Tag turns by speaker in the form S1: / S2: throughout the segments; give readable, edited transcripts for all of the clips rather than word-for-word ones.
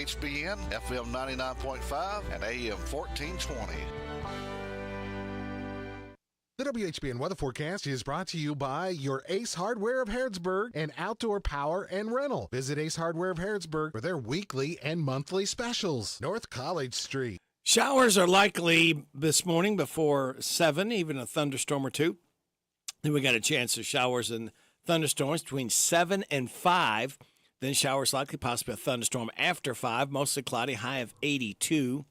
S1: WHBN, FM 99.5 and AM 1420.
S2: The WHBN weather forecast is brought to you by your Ace Hardware of Harrodsburg and Outdoor Power and Rental. Visit Ace Hardware of Harrodsburg for their weekly and monthly specials. North College Street.
S3: Showers are likely this morning before 7, even a thunderstorm or two. Then we got a chance of showers and thunderstorms between 7 and 5. Then showers likely, possibly a thunderstorm after 5, mostly cloudy, high of 82.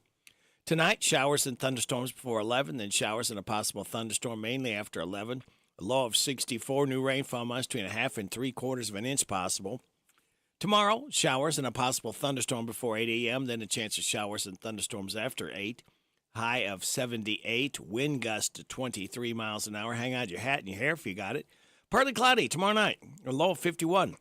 S3: Tonight, showers and thunderstorms before 11, then showers and a possible thunderstorm mainly after 11. A low of 64, new rainfall amounts between a half and 3/4 of an inch possible. Tomorrow, showers and a possible thunderstorm before 8 a.m., then a chance of showers and thunderstorms after 8. High of 78, wind gust to 23 miles an hour. Hang out your hat and your hair if you got it. Partly cloudy tomorrow night, a low of 51.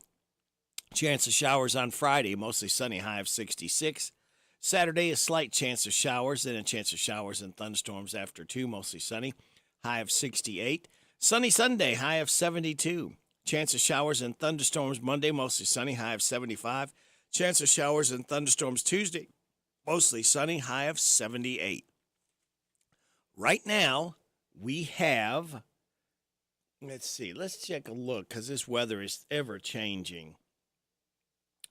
S3: Chance of showers on Friday, mostly sunny, high of 66. Saturday, a slight chance of showers, then a chance of showers and thunderstorms after 2, mostly sunny, high of 68. Sunny Sunday, high of 72. Chance of showers and thunderstorms Monday, mostly sunny, high of 75. Chance of showers and thunderstorms Tuesday, mostly sunny, high of 78. Right now, we have, let's see, let's take a look because this weather is ever changing.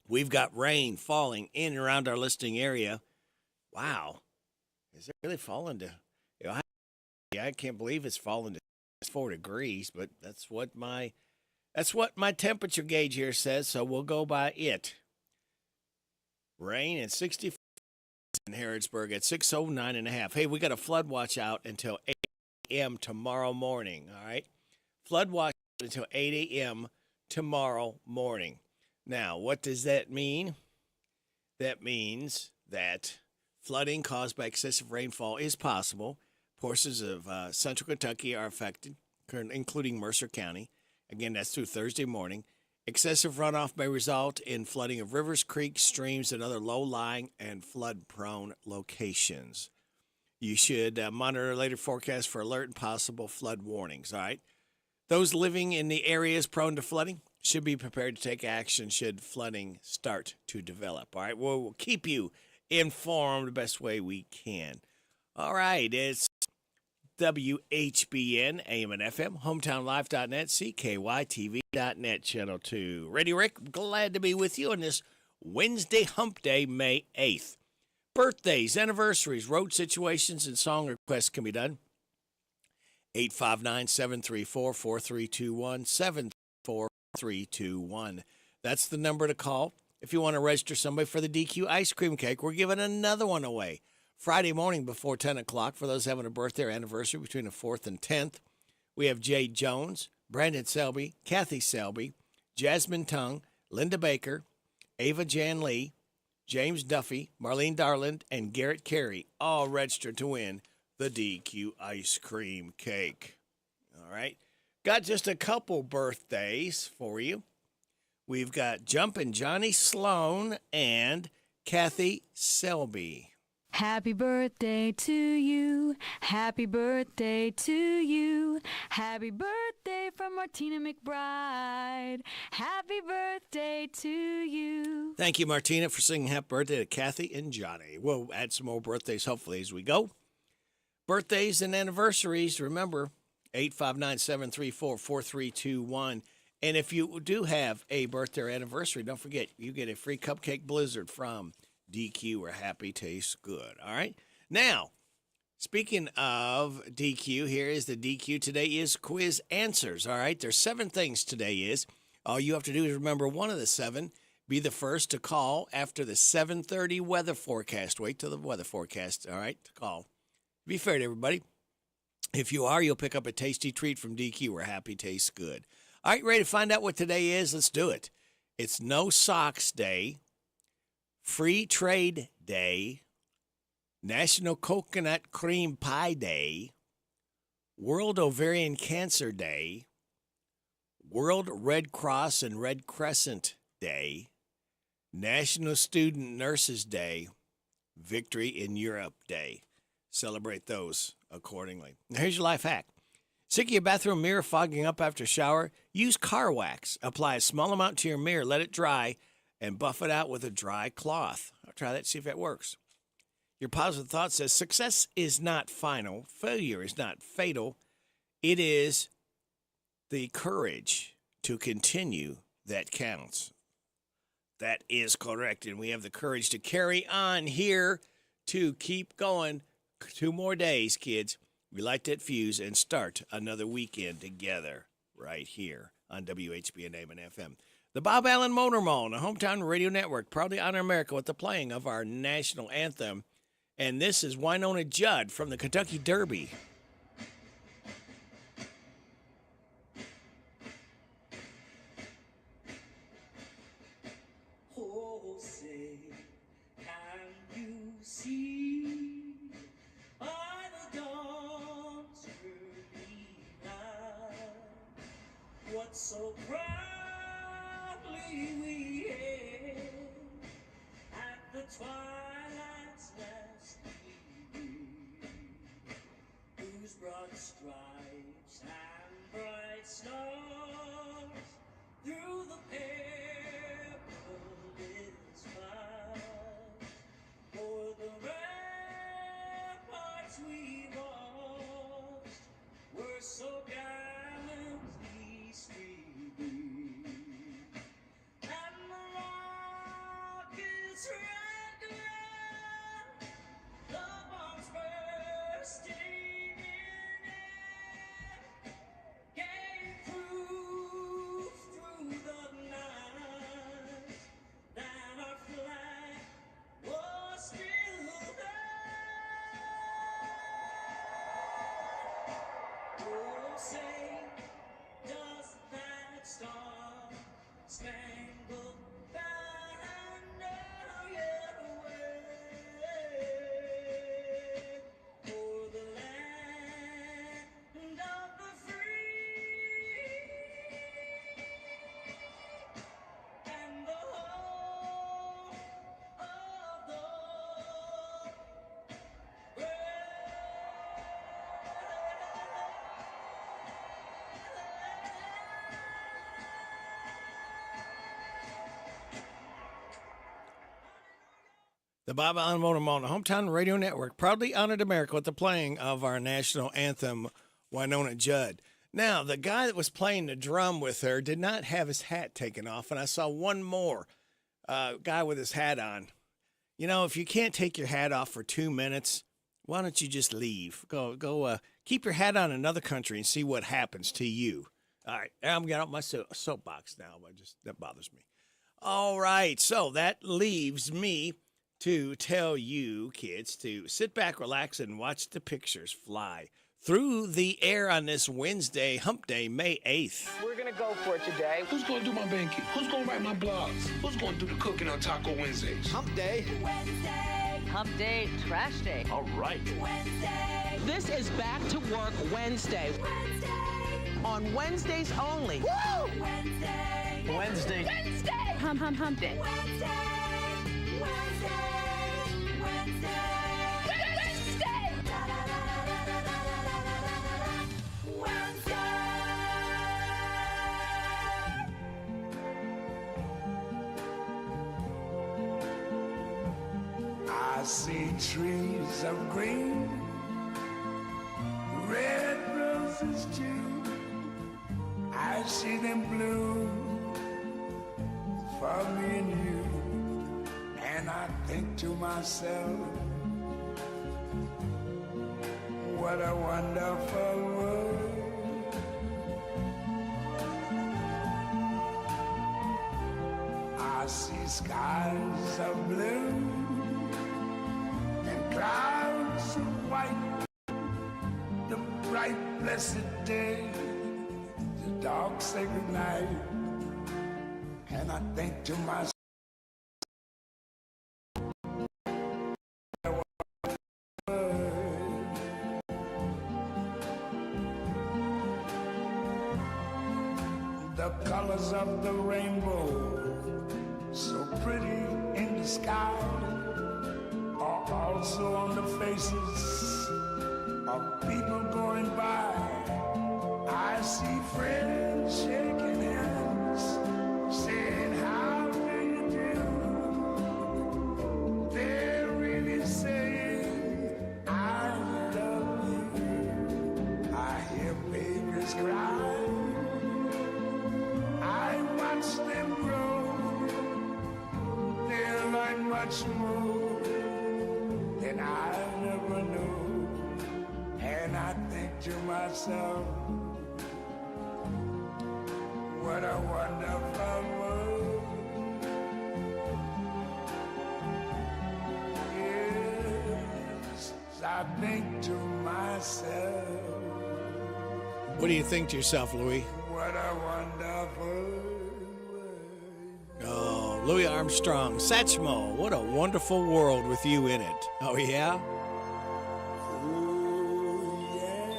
S3: We've got rain falling in and around our listening area. Wow. Is it really falling to, I can't believe it's falling to 4 degrees, but that's what my temperature gauge here says, so we'll go by it. Rain and 64 in Harrodsburg at 6:09.5. Hey, we got a flood watch out until 8 a.m. tomorrow morning, all right? Flood watch until 8 a.m. tomorrow morning. Now, what does that mean? That means that flooding caused by excessive rainfall is possible. Portions of central Kentucky are affected, including Mercer County. Again, that's through Thursday morning. Excessive runoff may result in flooding of rivers, creeks, streams, and other low-lying and flood-prone locations. You should monitor later forecasts for alert and possible flood warnings, all right? Those living in the areas prone to flooding should be prepared to take action should flooding start to develop. All right, we'll keep you informed the best way we can. All right, it's WHBN, AM and FM, hometownlive.net, CKYTV.net, Channel 2. Ready, Rick? Glad to be with you on this Wednesday Hump Day, May 8th. Birthdays, anniversaries, road situations, and song requests can be done. 859-734-4321, 734-4321. That's the number to call if you want to register somebody for the DQ ice cream cake. We're giving another one away Friday morning before 10 o'clock for those having a birthday or anniversary between the 4th and 10th. We have Jay Jones, Brandon Selby, Kathy Selby, Jasmine Tung, Linda Baker, Ava Jan Lee, James Duffy, Marlene Darland, and Garrett Carey, all registered to win the DQ ice cream cake. All right. Got just a couple birthdays for you. We've got Jumpin' Johnny Sloan and Kathy Selby.
S4: Happy birthday to you. Happy birthday to you. Happy birthday from Martina McBride. Happy birthday to you.
S3: Thank you, Martina, for singing happy birthday to Kathy and Johnny. We'll add some more birthdays, hopefully, as we go. Birthdays and anniversaries, remember, 859-734-4321. And if you do have a birthday or anniversary, don't forget, you get a free cupcake blizzard from DQ or Happy Tastes Good. All right? Now, speaking of DQ, here is the DQ Today is quiz answers. All right? There's 7 things today is. All you have to do is remember one of the 7. Be the first to call after the 7:30 weather forecast. Wait till the weather forecast, all right, to call. Be fair to everybody. If you are, you'll pick up a tasty treat from DQ where Happy Tastes Good. All right, ready to find out what today is? Let's do it. It's No Socks Day, Free Trade Day, National Coconut Cream Pie Day, World Ovarian Cancer Day, World Red Cross and Red Crescent Day, National Student Nurses Day, Victory in Europe Day. Celebrate those accordingly. Now, here's your life hack. Sick of your bathroom mirror fogging up after a shower? Use car wax. Apply a small amount to your mirror, let it dry, and buff it out with a dry cloth. Try that, see if that works. Your positive thought says success is not final. Failure is not fatal. It is the courage to continue that counts. That is correct. And we have the courage to carry on here to keep going 2 more days, kids. We light that fuse and start another weekend together right here on WHBN AM and FM. The Bob Allen Motor Mall on the Hometown Radio Network proudly honor America with the playing of our national anthem. And this is Winona Judd from the Kentucky Derby.
S5: Oh, say, can you see by the dawn's early light what so proudly we hailed at the twilight's last gleaming, whose broad stripes and bright stars through the perilous fight o'er the ramparts we watched were so gallantly streaming, and the rockets red glare, the bombs bursting in air, gave proof through the night that our flag was still there. Oh, say, does that star-spangled banner yet wave o'er the land of the free and the home of the
S3: The Bob Allen Motor Mall on the Hometown Radio Network proudly honored America with the playing of our national anthem, Winona Judd. Now, the guy that was playing the drum with her did not have his hat taken off, and I saw one more guy with his hat on. You know, if you can't take your hat off for 2 minutes, why don't you just leave? Go. Keep your hat on in another country and see what happens to you. All right, I'm getting off my soapbox now, but that bothers me. All right, so that leaves me to tell you, kids, to sit back, relax, and watch the pictures fly through the air on this Wednesday, Hump Day, May 8th.
S6: We're going to go for it today.
S7: Who's going to do my banking? Who's going to write my blogs? Who's going to do the cooking on Taco Wednesdays?
S8: Hump Day.
S9: Wednesday.
S6: Hump Day, Trash Day.
S8: All right.
S9: Wednesday.
S6: This is Back to Work Wednesday.
S9: Wednesday.
S6: On Wednesdays only.
S9: Woo! Wednesday.
S8: Wednesday.
S9: Wednesday.
S6: Hump Day.
S9: Wednesday. Wednesday. Wednesday. Wednesday. Wednesday.
S10: I see trees of green, red roses too. I see them bloom for me and you. And I think to myself, what a wonderful world. I see skies of blue and clouds of white, the bright blessed day, the dark sacred night. And I think to myself, the colors of the rainbow, so pretty in the sky, are also on the faces of people going by. I see friends shaking hands, saying, how do you do? much more than I never knew. And I think to myself, what a wonderful world. Yes, I think to myself,
S3: What do you think to yourself, Louis?
S10: what a wonderful world.
S3: Oh, Louis Armstrong, Satchmo, what a wonderful world with you in it. Oh, yeah?
S10: Oh, yeah.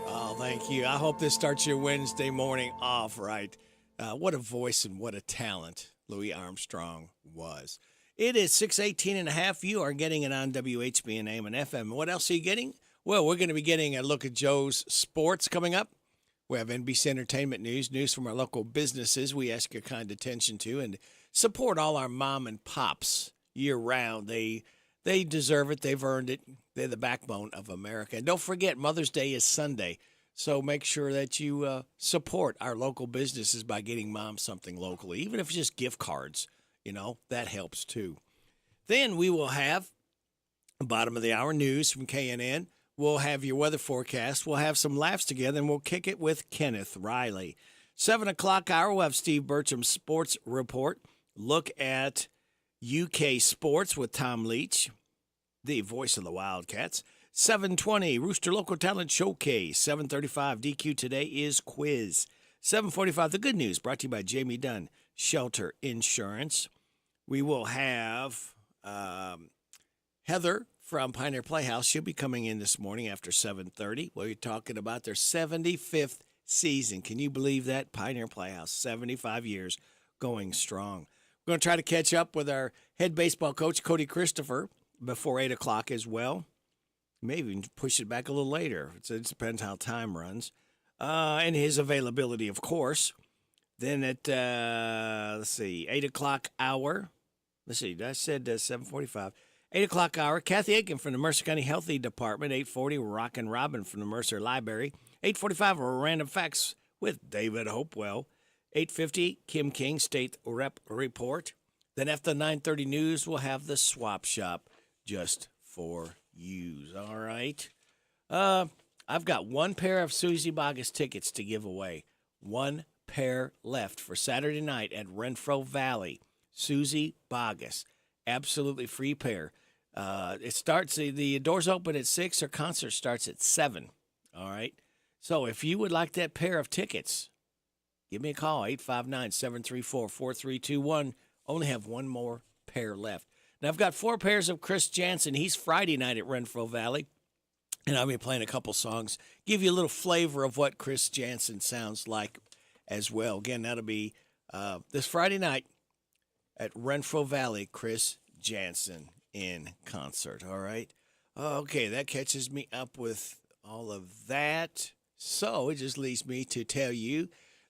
S3: Oh, thank you. I hope this starts your Wednesday morning off right. What a voice and what a talent Louis Armstrong was. It is 6:18 and a half. You are getting it on WHBN AM and FM. What else are you getting? Well, we're going to be getting a look at Joe's sports coming up. We have NBC Entertainment news from our local businesses we ask your kind attention to, and support all our mom and pops year-round. They deserve it. They've earned it. They're the backbone of America. And don't forget, Mother's Day is Sunday, so make sure that you support our local businesses by getting mom something locally, even if it's just gift cards. That helps too. Then we will have bottom of the hour news from KNN. We'll have your weather forecast. We'll have some laughs together, and we'll kick it with Kenneth Riley. 7 o'clock hour, we'll have Steve Bertram's Sports Report. Look at UK sports with Tom Leach, the voice of the Wildcats. 7:20, Rooster Local Talent Showcase. 7:35, DQ Today is Quiz. 7:45, The Good News, brought to you by Jamie Dunn, Shelter Insurance. We will have Heather from Pioneer Playhouse. She'll be coming in this morning after 7:30. We're talking about their 75th season. Can you believe that? Pioneer Playhouse, 75 years, going strong. We're going to try to catch up with our head baseball coach, Cody Christopher, before 8 o'clock as well. Maybe even push it back a little later. It depends how time runs. And his availability, of course. Then at, 8 o'clock hour. Let's see, I said 7:45. 8 o'clock hour, Kathy Aiken from the Mercer County Healthy Department. 8:40, Rockin' Robin from the Mercer Library. 8:45, Random Facts with David Hopewell. 8:50, Kim King, State Rep Report. Then after the 9:30 news, we'll have the Swap Shop just for you. All right? I've got one pair of Susie Bogus tickets to give away. One pair left for Saturday night at Renfro Valley. Susie Bogus. Absolutely free pair. It starts, the doors open at 6. Her concert starts at 7. All right? So if you would like that pair of tickets, give me a call, 859-734-4321. Only have one more pair left. Now, I've got 4 pairs of Chris Jansen. He's Friday night at Renfro Valley. And I'll be playing a couple songs. Give you a little flavor of what Chris Jansen sounds like as well. Again, that'll be this Friday night at Renfro Valley, Chris Jansen in concert. All right? Okay, that catches me up with all of that. So it just leaves me to tell you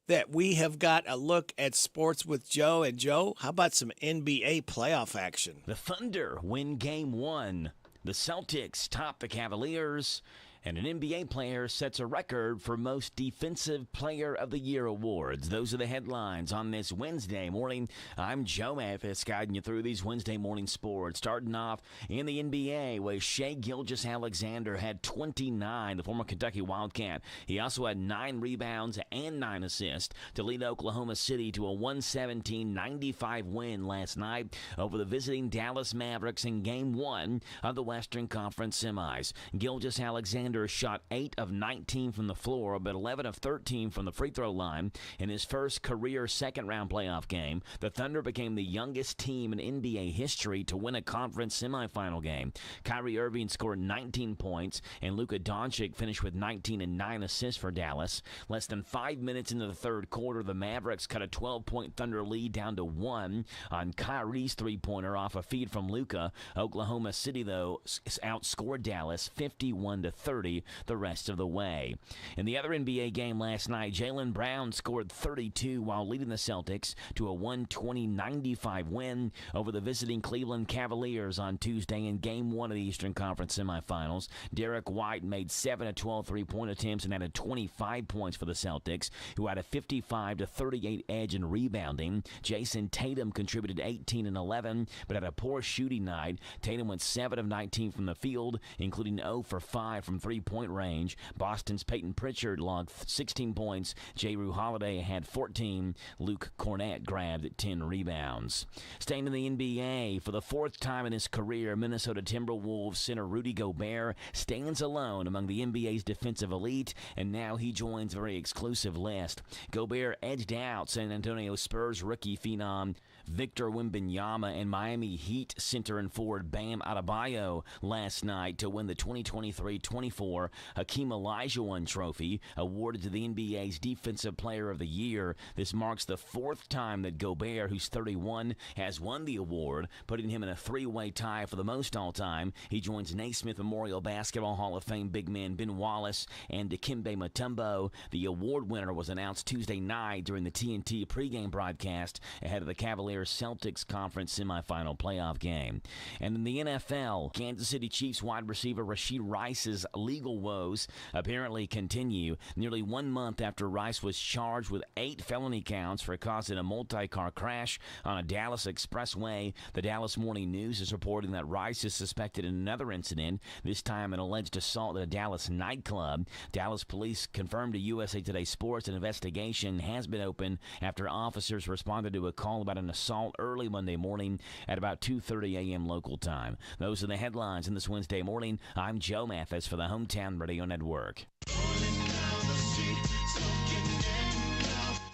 S3: that we have got a look at sports with Joe. And Joe, how about some NBA playoff action?
S8: The Thunder win Game 1. The Celtics top the Cavaliers. And an NBA player sets a record for most Defensive Player of the Year awards. Those are the headlines on this Wednesday morning. I'm Joe Mathis, guiding you through these Wednesday morning sports. Starting off in the NBA, where Shai Gilgeous-Alexander had 29, the former Kentucky Wildcat. He also had 9 rebounds and 9 assists to lead Oklahoma City to a 117-95 win last night over the visiting Dallas Mavericks in Game 1 of the Western Conference Semis. Gilgeous-Alexander shot 8 of 19 from the floor, but 11 of 13 from the free throw line in his first career second-round playoff game. The Thunder became the youngest team in NBA history to win a conference semifinal game. Kyrie Irving scored 19 points, and Luka Doncic finished with 19 and 9 assists for Dallas. Less than 5 minutes into the third quarter, the Mavericks cut a 12-point Thunder lead down to 1 on Kyrie's three-pointer off a feed from Luka. Oklahoma City, though, outscored Dallas 51-30 30 the rest of the way. In the other NBA game last night, Jaylen Brown scored 32 while leading the Celtics to a 120-95 win over the visiting Cleveland Cavaliers on Tuesday in Game 1 of the Eastern Conference semifinals. Derek White made 7 of 12 three-point attempts and added 25 points for the Celtics, who had a 55-38 edge in rebounding. Jason Tatum contributed 18 and 11, but had a poor shooting night. Tatum went 7 of 19 from the field, including 0 for 5 from three-point range. Boston's Peyton Pritchard logged 16 points. Jrue Holiday had 14. Luke Cornett grabbed 10 rebounds. Staying in the NBA, for the fourth time in his career, Minnesota Timberwolves center Rudy Gobert stands alone among the NBA's defensive elite, and now he joins a very exclusive list. Gobert edged out San Antonio Spurs rookie phenom Victor Wembanyama and Miami Heat center and forward Bam Adebayo last night to win the 2023-24 Hakeem Olajuwon Trophy, awarded to the NBA's Defensive Player of the Year. This marks the fourth time that Gobert, who's 31, has won the award, putting him in a three-way tie for the most all-time. He joins Naismith Memorial Basketball Hall of Fame big man Ben Wallace and Dikembe Mutombo. The award winner was announced Tuesday night during the TNT pregame broadcast ahead of the Cavaliers-Celtics conference semifinal playoff game. And in the NFL, Kansas City Chiefs wide receiver Rashee Rice's legal woes apparently continue. Nearly 1 month after Rice was charged with 8 felony counts for causing a multi-car crash on a Dallas expressway, the Dallas Morning News is reporting that Rice is suspected in another incident, this time an alleged assault at a Dallas nightclub. Dallas police confirmed to USA Today Sports an investigation has been opened after officers responded to a call about an assault early Monday morning at about 2:30 a.m. local time. Those are the headlines in this Wednesday morning. I'm Joe Mathis for the Hometown Radio Network.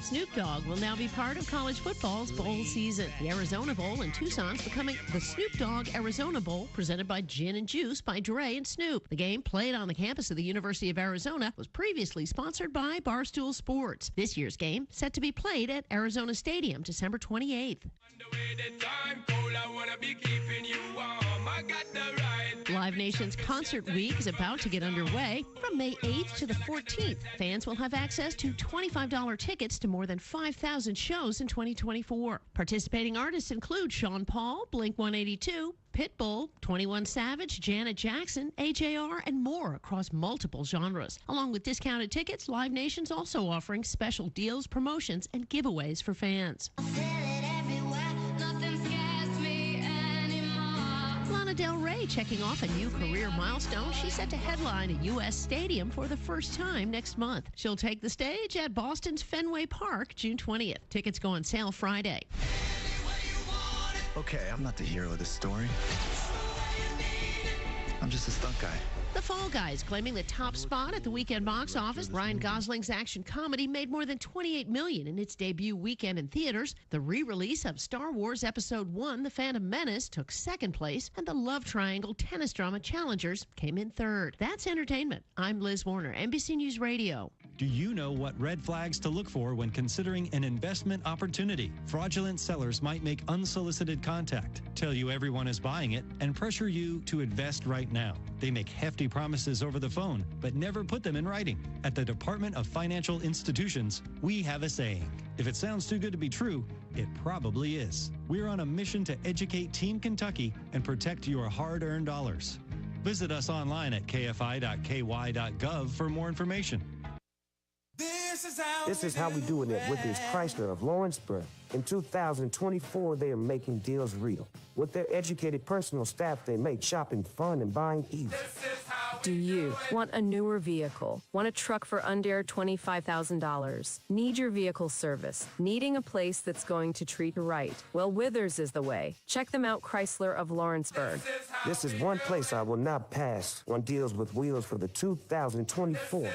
S11: Snoop Dogg will now be part of college football's bowl season. The Arizona Bowl in Tucson is becoming the Snoop Dogg Arizona Bowl, presented by Gin and Juice by Dre and Snoop. The game, played on the campus of the University of Arizona, was previously sponsored by Barstool Sports. This year's game, set to be played at Arizona Stadium, December 28th. Live Nation's Concert Week is about to get underway. From May 8th to the 14th, fans will have access to $25 tickets to more than 5,000 shows in 2024. Participating artists include Sean Paul, Blink-182, Pitbull, 21 Savage, Janet Jackson, AJR, and more across multiple genres. Along with discounted tickets, Live Nation's also offering special deals, promotions, and giveaways for fans. Lana Del Rey checking off a new career milestone. She's set to headline a U.S. stadium for the first time next month. She'll take the stage at Boston's Fenway Park June 20th. Tickets go on sale Friday.
S12: Okay, I'm not the hero of this story. I'm just a stunt guy.
S11: The Fall Guys claiming the top spot at the weekend box office. Ryan Gosling's action comedy made more than $28 million in its debut weekend in theaters. The re-release of Star Wars Episode 1, The Phantom Menace, took second place, and the love triangle tennis drama Challengers came in third. That's entertainment. I'm Liz Warner, NBC News Radio.
S13: Do you know what red flags to look for when considering an investment opportunity? Fraudulent sellers might make unsolicited contact, tell you everyone is buying it, and pressure you to invest right now. They make hefty promises over the phone, but never put them in writing. At the Department of Financial Institutions, we have a saying: if it sounds too good to be true, it probably is. We're on a mission to educate Team Kentucky and protect your hard-earned dollars. Visit us online at kfi.ky.gov for more information.
S14: This is how we doing it with this Chrysler of Lawrenceburg. In 2024, they are making deals real. With their educated personal staff, they make shopping fun and buying easy.
S15: Do you want a newer vehicle? Want a truck for under $25,000? Need your vehicle service? Needing a place that's going to treat you right? Well, Withers is the way. Check them out, Chrysler of Lawrenceburg.
S14: This is one place I will not pass on deals with wheels for the 2024.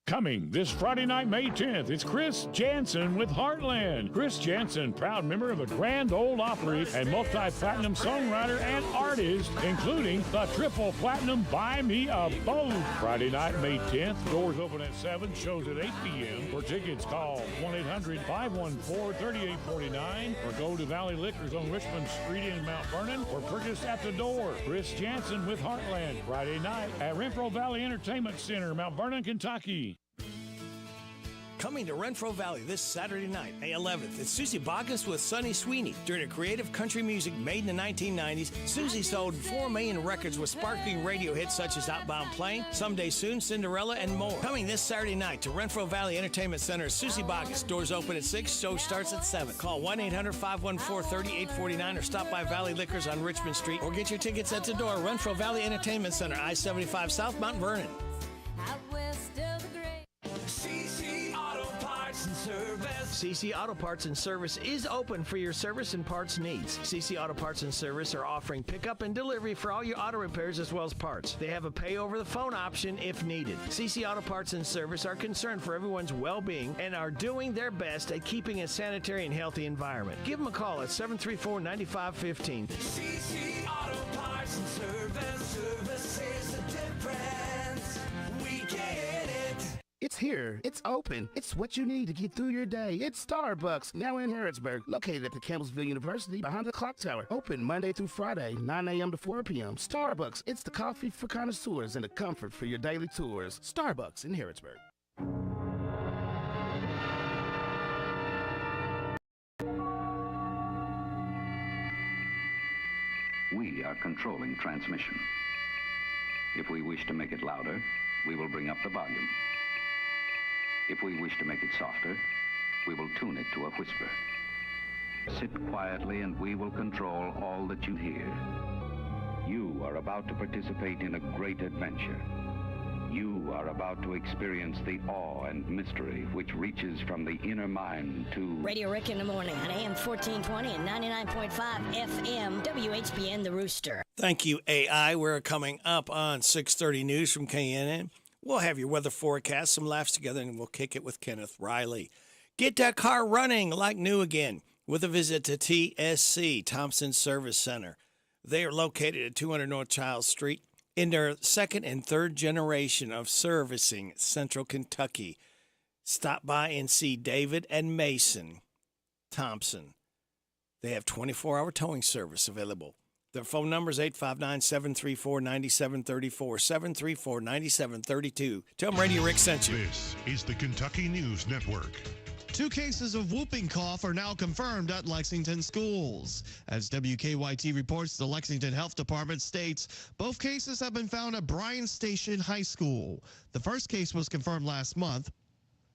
S16: Coming this Friday night, May 10th, it's Chris Jansen with Heartland. Chris Jansen, proud member of the Grand Ole Opry and multi-platinum songwriter and artist, including the triple platinum Buy Me a Boat. Friday night, May 10th, doors open at 7, shows at 8 p.m. For tickets, call 1-800-514-3849 or go to Valley Liquors on Richmond Street in Mount Vernon or purchase at the door. Chris Jansen with Heartland, Friday night at Renfro Valley Entertainment Center, Mount Vernon, Kentucky.
S3: Coming to Renfro Valley this Saturday night, May 11th, it's Susie Bacchus with Sonny Sweeney. During a creative country music made in the 1990s, Susie sold 4 million records with sparkling radio hits such as Outbound Plane, Someday Soon, Cinderella, and more. Coming this Saturday night to Renfro Valley Entertainment Center, Susie Bacchus. Doors open at 6, show starts at 7. Call 1-800-514-3849 or stop by Valley Liquors on Richmond Street or get your tickets at the door. Renfro Valley Entertainment Center, I-75 South, Mount Vernon. CC Auto Parts and Service is open for your service and parts needs. CC Auto Parts and Service are offering pickup and delivery for all your auto repairs as well as parts. They have a pay over the phone option if needed. CC Auto Parts and Service are concerned for everyone's well-being and are doing their best at keeping a sanitary and healthy environment. Give them a call at 734-9515.
S5: CC Auto Parts and Service. Service is the difference. We get it.
S17: It's here. It's open. It's what you need to get through your day. It's Starbucks, now in Harrodsburg, located at the Campbellsville University behind the clock tower. Open Monday through Friday, 9 a.m. to 4 p.m. Starbucks, it's the coffee for connoisseurs and the comfort for your daily tours. Starbucks in Harrodsburg.
S18: We are controlling transmission. If we wish to make it louder, we will bring up the volume. If we wish to make it softer, we will tune it to a whisper. Sit quietly and we will control all that you hear. You are about to participate in a great adventure. You are about to experience the awe and mystery which reaches from the inner mind to...
S19: Radio Rick in the morning on AM 1420 and 99.5 FM, WHBN The Rooster.
S3: Thank you, AI. We're coming up on 6:30 News from KNN. We'll have your weather forecast, some laughs together, and we'll kick it with Kenneth Riley. Get that car running like new again with a visit to TSC, Thompson Service Center. They are located at 200 North Childs Street in their second and third generation of servicing Central Kentucky. Stop by and see David and Mason Thompson. They have 24-hour towing service available. Their phone number is 859-734-9734, 734-9732. Tell them Radio Rick sent you.
S20: This is the Kentucky News Network.
S21: 2 cases of whooping cough are now confirmed at Lexington schools. As WKYT reports, the Lexington Health Department states both cases have been found at Bryan Station High School. The first case was confirmed last month.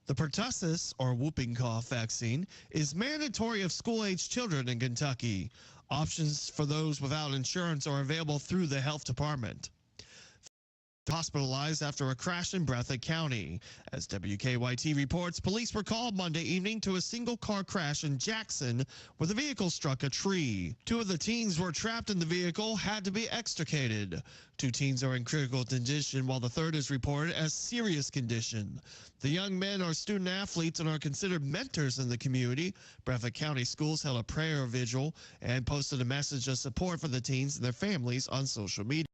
S21: The pertussis, or whooping cough vaccine, is mandatory of school-age children in Kentucky. Options for those without insurance are available through the health department. Hospitalized after a crash in Breathitt County. As WKYT reports, police were called Monday evening to a single-car crash in Jackson where the vehicle struck a tree. 2 of the teens were trapped in the vehicle, had to be extricated. 2 teens are in critical condition while the third is reported as serious condition. The young men are student athletes and are considered mentors in the community. Breathitt County Schools held a prayer vigil and posted a message of support for the teens and their families on social media.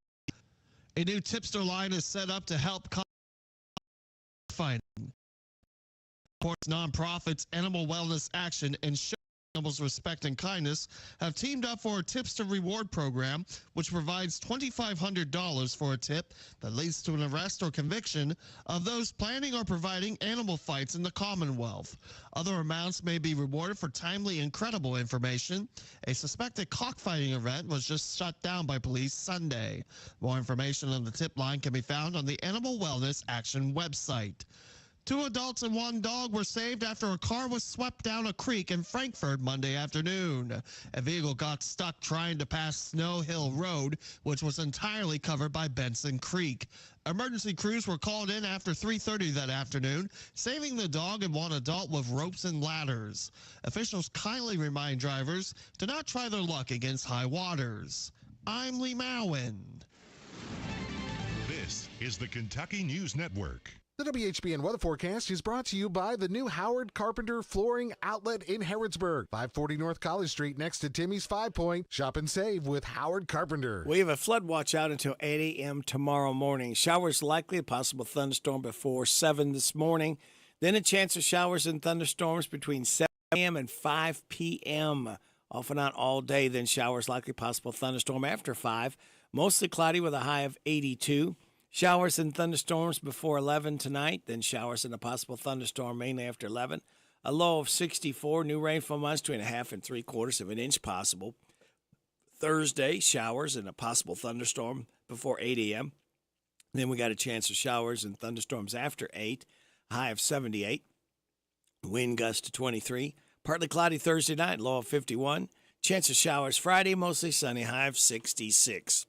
S21: A new tipster line is set up to help fighting. Supports nonprofits, Animal Wellness Action, and Show Animals Respect and Kindness have teamed up for a tipster reward program, which provides $2,500 for a tip that leads to an arrest or conviction of those planning or providing animal fights in the Commonwealth. Other amounts may be rewarded for timely and credible information. A suspected cockfighting event was just shut down by police Sunday. More information on the tip line can be found on the Animal Wellness Action website. 2 adults and 1 dog were saved after a car was swept down a creek in Frankfort Monday afternoon. A vehicle got stuck trying to pass Snow Hill Road, which was entirely covered by Benson Creek. Emergency crews were called in after 3:30 that afternoon, saving the dog and 1 adult with ropes and ladders. Officials kindly remind drivers to not try their luck against high waters. I'm Lee Mowen.
S20: This is the Kentucky News Network.
S2: The WHBN weather forecast is brought to you by the new Howard Carpenter Flooring Outlet in Harrodsburg, 540 North College Street next to Timmy's 5 Point. Shop and save with Howard Carpenter.
S3: We have a flood watch out until 8 a.m. tomorrow morning. Showers likely, a possible thunderstorm before 7 this morning. Then a chance of showers and thunderstorms between 7 a.m. and 5 p.m. Off and on all day, then showers likely, possible thunderstorm after 5. Mostly cloudy with a high of 82. Showers and thunderstorms before 11 tonight, then showers and a possible thunderstorm mainly after 11. A low of 64. New rainfall amounts between 1/2 and 3/4 of an inch possible. Thursday, showers and a possible thunderstorm before 8 a.m. Then we got a chance of showers and thunderstorms after 8. A high of 78. Wind gust to 23. Partly cloudy Thursday night, low of 51. Chance of showers Friday, mostly sunny, high of 66.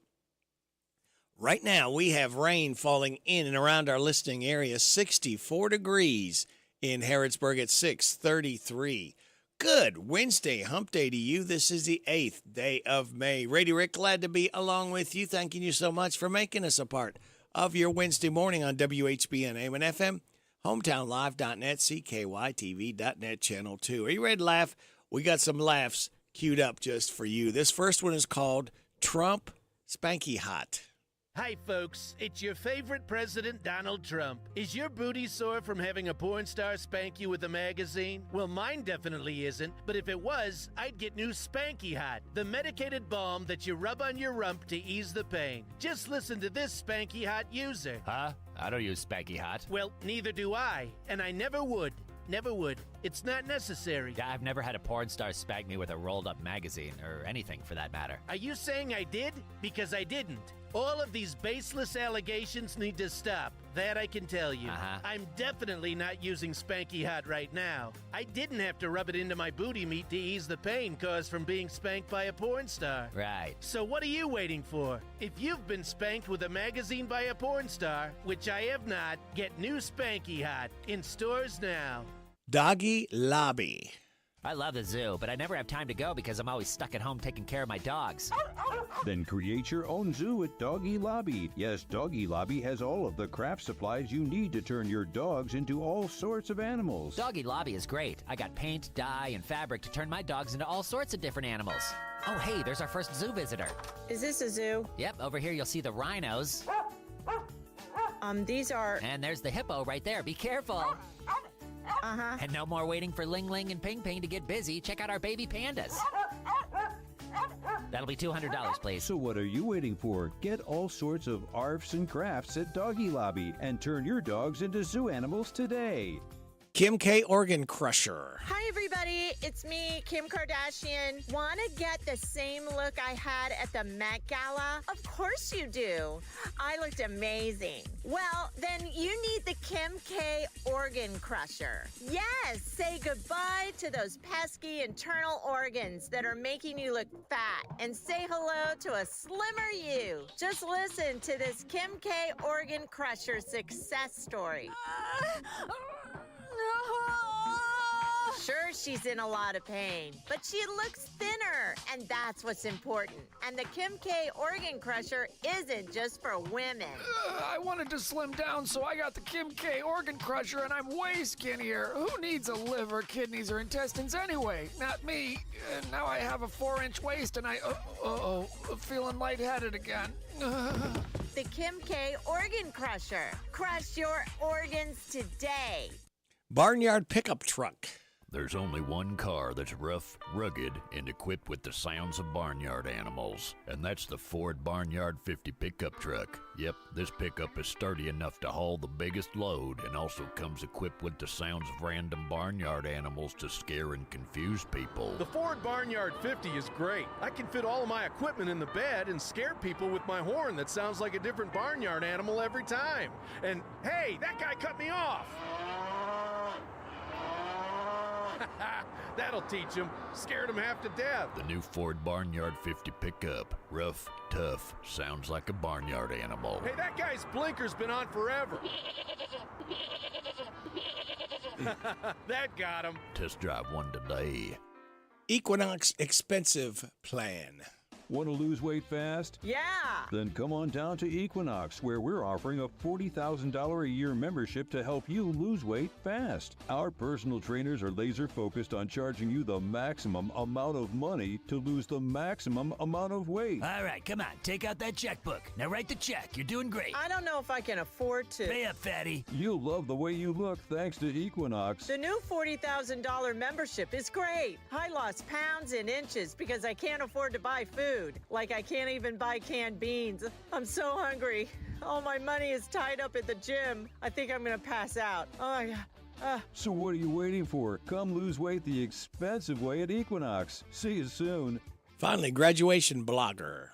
S3: Right now, we have rain falling in and around our listening area, 64 degrees in Harrodsburg at 6:33. Good Wednesday hump day to you. This is the 8th day of May. Radio Rick, glad to be along with you. Thanking you so much for making us a part of your Wednesday morning on WHBN AM and FM, hometownlive.net, CKYTV.net, Channel 2. Are you ready to laugh? We got some laughs queued up just for you. This first one is called Trump Spanky Hot.
S1: Hi, folks. It's your favorite president, Donald Trump. Is your booty sore from having a porn star spank you with a magazine? Well, mine definitely isn't, but if it was, I'd get new Spanky Hot, the medicated balm that you rub on your rump to ease the pain. Just listen to this Spanky Hot user.
S22: Huh? I don't use Spanky Hot.
S1: Well, neither do I, and I never would. Never would. It's not necessary.
S22: Yeah, I've never had a porn star spank me with a rolled-up magazine, or anything for that matter.
S1: Are you saying I did? Because I didn't. All of these baseless allegations need to stop. That I can tell you. I'm definitely not using Spanky Hot right now. I didn't have to rub it into my booty meat to ease the pain caused from being spanked by a porn star.
S22: Right.
S1: So what are you waiting for? If you've been spanked with a magazine by a porn star, which I have not, get new Spanky Hot in stores now.
S3: Doggy Lobby.
S22: I love the zoo, but I never have time to go because I'm always stuck at home taking care of my dogs.
S23: Then create your own zoo at Doggy Lobby. Yes, Doggy Lobby has all of the craft supplies you need to turn your dogs into all sorts of animals.
S22: Doggy Lobby is great. I got paint, dye, and fabric to turn my dogs into all sorts of different animals. Oh, hey, there's our first zoo visitor.
S24: Is this a zoo?
S22: Yep, over here you'll see the rhinos.
S24: These are...
S22: And there's the hippo right there. Be careful.
S24: Uh-huh.
S22: And no more waiting for Ling Ling and Ping Ping to get busy. Check out our baby pandas. That'll be $200, please.
S23: So what are you waiting for? Get all sorts of arts and crafts at Doggy Lobby and turn your dogs into zoo animals today.
S3: Kim K. Organ Crusher.
S24: Hi, everybody. It's me, Kim Kardashian. Want to get the same look I had at the Met Gala? Of course you do. I looked amazing. Well, then you need the Kim K. Organ Crusher. Yes, say goodbye to those pesky internal organs that are making you look fat and say hello to a slimmer you. Just listen to this Kim K. Organ Crusher success story. Sure, she's in a lot of pain, but she looks thinner, and that's what's important. And the Kim K. Organ Crusher isn't just for women.
S25: I wanted to slim down, so I got the Kim K. Organ Crusher, and I'm way skinnier. Who needs a liver, kidneys, or intestines anyway? Not me. Now I have a 4-inch waist, and feeling lightheaded again.
S24: The Kim K. Organ Crusher. Crush your organs today.
S3: Barnyard Pickup Truck.
S26: There's only one car that's rough, rugged, and equipped with the sounds of barnyard animals, and that's the Ford Barnyard 50 pickup truck. Yep, this pickup is sturdy enough to haul the biggest load and also comes equipped with the sounds of random barnyard animals to scare and confuse people.
S27: The Ford Barnyard 50 is great. I can fit all of my equipment in the bed and scare people with my horn that sounds like a different barnyard animal every time. And hey, that guy cut me off! That'll teach him. Scared him half to death.
S26: The new Ford Barnyard 50 pickup. Rough, tough, sounds like a barnyard animal.
S27: Hey, that guy's blinker's been on forever. That got him.
S26: Test drive one today.
S3: Equinox Expensive Plan.
S23: Want to lose weight fast?
S24: Yeah.
S23: Then come on down to Equinox, where we're offering a $40,000 a year membership to help you lose weight fast. Our personal trainers are laser focused on charging you the maximum amount of money to lose the maximum amount of weight.
S4: All right, come on, take out that checkbook. Now write the check. You're doing great.
S24: I don't know if I can afford to.
S4: Pay up, fatty.
S23: You'll love the way you look thanks to Equinox.
S24: The new $40,000 membership is great. I lost pounds and inches because I can't afford to buy food. Like I can't even buy canned beans. I'm so hungry. All my money is tied up at the gym. I think I'm going to pass out. Oh, my God.
S23: So what are you waiting for? Come lose weight the expensive way at Equinox. See you soon.
S3: Finally, graduation blogger.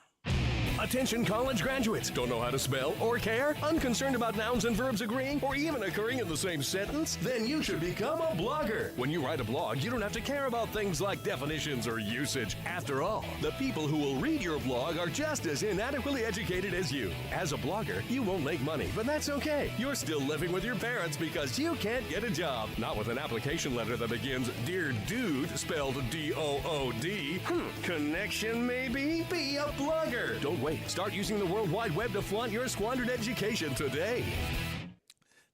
S6: Attention college graduates. Don't know how to spell or care? Unconcerned about nouns and verbs agreeing or even occurring in the same sentence? Then you should become a blogger. When you write a blog, you don't have to care about things like definitions or usage. After all, the people who will read your blog are just as inadequately educated as you. As a blogger, you won't make money, but that's okay. You're still living with your parents because you can't get a job. Not with an application letter that begins Dear Dude, spelled D-O-O-D. Connection maybe? Be a blogger. Don't wait. Start using the World Wide Web to flaunt your squandered education today.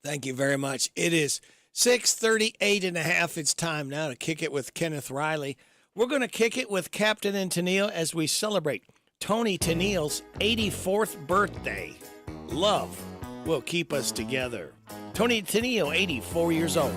S3: Thank you very much. It is 6:38 and a half. It's time now to kick it with Kenneth Riley. We're going to kick it with Captain and Tennille as we celebrate Tony Tennille's 84th birthday. Love will keep us together. Tony Tennille, 84 years old.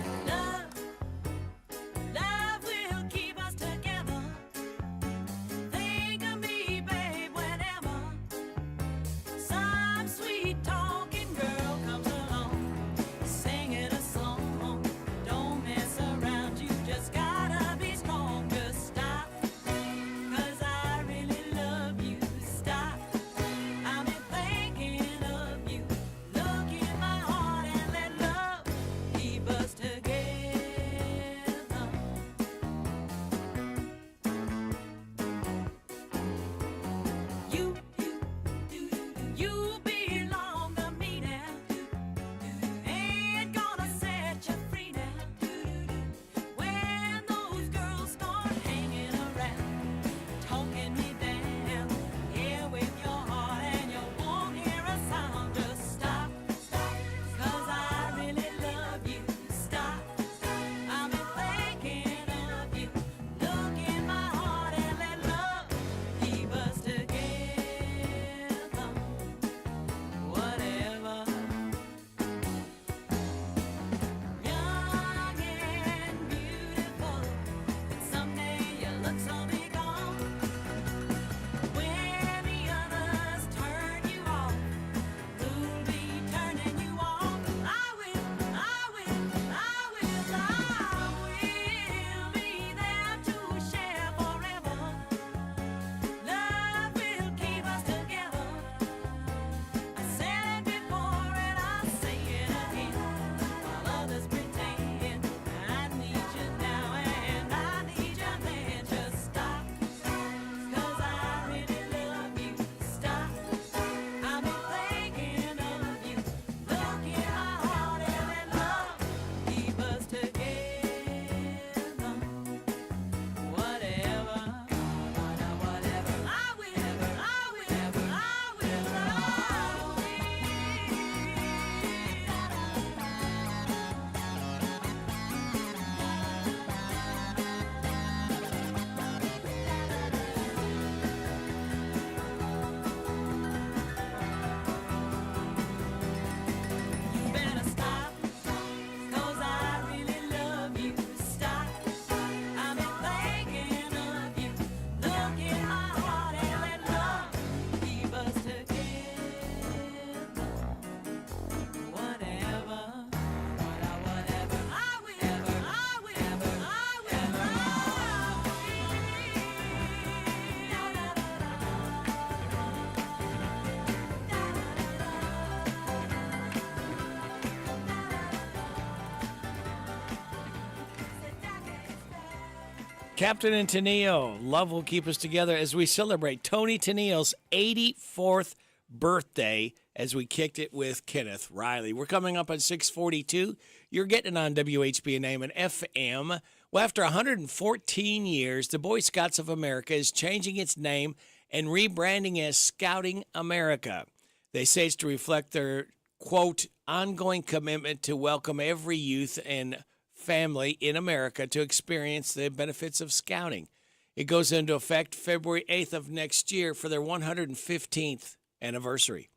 S3: Captain and Tennille, love will keep us together as we celebrate Tony Tennille's 84th birthday as we kicked it with Kenneth Riley. We're coming up on 642. You're getting on WHBN AM and FM. Well, after 114 years, the Boy Scouts of America is changing its name and rebranding as Scouting America. They say it's to reflect their, quote, ongoing commitment to welcome every youth and family in America to experience the benefits of scouting. It goes into effect February 8th of next year for their 115th anniversary.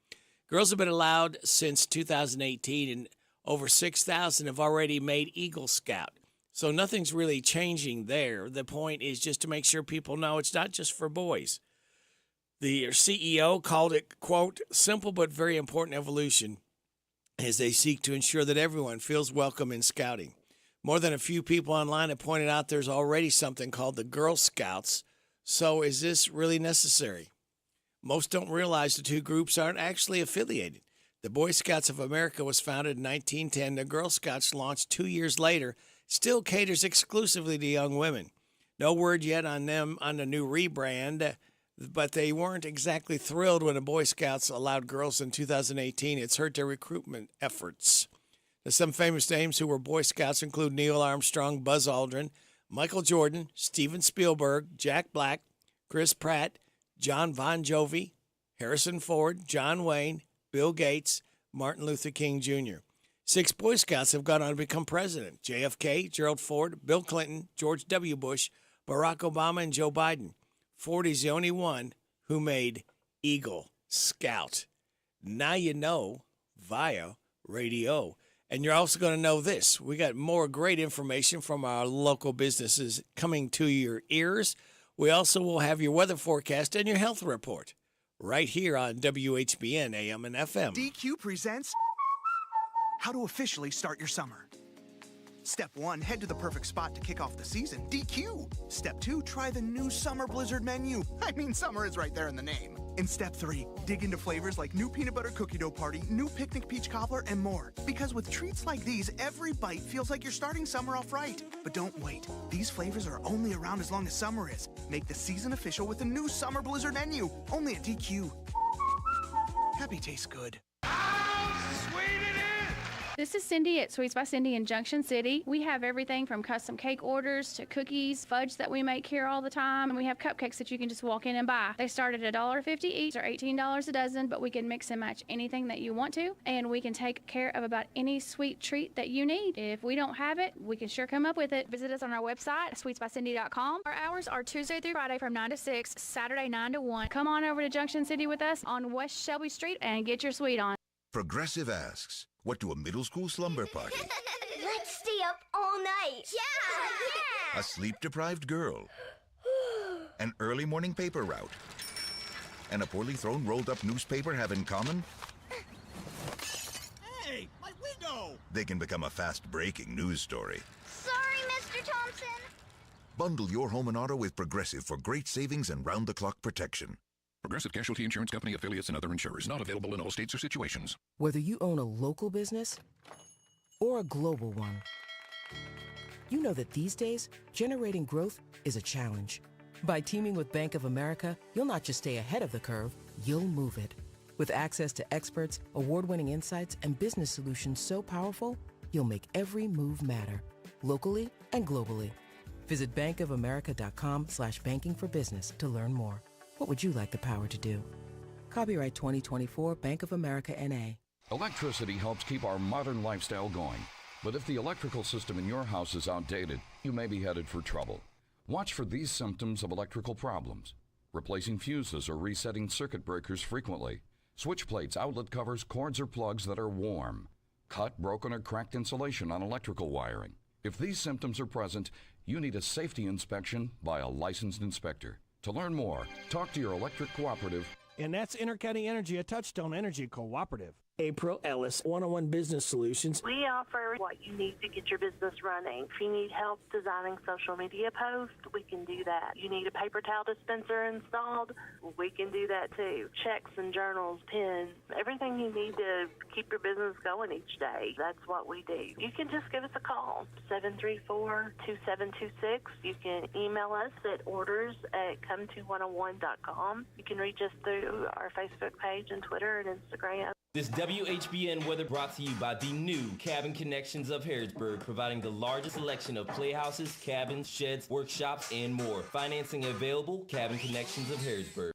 S3: Girls have been allowed since 2018, and over 6,000 have already made Eagle Scout. So nothing's really changing there. The point is just to make sure people know it's not just for boys. The CEO called it, quote, simple but very important evolution as they seek to ensure that everyone feels welcome in scouting. More than a few people online have pointed out there's already something called the Girl Scouts. So is this really necessary? Most don't realize the two groups aren't actually affiliated. The Boy Scouts of America was founded in 1910. The Girl Scouts launched 2 years later, still caters exclusively to young women. No word yet on them on the new rebrand, but they weren't exactly thrilled when the Boy Scouts allowed girls in 2018. It's hurt their recruitment efforts. Now, some famous names who were Boy Scouts include Neil Armstrong, Buzz Aldrin, Michael Jordan, Steven Spielberg, Jack Black, Chris Pratt, John Bon Jovi, Harrison Ford, John Wayne, Bill Gates, Martin Luther King Jr. 6 Boy Scouts have gone on to become president: JFK, Gerald Ford, Bill Clinton, George W. Bush, Barack Obama, and Joe Biden. Ford is the only one who made Eagle Scout. Now you know via radio. And you're also going to know this. We got more great information from our local businesses coming to your ears. We also will have your weather forecast and your health report right here on WHBN AM and FM.
S7: DQ presents how to officially start your summer. Step 1, head to the perfect spot to kick off the season, DQ. Step 2, try the new Summer Blizzard menu. I mean, summer is right there in the name. In Step 3, dig into flavors like new peanut butter cookie dough party, new picnic peach cobbler, and more. Because with treats like these, every bite feels like you're starting summer off right. But don't wait. These flavors are only around as long as summer is. Make the season official with the new Summer Blizzard menu, only at DQ. Happy tastes good.
S8: This is Cindy at Sweets by Cindy in Junction City. We have everything from custom cake orders to cookies, fudge that we make here all the time, and we have cupcakes that you can just walk in and buy. They start at $1.50 each or $18 a dozen, but we can mix and match anything that you want to, and we can take care of about any sweet treat that you need. If we don't have it, we can sure come up with it. Visit us on our website, sweetsbycindy.com. Our hours are Tuesday through Friday from 9 to 6, Saturday 9 to 1. Come on over to Junction City with us on West Shelby Street and get your sweet on.
S9: Progressive asks, what do a middle school slumber party,
S10: Let's stay up all night. Yeah!
S9: a sleep-deprived girl, an early morning paper route, and a poorly thrown rolled-up newspaper have in common?
S10: Hey, my window!
S9: They can become a fast-breaking news story.
S10: Sorry, Mr. Thompson.
S9: Bundle your home and auto with Progressive for great savings and round-the-clock protection.
S11: Progressive Casualty Insurance Company, affiliates, and other insurers. Not available in all states or situations.
S12: Whether you own a local business or a global one, you know that these days, generating growth is a challenge. By teaming with Bank of America, you'll not just stay ahead of the curve, you'll move it. With access to experts, award-winning insights, and business solutions so powerful, you'll make every move matter, locally and globally. Visit bankofamerica.com/banking for business to learn more. What would you like the power to do? Copyright 2024 Bank of America N.A.
S23: Electricity helps keep our modern lifestyle going. But if the electrical system in your house is outdated, you may be headed for trouble. Watch for these symptoms of electrical problems: replacing fuses or resetting circuit breakers frequently, switch plates, outlet covers, cords, or plugs that are warm, cut, broken, or cracked insulation on electrical wiring. If these symptoms are present, you need a safety inspection by a licensed inspector. To learn more, talk to your electric cooperative.
S3: And that's Intercounty Energy, a Touchstone Energy cooperative. April Ellis, 101 Business Solutions.
S13: We offer what you need to get your business running. If you need help designing social media posts, we can do that. You need a paper towel dispenser installed, we can do that too. Checks and journals, pens, everything you need to keep your business going each day. That's what we do. You can just give us a call, 734-2726. You can email us at orders@come2101.com. You can reach us through our Facebook page and Twitter and Instagram.
S28: This WHBN weather brought to you by the new Cabin Connections of Harrodsburg, providing the largest selection of playhouses, cabins, sheds, workshops, and more. Financing available, Cabin Connections of Harrodsburg.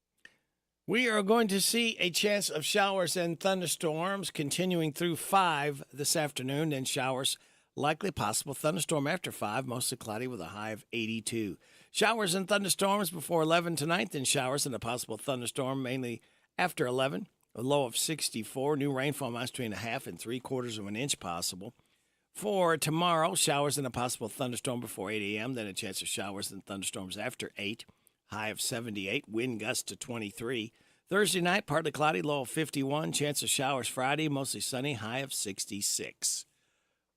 S3: We are going to see a chance of showers and thunderstorms continuing through 5 this afternoon, and showers likely possible. Thunderstorm after 5, mostly cloudy with a high of 82. Showers and thunderstorms before 11 tonight, then showers and a possible thunderstorm mainly after 11. A low of 64. New rainfall amounts between 1/2 and 3/4 of an inch possible. For tomorrow, showers and a possible thunderstorm before 8 a.m., then a chance of showers and thunderstorms after 8. High of 78, wind gust to 23. Thursday night, partly cloudy, low of 51. Chance of showers Friday, mostly sunny, high of 66.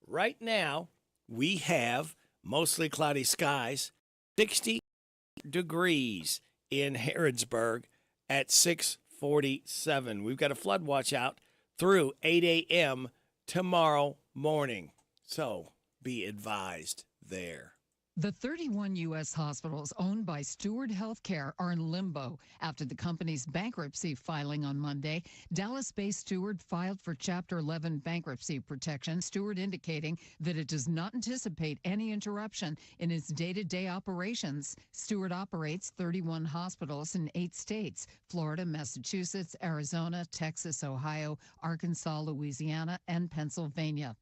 S3: Right now, we have mostly cloudy skies, 60 degrees in Harrodsburg at 6:47. We've got a flood watch out through 8 a.m. tomorrow morning. So be advised there.
S5: The 31 U.S. hospitals owned by Steward Healthcare are in limbo after the company's bankruptcy filing on Monday. Dallas-based Steward filed for Chapter 11 bankruptcy protection, Steward indicating that it does not anticipate any interruption in its day-to-day operations. Steward operates 31 hospitals in 8 states: Florida, Massachusetts, Arizona, Texas, Ohio, Arkansas, Louisiana, and Pennsylvania.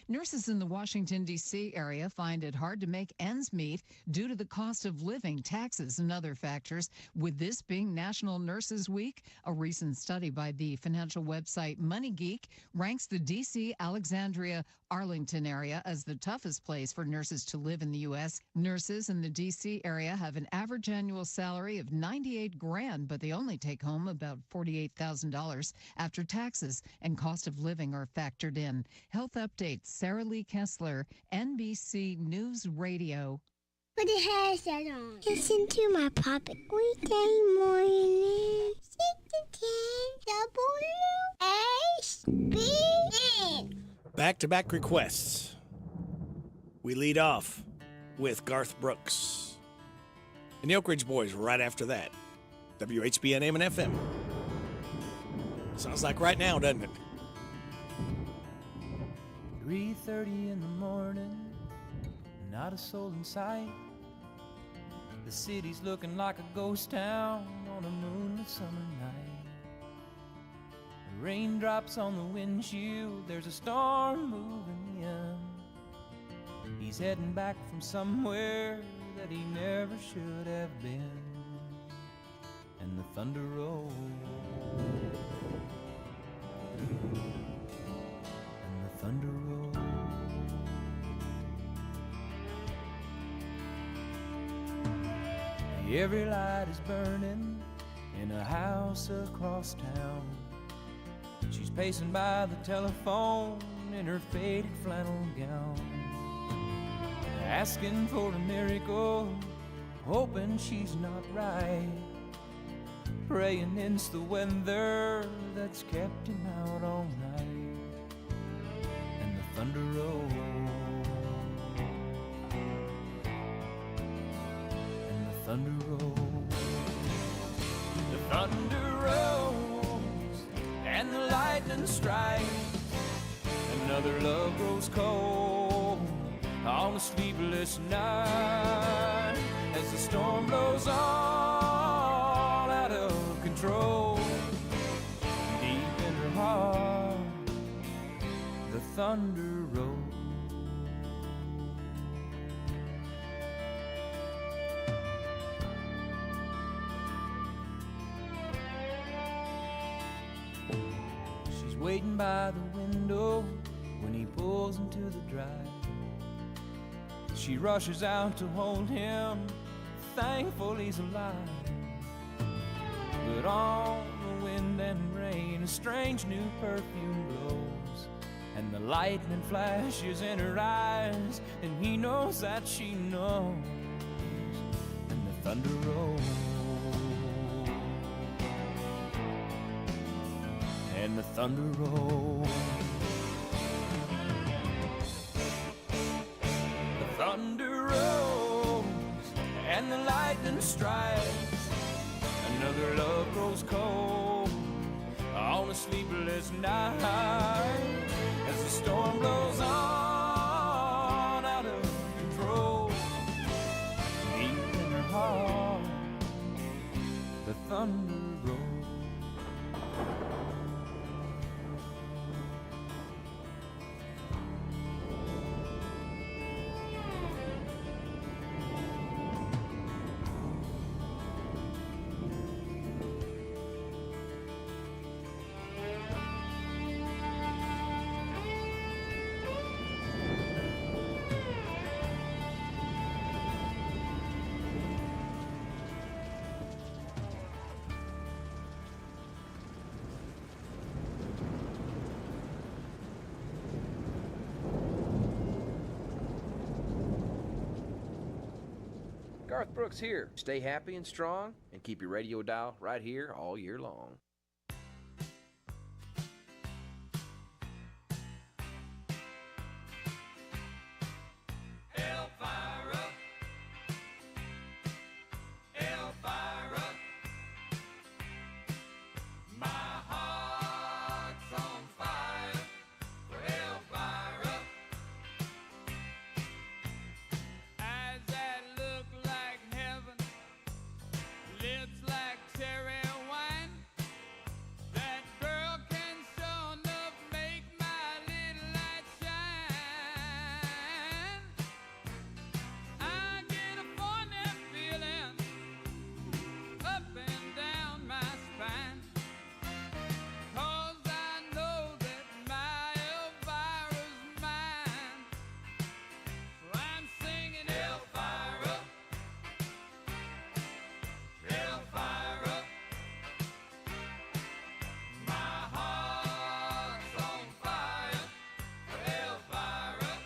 S5: Nurses in the Washington, D.C. area find it hard to make ends meet due to the cost of living, taxes, and other factors. With this being National Nurses Week, a recent study by the financial website Money Geek ranks the D.C., Alexandria, Arlington area as the toughest place for nurses to live in the U.S. Nurses in the D.C. area have an average annual salary of $98,000, but they only take home about $48,000 after taxes and cost of living are factored in. Health Updates, Sarah Lee Kessler, NBC News Radio.
S10: Put the headset on. Listen to my puppet. Weekday morning, 6 to 10, WHBN.
S3: Back-to-back requests. We lead off with Garth Brooks. And the Oak Ridge Boys right after that. WHBN AM and FM. Sounds like right now, doesn't it?
S14: 3:30 in the morning, not a soul in sight. The city's looking like a ghost town on a moonlit summer night. Raindrops on the windshield, there's a storm moving in. He's heading back from somewhere that he never should have been. And the thunder rolls, and the thunder rolls. Every light is burning in a house across town. She's pacing by the telephone in her faded flannel gown, asking for a miracle, hoping she's not right, praying it's the weather that's kept him out all night. And the thunder rolls, and the thunder rolls, the thunder rolls, and the lightning strikes. Another love grows cold on a sleepless night as the storm blows all out of control. Deep in her heart, the thunder rolls. She's waiting by the window when he pulls into the drive. She rushes out to hold him, thankful he's alive. But on the wind and rain, a strange new perfume blows, and the lightning flashes in her eyes, and he knows that she knows. And the thunder rolls, and the thunder rolls. Thunder rolls and the lightning strikes. Another love grows cold on a sleepless night as the storm blows on out of control. Deep in her heart, the thunder rolls.
S2: Garth Brooks here. Stay happy and strong and keep your radio dial right here all year long.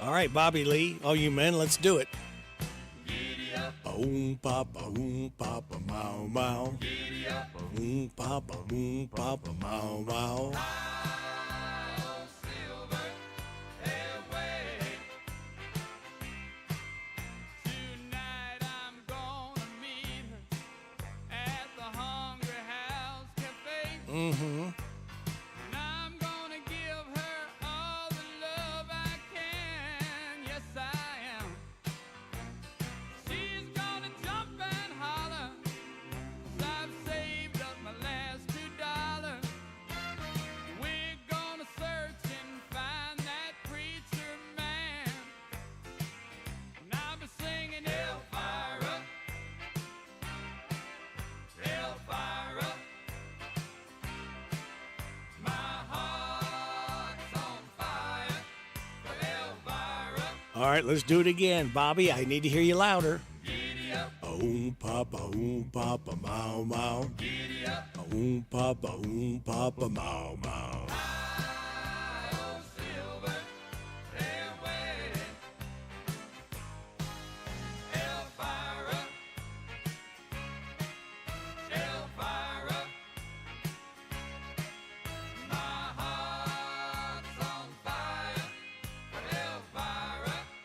S3: All right, Bobby Lee, all you men, let's do it. Boom, papa, mau, mau. Boom, papa, mau, mau. Mm-hmm. All right, let's do it again. Bobby, I need to hear you louder. Oom papa, mau, mau. Oom papa, mau, mau.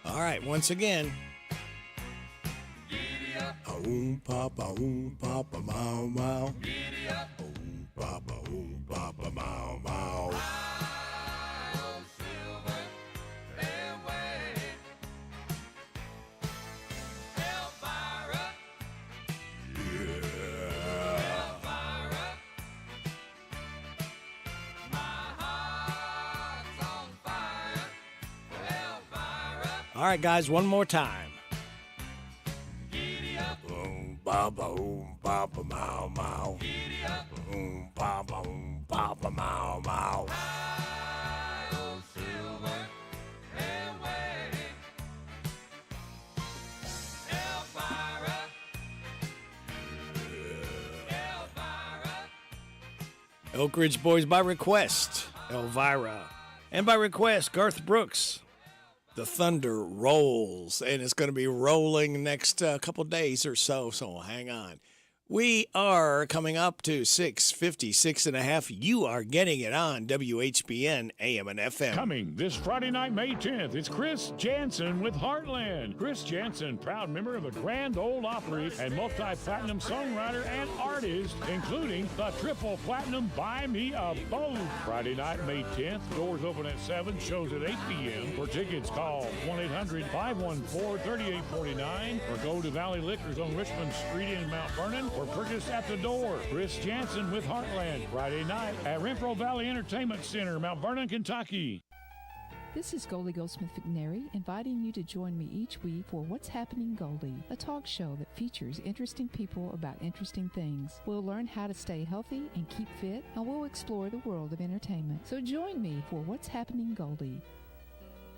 S3: All right, once again. Oom papa, mau, mau. Oom papa, mau, mau. All right, guys, one more time. Oom papa, mau, mau. Oom papa, mau, mau. Elk Ridge Boys by request, Elvira. And by request, Garth Brooks. The thunder rolls, and it's going to be rolling next couple days or so, so hang on. We are coming up to 6:56 and a half. You are getting it on WHBN AM and FM.
S15: Coming this Friday night, May 10th, it's Chris Jansen with Heartland. Chris Jansen, proud member of the Grand Ole Opry and multi-platinum songwriter and artist, including the triple platinum Buy Me a Boat. Friday night, May 10th, doors open at 7, shows at 8 p.m. For tickets, call 1-800-514-3849 or go to Valley Liquors on Richmond Street in Mount Vernon or purchase at the door. Chris Jansen with Heartland, Friday night at Renfro Valley Entertainment Center, Mount Vernon, Kentucky.
S16: This is Goldie Goldsmith McNary, inviting you to join me each week for What's Happening Goldie, a talk show that features interesting people about interesting things. We'll learn how to stay healthy and keep fit, and we'll explore the world of entertainment. So join me for What's Happening Goldie.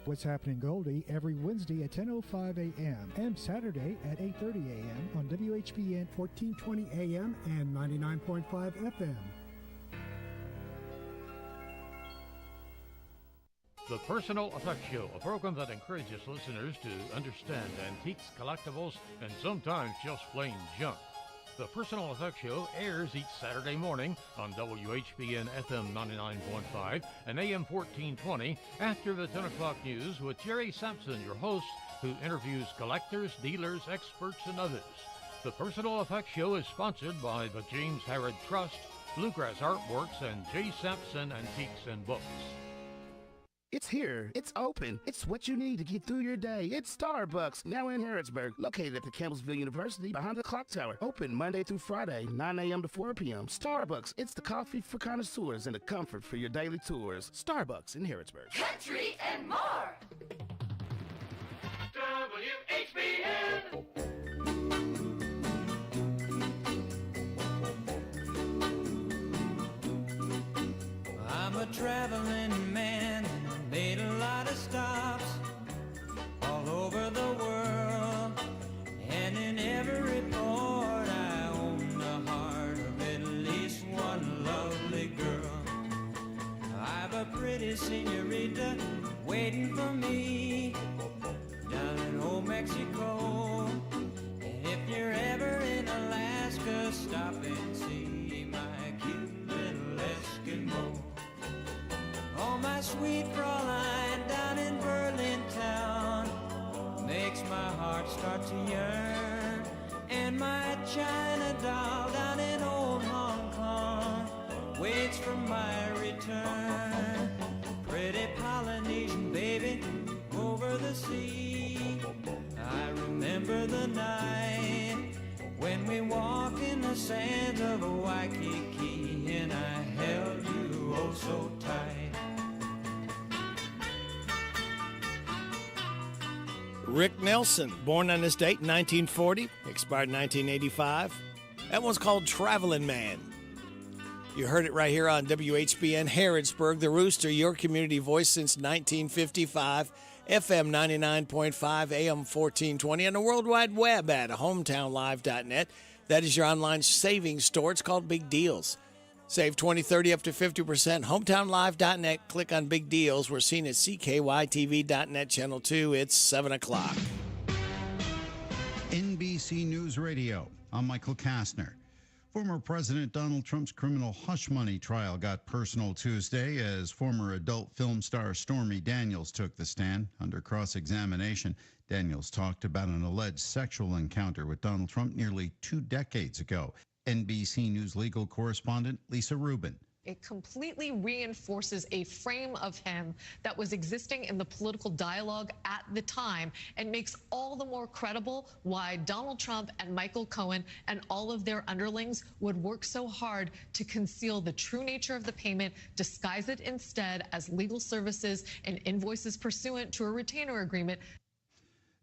S17: What's Happening Goldie every Wednesday at 10:05 a.m. and Saturday at 8:30 a.m. on WHBN 1420 a.m. and 99.5 FM.
S15: The Personal Effects Show, a program that encourages listeners to understand antiques, collectibles, and sometimes just plain junk. The Personal Effects Show airs each Saturday morning on WHBN FM 99.5 and AM 1420 after the 10 o'clock news with Jerry Sampson, your host, who interviews collectors, dealers, experts, and others. The Personal Effects Show is sponsored by the James Harrod Trust, Bluegrass Artworks, and J. Sampson Antiques and Books.
S1: It's here. It's open. It's what you need to get through your day. It's Starbucks, now in Harrodsburg, located at the Campbellsville University behind the clock tower. Open Monday through Friday, 9 a.m. to 4 p.m. Starbucks, it's the coffee for connoisseurs and the comfort for your daily tours. Starbucks in Harrodsburg.
S18: Country and more. WHBN.
S14: I'm a traveling man, made a lot of stops all over the world, and in every port I own the heart of at least one lovely girl. I've a pretty senorita waiting for me down in old Mexico, and if you're ever in Alaska, stop and see my cute little Eskimo. Oh, my sweet Fraulein down in Berlin town makes my heart start to yearn. And my China doll down in old Hong Kong waits for my return. Pretty Polynesian baby over the sea, I remember the night when we walked in the sands of Waikiki and I held you oh so tight.
S3: Rick Nelson, born on this date in 1940, expired in 1985. That one's called Traveling Man. You heard it right here on WHBN Harrodsburg, the Rooster, your community voice since 1955, FM 99.5, AM 1420, and the World Wide Web at hometownlive.net. That is your online savings store. It's called Big Deals. Save 20, 30, up to 50%. HometownLive.net. Click on Big Deals. We're seen at CKYTV.net, Channel 2. It's 7 o'clock.
S19: NBC News Radio. I'm Michael Kastner. Former President Donald Trump's criminal hush money trial got personal Tuesday as former adult film star Stormy Daniels took the stand. Under cross-examination, Daniels talked about an alleged sexual encounter with Donald Trump nearly 2 decades ago. NBC News legal correspondent Lisa Rubin.
S20: It completely reinforces a frame of him that was existing in the political dialogue at the time and makes all the more credible why Donald Trump and Michael Cohen and all of their underlings would work so hard to conceal the true nature of the payment, disguise it instead as legal services and invoices pursuant to a retainer agreement.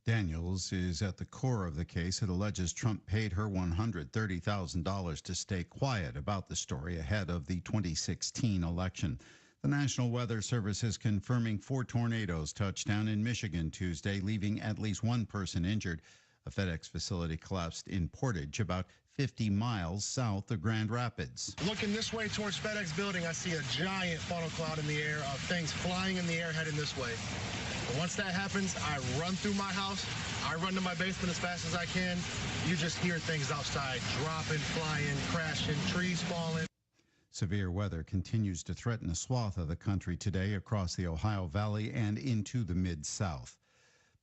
S19: Daniels is at the core of the case. It alleges Trump paid her $130,000 to stay quiet about the story ahead of the 2016 election. The National Weather Service is confirming 4 tornadoes touched down in Michigan Tuesday, leaving at least 1 person injured. A FedEx facility collapsed in Portage, about 50 miles south of Grand Rapids.
S21: Looking this way towards FedEx building, I see a giant funnel cloud in the air of things flying in the air heading this way. But once that happens, I run through my house. I run to my basement as fast as I can. You just hear things outside dropping, flying, crashing, trees falling.
S19: Severe weather continues to threaten a swath of the country today across the Ohio Valley and into the Mid-South.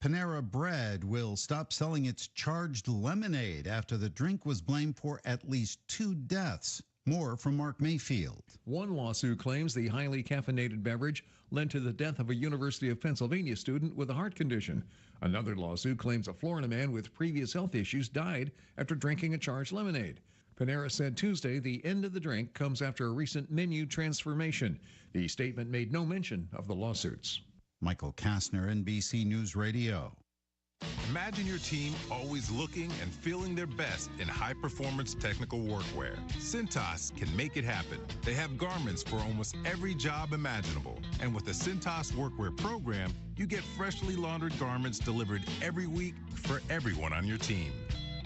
S19: Panera Bread will stop selling its charged lemonade after the drink was blamed for at least 2 deaths. More from Mark Mayfield.
S22: One lawsuit claims the highly caffeinated beverage led to the death of a University of Pennsylvania student with a heart condition. Another lawsuit claims a Florida man with previous health issues died after drinking a charged lemonade. Panera said Tuesday the end of the drink comes after a recent menu transformation. The statement made no mention of the lawsuits.
S19: Michael Kastner, NBC News Radio.
S25: Imagine your team always looking and feeling their best in high-performance technical workwear. Cintas can make it happen. They have garments for almost every job imaginable. And with the Cintas Workwear program, you get freshly laundered garments delivered every week for everyone on your team.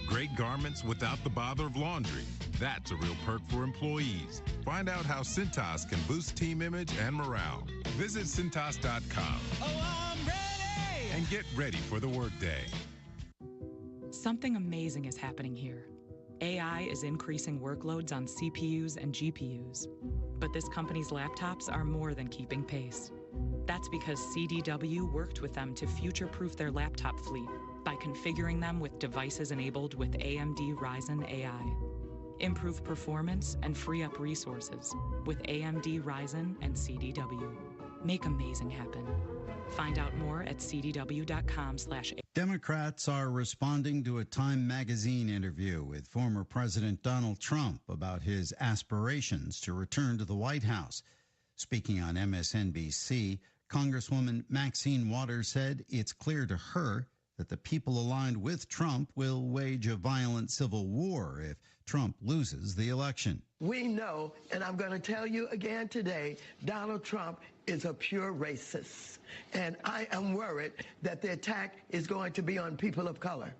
S25: Great garments without the bother of laundry. That's a real perk for employees. Find out how Cintas can boost team image and morale. Visit Cintas.com.
S4: Oh, I'm ready!
S25: And get ready for the workday.
S6: Something amazing is happening here. AI is increasing workloads on CPUs and GPUs. But this company's laptops are more than keeping pace. That's because CDW worked with them to future-proof their laptop fleet by configuring them with devices enabled with AMD Ryzen AI. Improve performance and free up resources with AMD Ryzen and CDW. Make amazing happen. Find out more at cdw.com/.
S19: Democrats are responding to a Time magazine interview with former President Donald Trump about his aspirations to return to the White House. Speaking on MSNBC, Congresswoman Maxine Waters said it's clear to her that the people aligned with Trump will wage a violent civil war if Trump loses the election.
S7: We know, and I'm going to tell you again today, Donald Trump is a pure racist. And I am worried that the attack is going to be on people of color.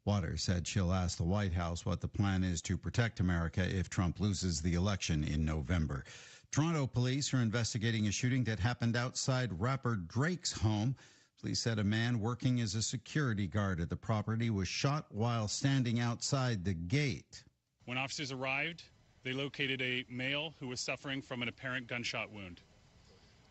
S19: Waters said she'll ask the White House what the plan is to protect America if Trump loses the election in November. Toronto police are investigating a shooting that happened outside rapper Drake's home. Police said a man working as a security guard at the property was shot while standing outside the gate.
S8: When officers arrived, they located a male who was suffering from an apparent gunshot wound.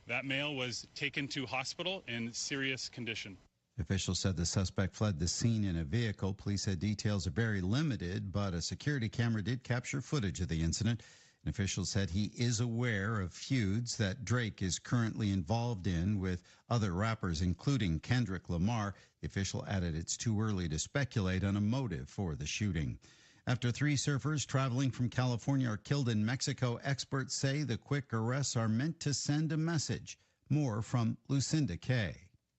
S8: That male was taken to hospital in serious condition.
S19: Officials said the suspect fled the scene in a vehicle. Police said details are very limited, but a security camera did capture footage of the incident. And officials said he is aware of feuds that Drake is currently involved in with other rappers, including Kendrick Lamar. The official added it's too early to speculate on a motive for the shooting. After 3 surfers traveling from California are killed in Mexico, experts say the quick arrests are meant to send a message. More from Lucinda Kay.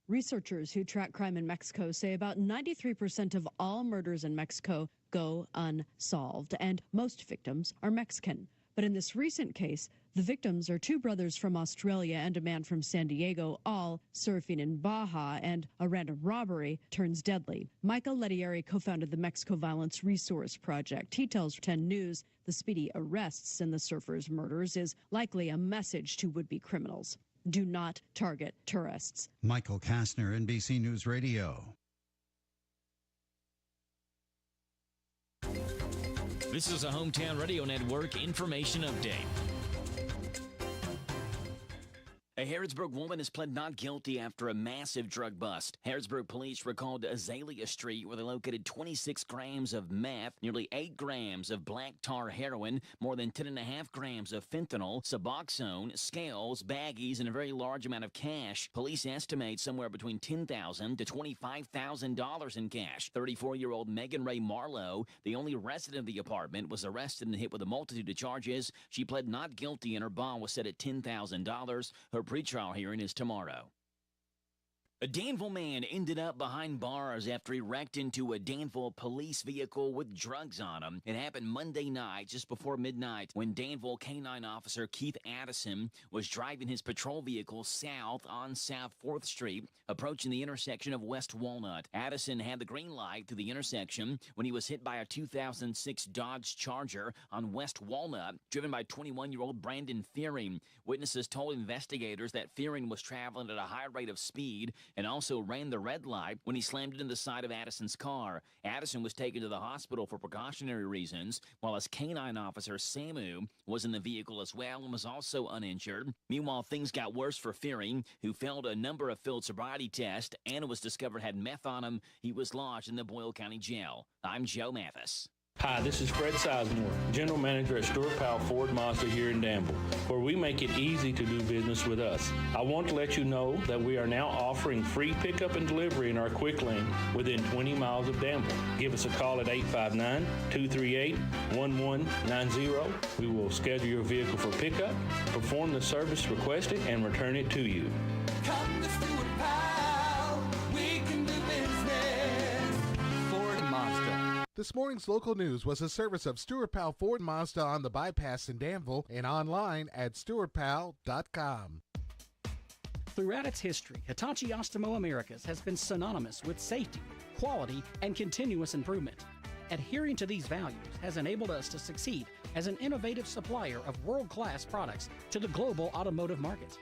S9: Researchers who track crime in Mexico say about 93% of all murders in Mexico go unsolved, and most victims are Mexican. But in this recent case, the victims are 2 brothers from Australia and a man from San Diego, all surfing in Baja, and a random robbery turns deadly. Michael Lettieri co-founded the Mexico Violence Resource Project. He tells 10 News the speedy arrests in the surfers' murders is likely a message to would-be criminals. Do not target tourists.
S19: Michael Kastner, NBC News Radio.
S24: This is a Hometown Radio Network information update. A Harrodsburg woman has pled not guilty after a massive drug bust. Harrodsburg police recalled Azalea Street where they located 26 grams of meth, nearly 8 grams of black tar heroin, more than 10.5 grams of fentanyl, Suboxone, scales, baggies, and a very large amount of cash. Police estimate somewhere between $10,000 to $25,000 in cash. 34-year-old Megan Ray Marlowe, the only resident of the apartment, was arrested and hit with a multitude of charges. She pled not guilty and her bond was set at $10,000. Her pretrial hearing is tomorrow. A Danville man ended up behind bars after he wrecked into a Danville police vehicle with drugs on him. It happened Monday night, just before midnight, when Danville K-9 officer Keith Addison was driving his patrol vehicle south on South 4th Street, approaching the intersection of West Walnut. Addison had the green light to the intersection when he was hit by a 2006 Dodge Charger on West Walnut, driven by 21-year-old Brandon Fearing. Witnesses told investigators that Fearing was traveling at a high rate of speed and also ran the red light when he slammed into the side of Addison's car. Addison was taken to the hospital for precautionary reasons, while his canine officer, Samu, was in the vehicle as well and was also uninjured. Meanwhile, things got worse for Fearing, who failed a number of field sobriety tests and was discovered had meth on him. He was lodged in the Boyle County Jail. I'm Joe Mathis.
S26: Hi, this is Fred Sizemore, General Manager at Stuart Powell Ford Mazda here in Danville, where we make it easy to do business with us. I want to let you know that we are now offering free pickup and delivery in our quick lane within 20 miles of Danville. Give us a call at 859-238-1190. We will schedule your vehicle for pickup, perform the service requested, and return it to you.
S14: Come to Stuart Powell, we can do business.
S27: Ford Mazda. This morning's local news was a service of Stuart Powell Ford Mazda on the bypass in Danville and online at stuartpowell.com.
S29: Throughout its history, Hitachi Astemo Americas has been synonymous with safety, quality, and continuous improvement.
S2: Adhering to these values has enabled us to succeed as an innovative supplier of world-class products to the global automotive market.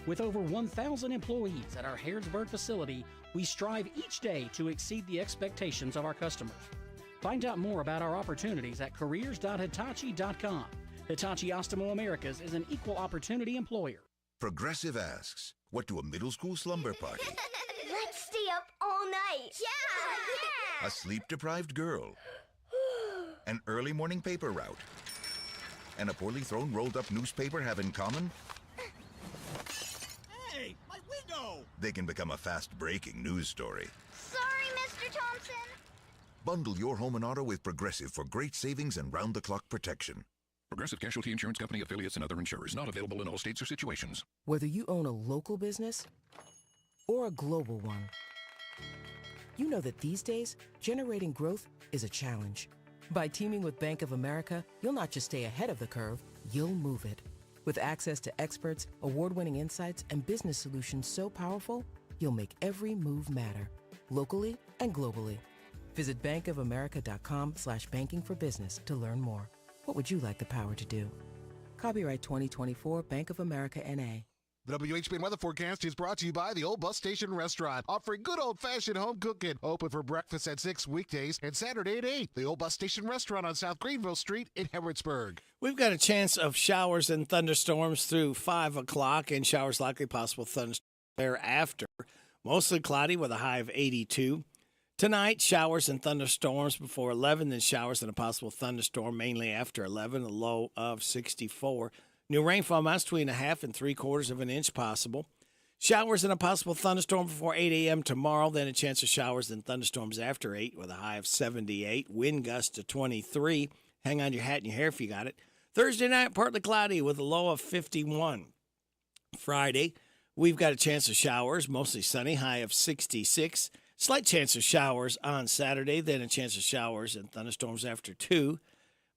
S2: With over 1,000 employees at our Harrodsburg facility, we strive each day to exceed the expectations of our customers. Find out more about our opportunities at careers.hitachi.com. Hitachi Astemo Americas is an equal opportunity employer.
S5: Progressive asks, what do a middle school slumber party,
S18: Let's stay up all night. Yeah!
S5: a sleep-deprived girl, an early morning paper route, and a poorly thrown rolled-up newspaper have in common?
S4: Hey, my window!
S5: They can become a fast-breaking news story.
S18: Sorry, Mr. Thompson.
S5: Bundle your home and auto with Progressive for great savings and round-the-clock protection.
S10: Progressive Casualty Insurance Company, affiliates, and other insurers. Not available in all states or situations.
S11: Whether you own a local business or a global one, you know that these days, generating growth is a challenge. By teaming with Bank of America, you'll not just stay ahead of the curve, you'll move it. With access to experts, award-winning insights, and business solutions so powerful, you'll make every move matter, locally and globally. Visit bankofamerica.com/banking for business to learn more. What would you like the power to do? Copyright 2024 Bank of America N.A.
S27: The WHBN weather forecast is brought to you by the Old Bus Station Restaurant, offering good old-fashioned home cooking. Open for breakfast at 6 weekdays and Saturday at 8. The Old Bus Station Restaurant on South Greenville Street in Harrodsburg.
S3: We've got a chance of showers and thunderstorms through 5 o'clock, and showers likely possible thunderstorms thereafter. Mostly cloudy with a high of 82. Tonight, showers and thunderstorms before 11, then showers and a possible thunderstorm mainly after 11, a low of 64. New rainfall amounts between 1/2 and 3/4 of an inch possible. Showers and a possible thunderstorm before 8 a.m. tomorrow, then a chance of showers and thunderstorms after 8 with a high of 78. Wind gust to 23. Hang on your hat and your hair if you got it. Thursday night, partly cloudy with a low of 51. Friday, we've got a chance of showers, mostly sunny, high of 66. Slight chance of showers on Saturday, then a chance of showers and thunderstorms after 2.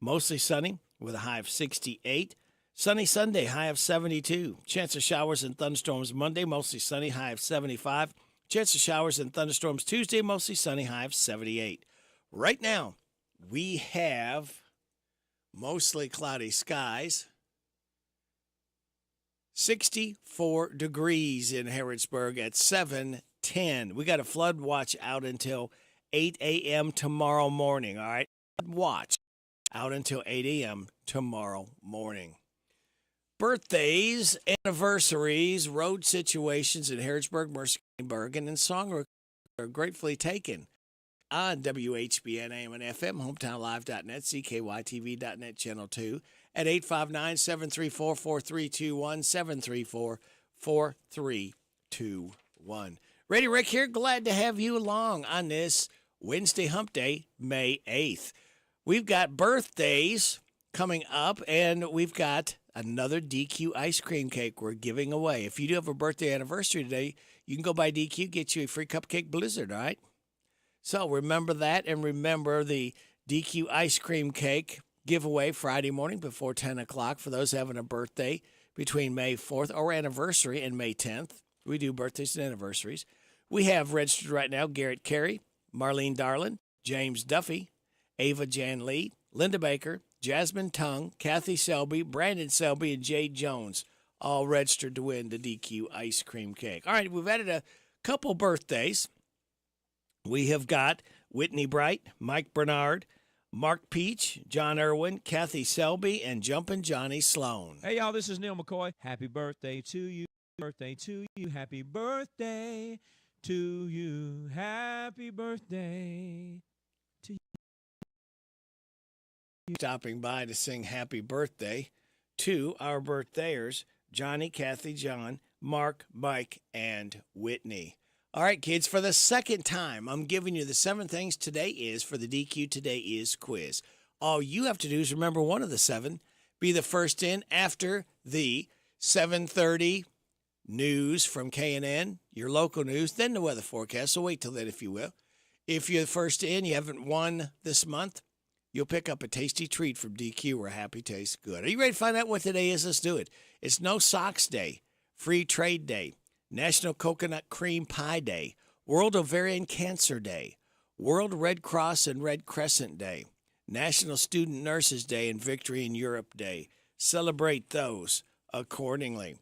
S3: Mostly sunny with a high of 68. Sunny Sunday, high of 72. Chance of showers and thunderstorms Monday, mostly sunny, high of 75. Chance of showers and thunderstorms Tuesday, mostly sunny, high of 78. Right now, we have mostly cloudy skies. 64 degrees in Harrodsburg at 7:10. We got a flood watch out until 8 a.m. tomorrow morning, all right? Watch out until 8 a.m. tomorrow morning. Birthdays, anniversaries, road situations in Harrodsburg, Mercer County, Bergen, and Song are gratefully taken on WHBN AM and FM, hometownlive.net, CKYTV.net, Channel 2, at 859-734-4321, 734-4321. Ready, Rick here. Glad to have you along on this Wednesday Hump Day, May 8th. We've got birthdays coming up, and we've got another DQ ice cream cake we're giving away. If you do have a birthday anniversary today, you can go by DQ, get you a free cupcake blizzard, all right? So remember that, and remember the DQ ice cream cake giveaway Friday morning before 10 o'clock for those having a birthday between May 4th or anniversary and May 10th. We do birthdays and anniversaries. We have registered right now Garrett Carey, Marlene Darlin, James Duffy, Ava Jan Lee, Linda Baker, Jasmine Tung, Kathy Selby, Brandon Selby, and Jade Jones, all registered to win the DQ ice cream cake. All right, we've added a couple birthdays. We have got Whitney Bright, Mike Bernard, Mark Peach, John Irwin, Kathy Selby, and Jumpin' Johnny Sloan.
S12: Hey, y'all, this is Neil McCoy. Happy birthday to you. Birthday to you. Happy birthday to you. Happy birthday to you.
S3: Stopping by to sing happy birthday to our birthday-ers, Johnny, Kathy, John, Mark, Mike, and Whitney. All right, kids, for the second time, I'm giving you the 7 things today is for the DQ Today Is quiz. All you have to do is remember one of the 7, be the first in after the 7:30 news from KNN, your local news, then the weather forecast, so wait till then if you will. If you're the first in, you haven't won this month, you'll pick up a tasty treat from DQ where happy tastes good. Are you ready to find out what today is? Let's do it. It's No Socks Day, Free Trade Day, National Coconut Cream Pie Day, World Ovarian Cancer Day, World Red Cross and Red Crescent Day, National Student Nurses Day, and Victory in Europe Day. Celebrate those accordingly.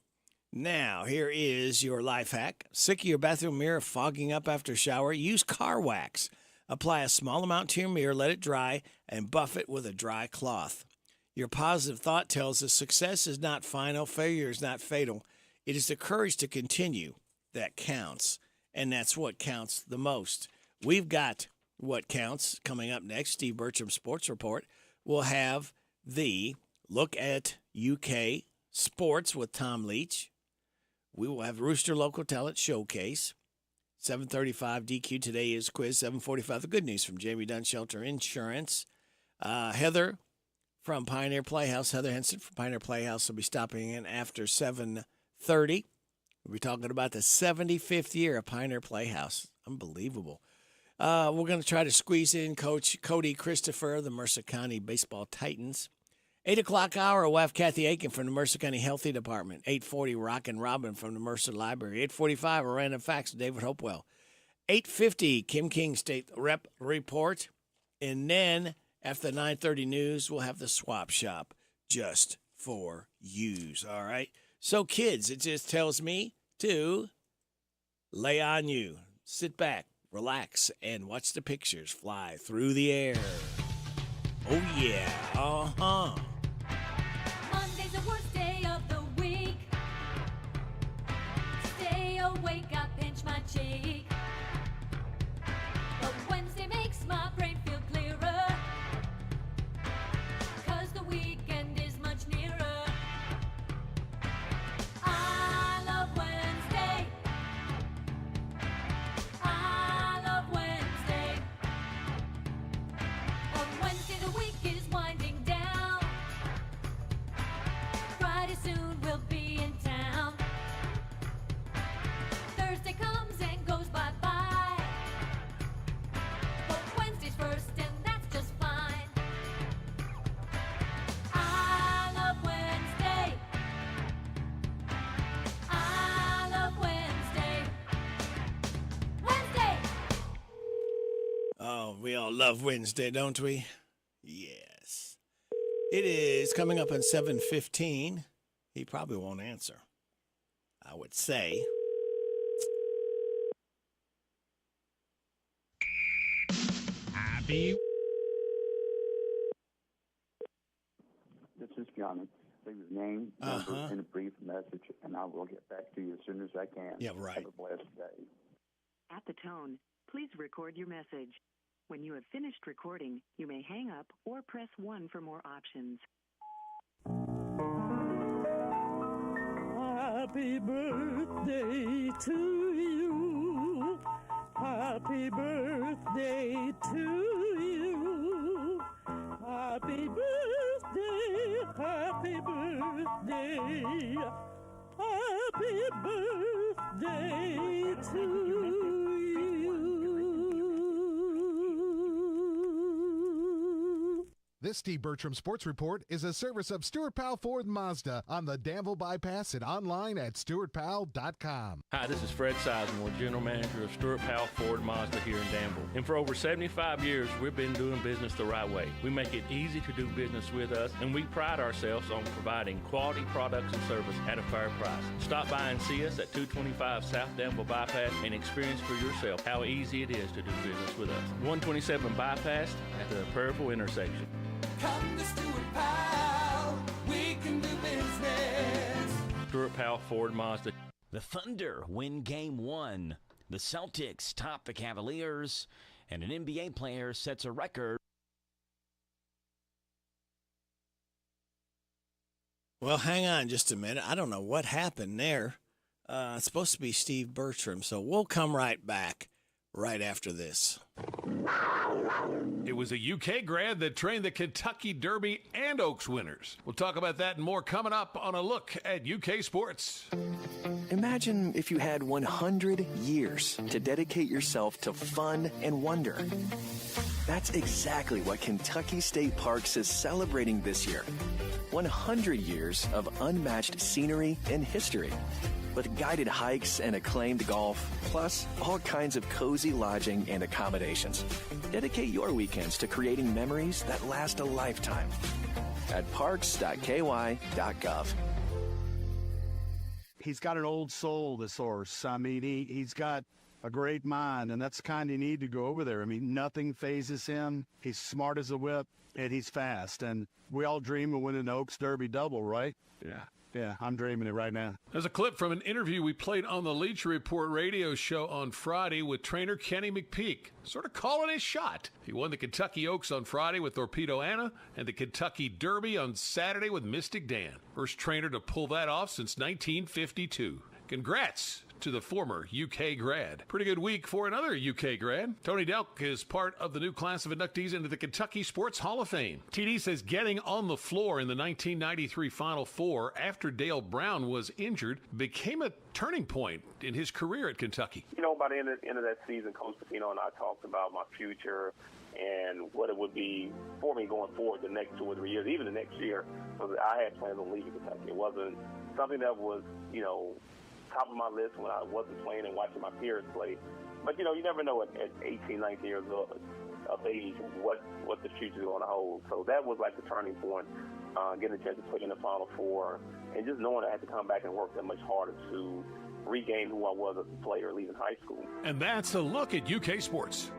S3: Now, here is your life hack. Sick of your bathroom mirror fogging up after a shower? Use car wax. Apply a small amount to your mirror, let it dry, and buff it with a dry cloth. Your positive thought tells us success is not final, failure is not fatal. It is the courage to continue that counts, and that's what counts the most. We've got What Counts coming up next. Steve Bertram Sports Report. We'll have the Look at UK Sports with Tom Leach. We will have Rooster Local Talent Showcase. 7:35 DQ Today is quiz. 7:45 the good news from Jamie Dunn Shelter Insurance. Heather from Pioneer Playhouse, Heather Henson from Pioneer Playhouse will be stopping in after 7:30. We'll be talking about the 75th year of Pioneer Playhouse. Unbelievable. We're going to try to squeeze in Coach Cody Christopher, the Mercer County Baseball Titans. 8 o'clock hour, we'll have Kathy Aiken from the Mercer County Healthy Department. 8:40, Rockin' Robin from the Mercer Library. 8:45, a Random Facts with David Hopewell. 8:50, Kim King State Rep Report. And then after the 9:30 news, we'll have the Swap Shop just for yous, all right? So, kids, it just tells me to lay on you. Sit back, relax, and watch the pictures fly through the air. Oh, yeah. Uh-huh.
S1: Monday's the worst day of the week. Stay awake, I pinch my cheek. But Wednesday makes my brain feel clearer. 'Cause the weekend is much nearer. I love Wednesday. I love Wednesday. On Wednesday the week is winding down. Friday soon we'll be in town. Thursday comes and goes bye-bye. But Wednesday's first and that's just fine. I love Wednesday. I love Wednesday. Wednesday!
S3: Oh, we all love Wednesday, don't we? Yes. It is coming up on 7:15. He probably won't answer, I would say.
S13: Happy.
S15: This is Johnny. Leave your name, number, and a brief message, and I will get back to you as soon as I can.
S3: Yeah, right.
S15: Have a blessed day.
S16: At the tone, please record your message. When you have finished recording, you may hang up or press 1 for more options.
S17: Happy birthday to you. Happy birthday to you. Happy birthday, happy birthday. Happy birthday to you.
S27: This Steve Bertram Sports Report is a service of Stuart Powell Ford Mazda on the Danville Bypass and online at stuartpowell.com.
S26: Hi, this is Fred Sizemore, General Manager of Stuart Powell Ford Mazda here in Danville. And for over 75 years, we've been doing business the right way. We make it easy to do business with us, and we pride ourselves on providing quality products and service at a fair price. Stop by and see us at 225 South Danville Bypass and experience for yourself how easy it is to do business with us. 127 Bypass at the Prairieville intersection.
S4: Come to Stuart Powell, we can do business.
S26: Stuart Powell Ford Mazda.
S24: The Thunder win Game 1. The Celtics top the Cavaliers, and an NBA player sets a record.
S3: Well, hang on just a minute. I don't know what happened there. It's supposed to be Steve Bertram, so we'll come right back right after this.
S20: It was a UK grad that trained the Kentucky Derby and Oaks winners. We'll talk about that and more coming up on a look at UK sports.
S21: Imagine if you had 100 years to dedicate yourself to fun and wonder. That's exactly what Kentucky State Parks is celebrating this year. 100 years of unmatched scenery and history. with guided hikes and acclaimed golf, plus all kinds of cozy lodging and accommodations. Dedicate your weekends to creating memories that last a lifetime at parks.ky.gov.
S6: He's got an old soul, this horse. I mean, he's got a great mind, and that's the kind you need to go over there. I mean, nothing phases him. He's smart as a whip, and he's fast. And we all dream of winning an Oaks Derby double, right? Yeah, I'm dreaming it right now.
S20: There's a clip from an interview we played on the Leach Report radio show on Friday with trainer Kenny McPeak, sort of calling his shot. He won the Kentucky Oaks on Friday with Torpedo Anna and the Kentucky Derby on Saturday with Mystic Dan. First trainer to pull that off since 1952. Congrats to the former UK grad. Pretty good week for another UK grad. Tony Delk is part of the new class of inductees into the Kentucky Sports Hall of Fame. TD says getting on the floor in the 1993 Final Four after Dale Brown was injured became a turning point in his career at Kentucky.
S7: You know, by the end of that season, Coach Pitino and I talked about my future and what it would be for me going forward the next 2 or 3 years, even the next year. So I had plans on leaving Kentucky. It wasn't something that was, top of my list when I wasn't playing and watching my peers play. But, you never know at 18, 19 years of age what the future is going to hold. So that was like the turning point, getting a chance to play in the Final Four and just knowing I had to come back and work that much harder to regain who I was as a player leaving high school.
S20: And that's a look at UK sports.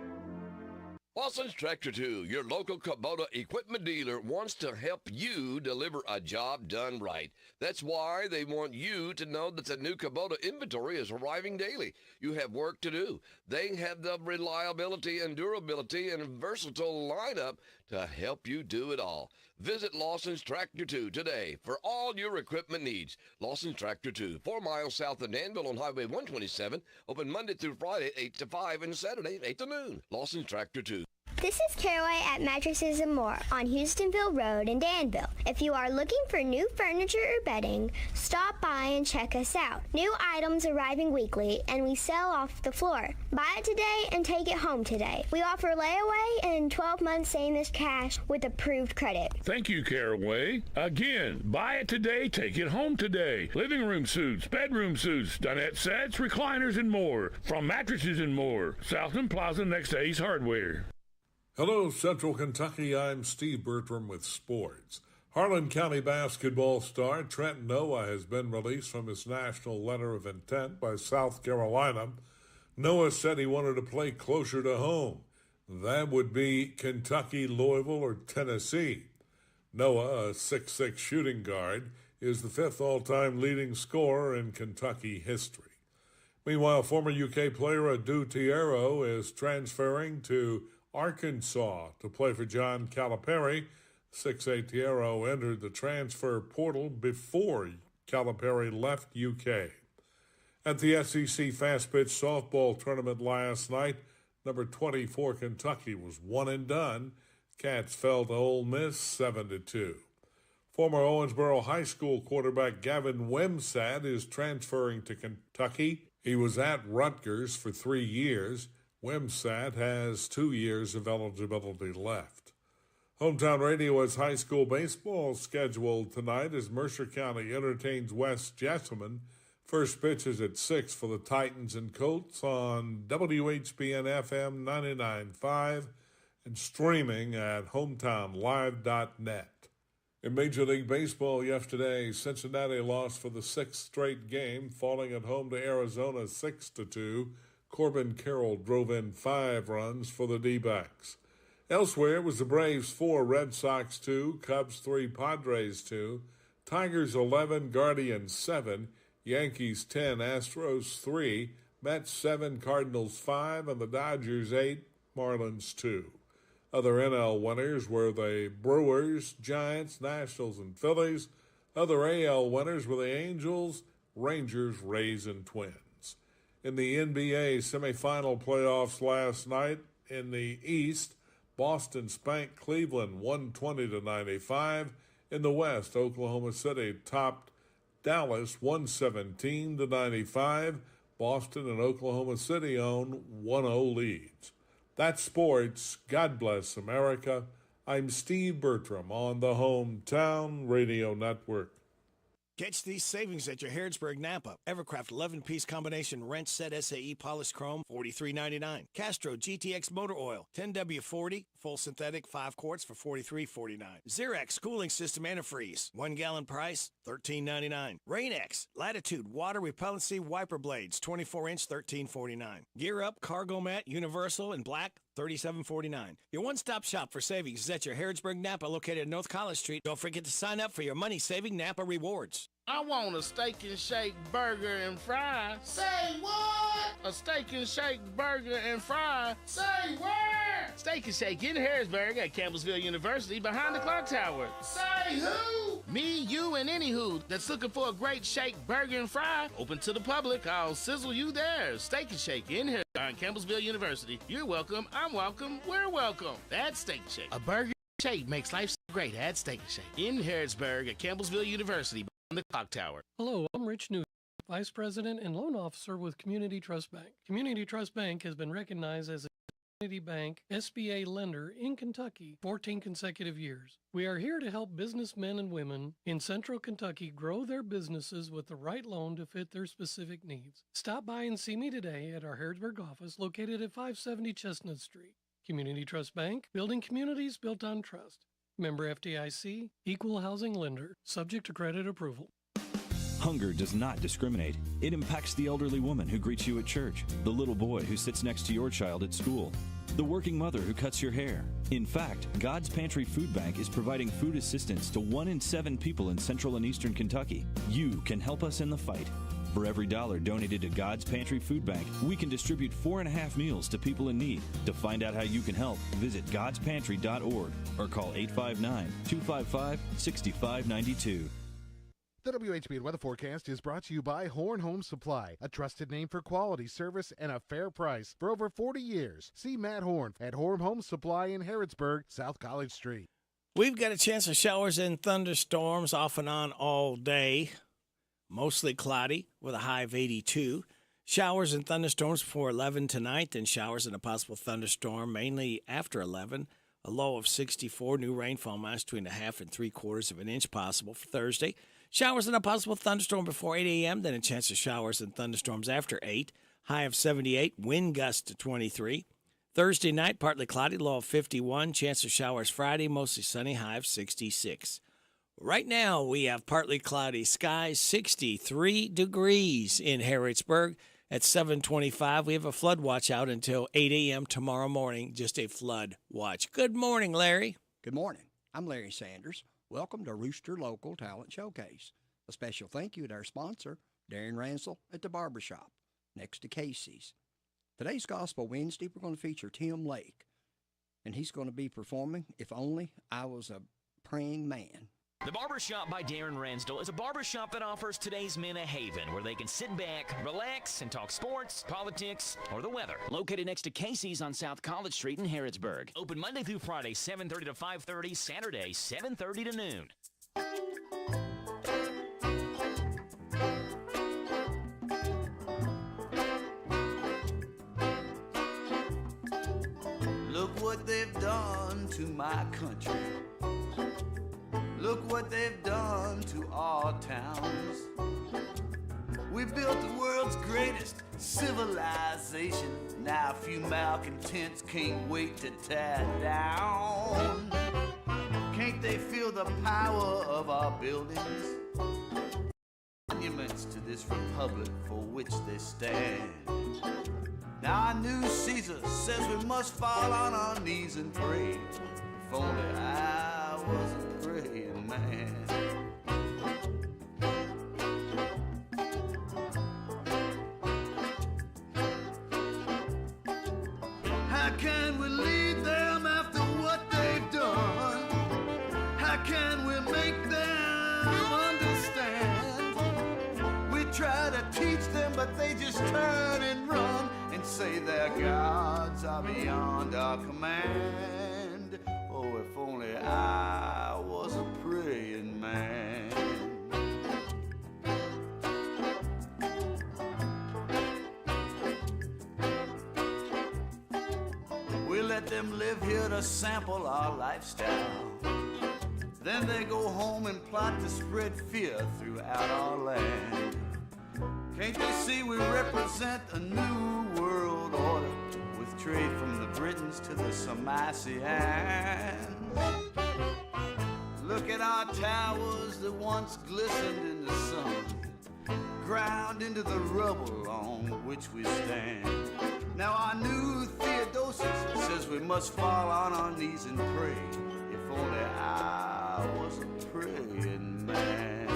S8: Lawson's Tractor 2, your local Kubota equipment dealer, wants to help you deliver a job done right. That's why they want you to know that the new Kubota inventory is arriving daily. You have work to do. They have the reliability and durability and versatile lineup to help you do it all. Visit Lawson's Tractor 2 today for all your equipment needs. Lawson's Tractor 2, 4 miles south of Danville on Highway 127, open Monday through Friday, 8 to 5, and Saturday, 8 to noon. Lawson's Tractor 2.
S18: This is Caraway at Mattresses and More on Houstonville Road in Danville. If you are looking for new furniture or bedding, stop by and check us out. New items arriving weekly, and we sell off the floor. Buy it today and take it home today. We offer layaway and 12 months same as cash with approved credit.
S26: Thank you, Caraway. Again, buy it today, take it home today. Living room suits, bedroom suits, dinette sets, recliners, and more. From Mattresses and More, Southland Plaza next to Ace Hardware.
S9: Hello, Central Kentucky. I'm Steve Bertram with sports. Harlan County basketball star Trent Noah has been released from his national letter of intent by South Carolina. Noah said he wanted to play closer to home. That would be Kentucky, Louisville, or Tennessee. Noah, a 6'6" shooting guard, is the 5th all-time leading scorer in Kentucky history. Meanwhile, former UK player Adu Tiero is transferring to Arkansas to play for John Calipari. 6'8" Tiero entered the transfer portal before Calipari left UK. At the SEC Fast Pitch Softball Tournament last night, number 24 Kentucky was one and done. Cats fell to Ole Miss 7-2. Former Owensboro High School quarterback Gavin Wimsatt is transferring to Kentucky. He was at Rutgers for 3 years. Wimsatt has 2 years of eligibility left. Hometown Radio has high school baseball scheduled tonight as Mercer County entertains West Jessamine. First pitch is at 6 for the Titans and Colts on WHBN FM 99.5 and streaming at hometownlive.net. In Major League Baseball yesterday, Cincinnati lost for the 6th straight game, falling at home to Arizona 6-2. Corbin Carroll drove in 5 runs for the D-backs. Elsewhere, it was the Braves 4, Red Sox 2, Cubs 3, Padres 2, Tigers 11, Guardians 7, Yankees 10, Astros 3, Mets 7, Cardinals 5, and the Dodgers 8, Marlins 2. Other NL winners were the Brewers, Giants, Nationals, and Phillies. Other AL winners were the Angels, Rangers, Rays, and Twins. In the NBA semifinal playoffs last night in the East, Boston spanked Cleveland 120-95. In the West, Oklahoma City topped Dallas 117-95. Boston and Oklahoma City own 1-0 leads. That's sports. God bless America. I'm Steve Bertram on the Hometown Radio Network.
S3: Catch these savings at your Harrodsburg Napa. Evercraft 11-piece combination wrench set SAE polished chrome, $43.99. Castro GTX motor oil, 10W40, full synthetic, 5 quarts for $43.49. Xerox cooling system antifreeze, 1 gallon price, $13.99. Rain-X Latitude water repellency wiper blades, 24-inch, $13.49. Gear Up cargo mat, universal in black, $37.49. Your one-stop shop for savings is at your Harrodsburg Napa, located at North College Street. Don't forget to sign up for your money-saving Napa rewards.
S2: I want a steak and shake burger and fries.
S4: Say what?
S2: A steak and shake burger and fries.
S4: Say where?
S2: Steak and Shake in Harrisburg at Campbellsville University behind the clock tower.
S4: Say who?
S2: Me, you, and any who that's looking for a great shake, burger, and fry. Open to the public. I'll sizzle you there. Steak and Shake in here behind Campbellsville University. You're welcome. I'm welcome. We're welcome. That's Steak and Shake. A burger and shake makes life so great at Steak and Shake in Harrisburg at Campbellsville University behind the clock tower.
S13: Hello, I'm Rich Newton, Vice President and Loan Officer with Community Trust Bank. Community Trust Bank has been recognized as a Community Bank SBA lender in Kentucky 14 consecutive years. We are here to help businessmen and women in Central Kentucky grow their businesses with the right loan to fit their specific needs. Stop by and see me today at our Harrodsburg office located at 570 Chestnut Street. Community Trust Bank, building communities built on trust. Member FDIC, equal housing lender, subject to credit approval.
S14: Hunger does not discriminate. It impacts the elderly woman who greets you at church, the little boy who sits next to your child at school, the working mother who cuts your hair. In fact, God's Pantry Food Bank is providing food assistance to 1 in 7 people in Central and Eastern Kentucky. You can help us in the fight. For every $1 donated to God's Pantry Food Bank, we can distribute 4.5 meals to people in need. To find out how you can help, visit godspantry.org or call 859-255-6592.
S27: The WHBN weather forecast is brought to you by Horn Home Supply, a trusted name for quality service and a fair price for over 40 years. See Matt Horn at Horn Home Supply in Harrodsburg, South College Street.
S3: We've got a chance of showers and thunderstorms off and on all day. Mostly cloudy with a high of 82. Showers and thunderstorms before 11 tonight, then showers and a possible thunderstorm mainly after 11. A low of 64. New rainfall amounts between 1/2 and 3/4 of an inch possible for Thursday. Showers and a possible thunderstorm before 8 a.m., then a chance of showers and thunderstorms after 8. High of 78. Wind gust to 23. Thursday night, partly cloudy, low of 51. Chance of showers Friday, mostly sunny, high of 66. Right now, we have partly cloudy skies, 63 degrees in Harrodsburg. At 7:25, we have a flood watch out until 8 a.m. tomorrow morning, just a flood watch. Good morning, Larry.
S19: Good morning. I'm Larry Sanders. Welcome to Rooster Local Talent Showcase. A special thank you to our sponsor, Darren Ransel at the Barbershop, next to Casey's. Today's Gospel Wednesday, we're going to feature Tim Lake, and he's going to be performing If Only I Was a Praying Man.
S24: The Barbershop by Darren Ransdell is a barbershop that offers today's men a haven where they can sit back, relax, and talk sports, politics, or the weather. Located next to Casey's on South College Street in Harrodsburg. Open Monday through Friday, 7:30 to 5:30, Saturday, 7:30 to noon.
S4: Look what they've done to my country. Look what they've done to our towns. We built the world's greatest civilization. Now a few malcontents can't wait to tear it down. Can't they feel the power of our buildings? Monuments to this republic for which they stand. Now I knew Caesar says we must fall on our knees and pray. If only I was a praying man. How can we lead them after what they've done? How can we make them understand? We try to teach them, but they just turn and run and say their gods are beyond our command. Oh, if only I was a praying man. We let them live here to sample our lifestyle. Then they go home and plot to spread fear throughout our land. Can't they see we represent a new world order with trade from the Britons to the Sarmassians? Look at our towers that once glistened in the sun, ground into the rubble on which we stand. Now our new Theodosius says we must fall on our knees and pray. If only I was a praying man.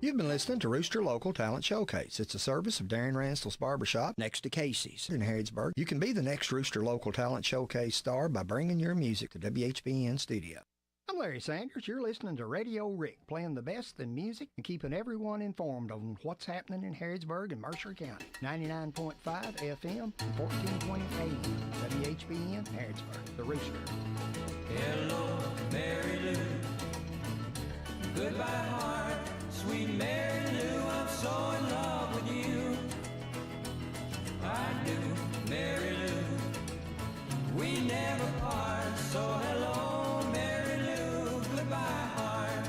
S19: You've been listening to Rooster Local Talent Showcase. It's a service of Darren Ransel's Barbershop next to Casey's in Harrodsburg. You can be the next Rooster Local Talent Showcase star by bringing your music to WHBN studio. I'm Larry Sanders. You're listening to Radio Rick, playing the best in music and keeping everyone informed on what's happening in Harrodsburg and Mercer County. 99.5 FM and 1420 AM. WHBN, Harrodsburg, the Rooster.
S5: Hello, Mary Lou. Goodbye, heart. Sweet Mary Lou, I'm so in love with you. I knew Mary Lou, we never part. So hello, Mary Lou, goodbye, heart.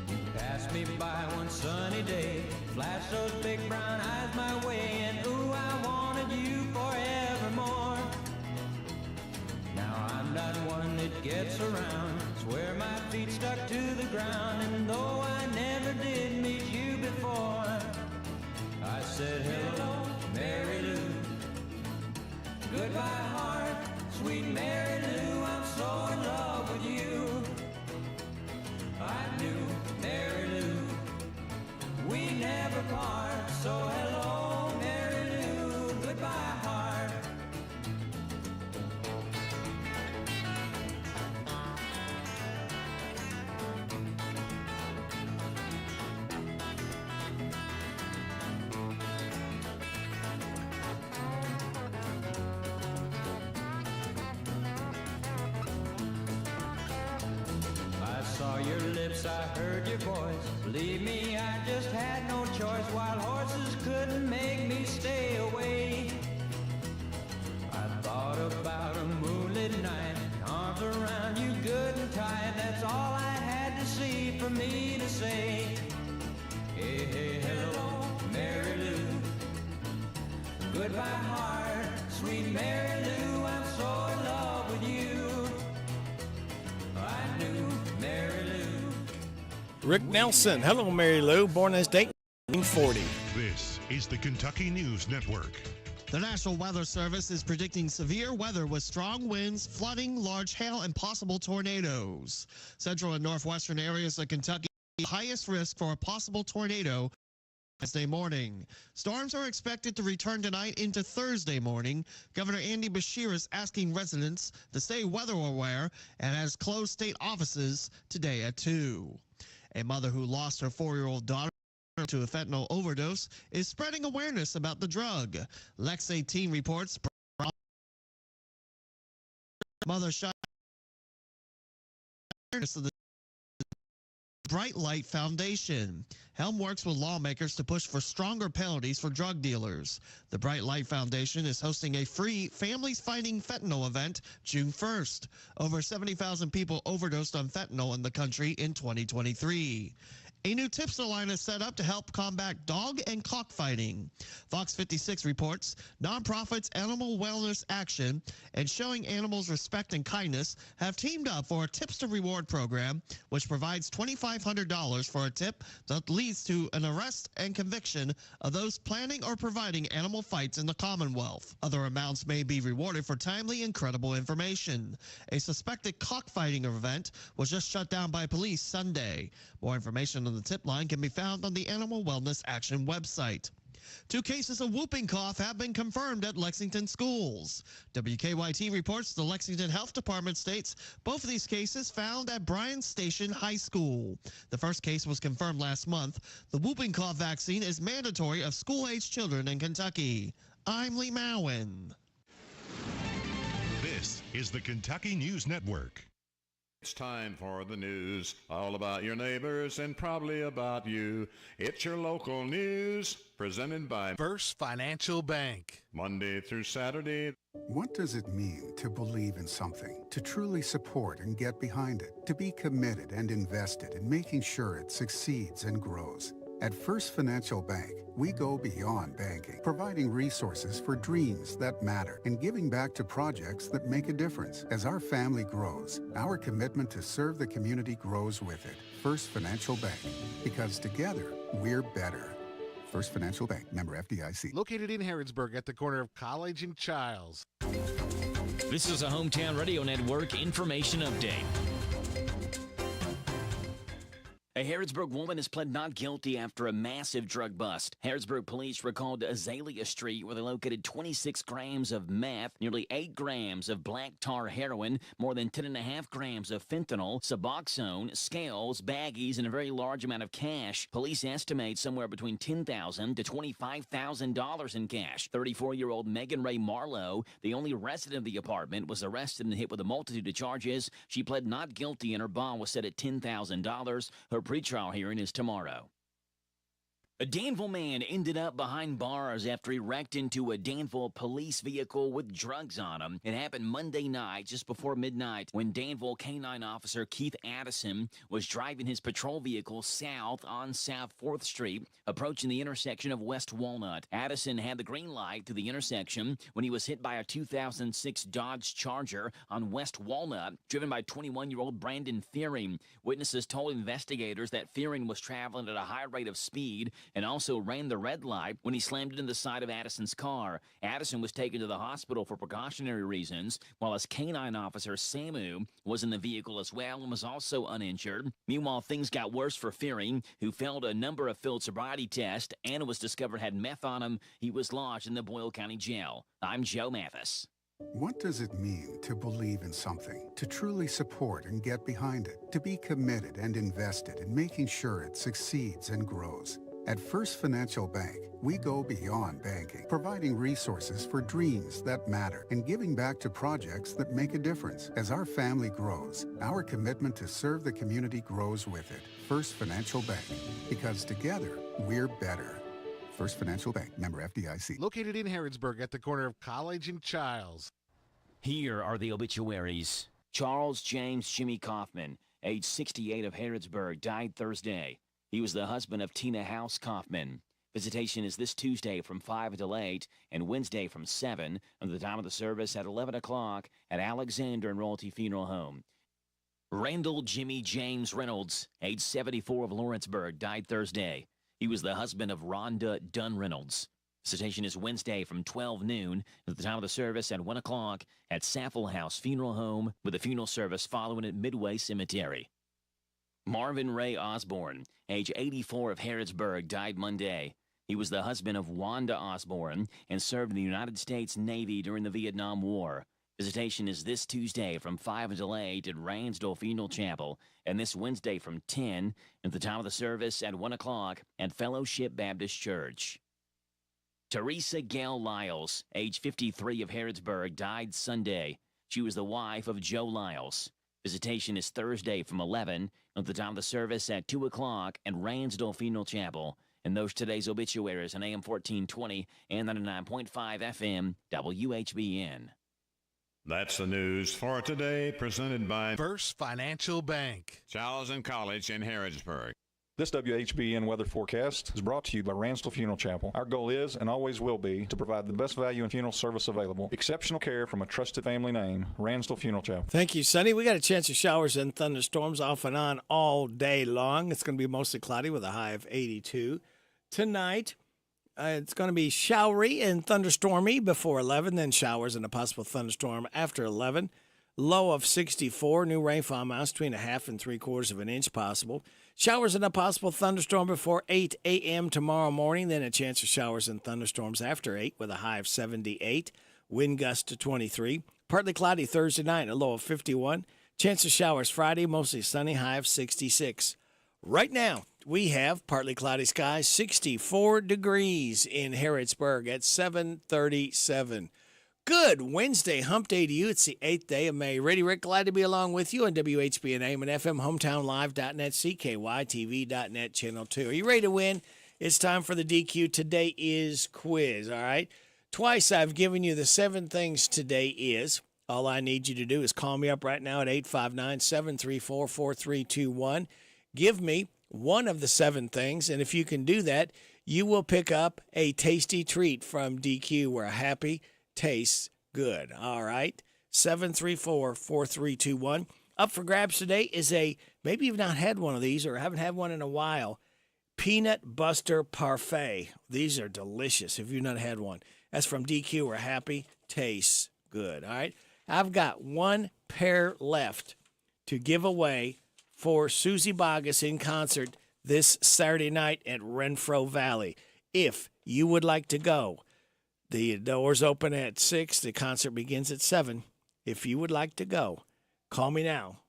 S5: You passed me by one sunny day, flashed those big brown eyes my way, and ooh, I wanted you forevermore. Now I'm not one that gets around, swear my feet stuck to the ground, and though I never did meet you before, I said hello, Mary Lou, goodbye, heart, sweet Mary Lou, I'm so in love with you. I knew Mary Lou, we never part, so hello, Mary Lou, goodbye, heart. Saw your lips, I heard your voice. Believe me, I just had no choice. Wild horses couldn't make me stay away. I thought about a moonlit night, arms around you good and tight. That's all I had to see for me to say. Hey, hey, hello, Mary Lou. Goodbye, heart, sweet Mary Lou. I'm so in love with you. I knew Mary Lou.
S3: Rick Nelson. Hello, Mary Lou. Born this date, 1940.
S10: This is the Kentucky News Network.
S27: The National Weather Service is predicting severe weather with strong winds, flooding, large hail, and possible tornadoes. Central and northwestern areas of Kentucky have the highest risk for a possible tornado Wednesday morning. Storms are expected to return tonight into Thursday morning. Governor Andy Beshear is asking residents to stay weather aware and has closed state offices today at 2. A mother who lost her 4-year-old daughter to a fentanyl overdose is spreading awareness about the drug. Lex 18 reports mother shot awareness of the Bright Light Foundation. Helm works with lawmakers to push for stronger penalties for drug dealers. The Bright Light Foundation is hosting a free Families Fighting Fentanyl event June 1st. Over 70,000 people overdosed on fentanyl in the country in 2023. A new tipster line is set up to help combat dog and cockfighting. Fox 56 reports nonprofits Animal Wellness Action and Showing Animals Respect and Kindness have teamed up for a tipster reward program, which provides $2,500 for a tip that leads to an arrest and conviction of those planning or providing animal fights in the Commonwealth. Other amounts may be rewarded for timely and credible information. A suspected cockfighting event was just shut down by police Sunday. More information on the tip line can be found on the Animal Wellness Action website. 2 cases of whooping cough have been confirmed at Lexington schools. WKYT reports the Lexington Health Department states both of these cases found at Bryan Station High School. The first case was confirmed last month. The whooping cough vaccine is mandatory of school-age children in Kentucky. I'm Lee Mowen.
S10: This is the Kentucky News Network.
S1: It's time for the news, all about your neighbors and probably about you. It's your local news, presented by
S27: First Financial Bank.
S1: Monday through Saturday.
S11: What does it mean to believe in something, to truly support and get behind it, to be committed and invested in making sure it succeeds and grows? At First Financial Bank, we go beyond banking, providing resources for dreams that matter and giving back to projects that make a difference. As our family grows, our commitment to serve the community grows with it. First Financial Bank, because together, we're better. First Financial Bank, member FDIC.
S27: Located in Harrodsburg at the corner of College and Childs.
S12: This is a Hometown Radio Network information update. A Harrodsburg woman has pled not guilty after a massive drug bust. Harrodsburg police recalled Azalea Street where they located 26 grams of meth, nearly 8 grams of black tar heroin, more than 10.5 grams of fentanyl, Suboxone, scales, baggies, and a very large amount of cash. Police estimate somewhere between $10,000 to $25,000 in cash. 34-year-old Megan Ray Marlowe, the only resident of the apartment, was arrested and hit with a multitude of charges. She pled not guilty and her bond was set at $10,000. Her pretrial hearing is tomorrow. A Danville man ended up behind bars after he wrecked into a Danville police vehicle with drugs on him. It happened Monday night, just before midnight, when Danville K-9 officer Keith Addison was driving his patrol vehicle south on South 4th Street, approaching the intersection of West Walnut. Addison had the green light to the intersection when he was hit by a 2006 Dodge Charger on West Walnut, driven by 21-year-old Brandon Fearing. Witnesses told investigators that Fearing was traveling at a high rate of speed and also ran the red light when he slammed into the side of Addison's car. Addison was taken to the hospital for precautionary reasons, while his K-9 officer, Samu, was in the vehicle as well and was also uninjured. Meanwhile, things got worse for Fearing, who failed a number of field sobriety tests and was discovered had meth on him. He was lodged in the Boyle County Jail. I'm Joe Mathis.
S11: What does it mean to believe in something, to truly support and get behind it, to be committed and invested in making sure it succeeds and grows? At First Financial Bank, we go beyond banking, providing resources for dreams that matter and giving back to projects that make a difference. As our family grows, our commitment to serve the community grows with it. First Financial Bank, because together, we're better. First Financial Bank, member FDIC.
S27: Located in Harrodsburg at the corner of College and Childs.
S12: Here are the obituaries. Charles James Jimmy Kaufman, age 68 of Harrodsburg, died Thursday. He was the husband of Tina House Kaufman. Visitation is this Tuesday from 5 until 8 and Wednesday from 7 and the time of the service at 11 o'clock at Alexander and Royalty Funeral Home. Randall Jimmy James Reynolds, age 74 of Lawrenceburg, died Thursday. He was the husband of Rhonda Dunn Reynolds. Visitation is Wednesday from 12 noon at the time of the service at 1 o'clock at Saffel House Funeral Home with a funeral service following at Midway Cemetery. Marvin Ray Osborne, age 84 of Harrodsburg, died Monday. He was the husband of Wanda Osborne and served in the United States Navy during the Vietnam War. Visitation is this Tuesday from 5 until 8 at Ransdell Funeral Chapel and this Wednesday from 10 at the time of the service at 1 o'clock at Fellowship Baptist Church. Teresa Gail Lyles, age 53 of Harrodsburg, died Sunday. She was the wife of Joe Lyles. Visitation is Thursday from 11 at the time of the service at 2 o'clock at Ransdell Funeral Chapel. And those today's obituaries on AM 1420 and 99.5 FM WHBN.
S1: That's the news for today, presented by
S27: First Financial Bank.
S1: Charles and College in Harrodsburg.
S15: This WHBN weather forecast is brought to you by Ransdell Funeral Chapel. Our goal is and always will be to provide the best value in funeral service available. Exceptional care from a trusted family name, Ransdell Funeral Chapel.
S3: Thank you, Sonny. We got a chance of showers and thunderstorms off and on all day long. It's going to be mostly cloudy with a high of 82. Tonight, it's going to be showery and thunderstormy before 11, then showers and a possible thunderstorm after 11. Low of 64. New rainfall amounts between 1/2 and 3/4 of an inch possible. Showers and a possible thunderstorm before 8 a.m. tomorrow morning, then a chance of showers and thunderstorms after 8 with a high of 78. Wind gust to 23. Partly cloudy Thursday night, a low of 51. Chance of showers Friday, mostly sunny, high of 66. Right now, we have partly cloudy skies, 64 degrees in Harrodsburg at 7:37. Good Wednesday, hump day to you. It's the 8th day of May. Ready, Rick, glad to be along with you on WHBN AM and FM, hometownlive.net, CKYTV.net, Channel 2. Are you ready to win? It's time for the DQ. Today is quiz, all right? Twice I've given you the 7 things today is. All I need you to do is call me up right now at 859-734-4321. Give me one of the 7 things, and if you can do that, you will pick up a tasty treat from DQ. We're happy. Tastes good. All right. 734-4321. Up for grabs today is maybe you've not had one of these or haven't had one in a while, Peanut Buster Parfait. These are delicious if you've not had one. That's from DQ. We're happy. Tastes good. All right. I've got 1 pair left to give away for Susie Boggess in concert this Saturday night at Renfro Valley. If you would like to go, the doors open at 6. The concert begins at 7. If you would like to go, call me now.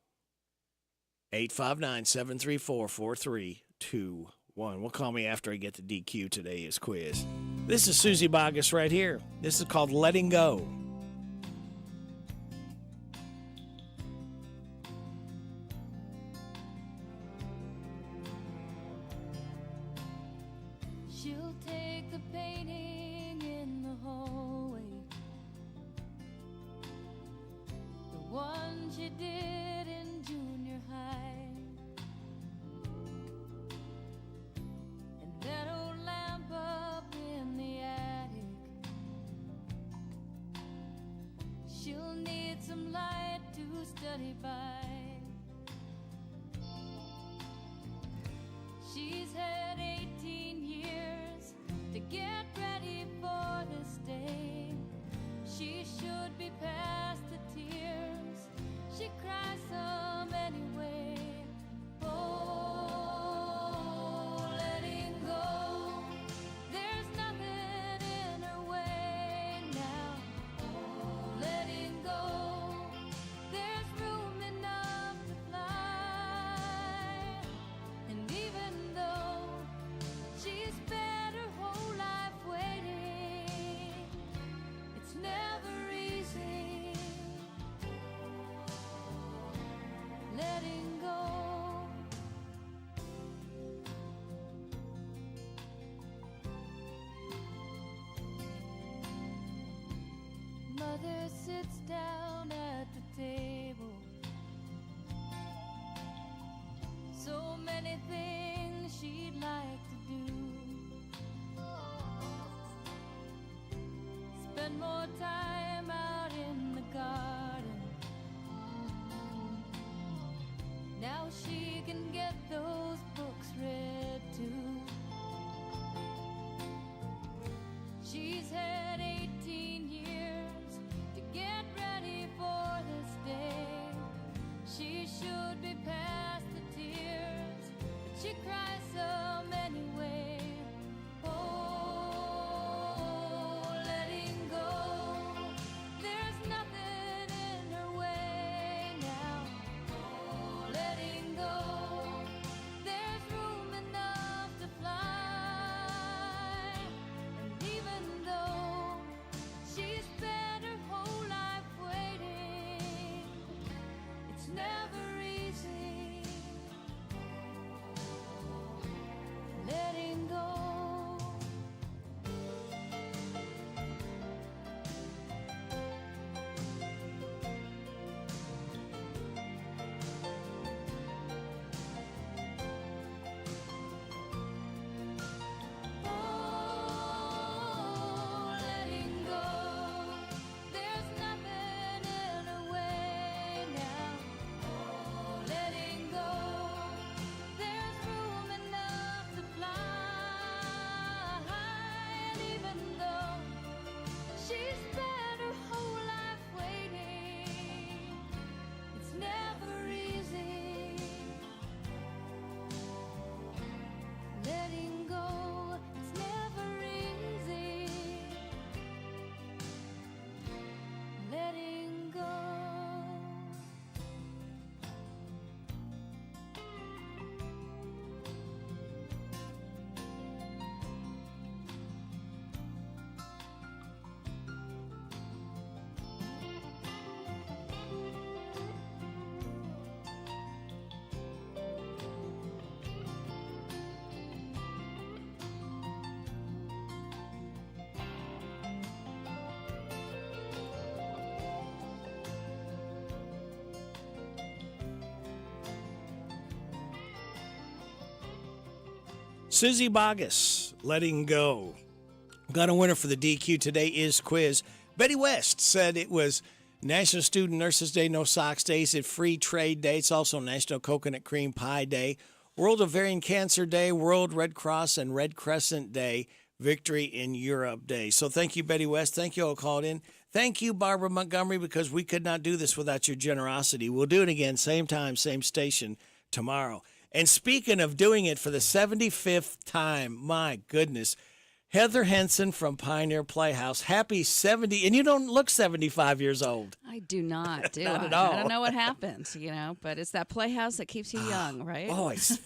S3: 859-734-4321. Well, call me after I get the DQ today's quiz. This is Susie Boggess right here. This is called Letting Go.
S6: She'll take the painting in the hallway, the one she did in junior high, and that old lamp up in the attic. She'll need some light to study by. She's had 18 years to get ready for this day. She should be past the tears. She cries some anyway. Oh, letting go. There's nothing in her way now. Oh, letting go. There's room enough to fly. And even though she's spent her whole life waiting, it's never easy letting go. Mother sits down at the table. So many things she'd like to do. Spend more time out in the garden. Now she can get those books read too. She's had 18 years to get ready for this day. She should be past the tears, but she cries some anyway. Oh, letting go.
S3: Susie Bogus, Letting Go. Got a winner for the DQ Today Is quiz. Betty West said it was National Student Nurses Day, No Socks Day. It's Free Trade Day. It's also National Coconut Cream Pie Day. World Ovarian Cancer Day, World Red Cross and Red Crescent Day, Victory in Europe Day. So thank you, Betty West. Thank you all called in. Thank you, Barbara Montgomery, because we could not do this without your generosity. We'll do it again, same time, same station tomorrow. And speaking of doing it for the 75th time, my goodness, Heather Henson from Pioneer Playhouse, happy 70, and you don't look 75 years old.
S7: I do not, do
S3: Not
S7: I?
S3: at all.
S7: I don't know what happens, but it's that Playhouse that keeps you young, right?
S3: Oh, it's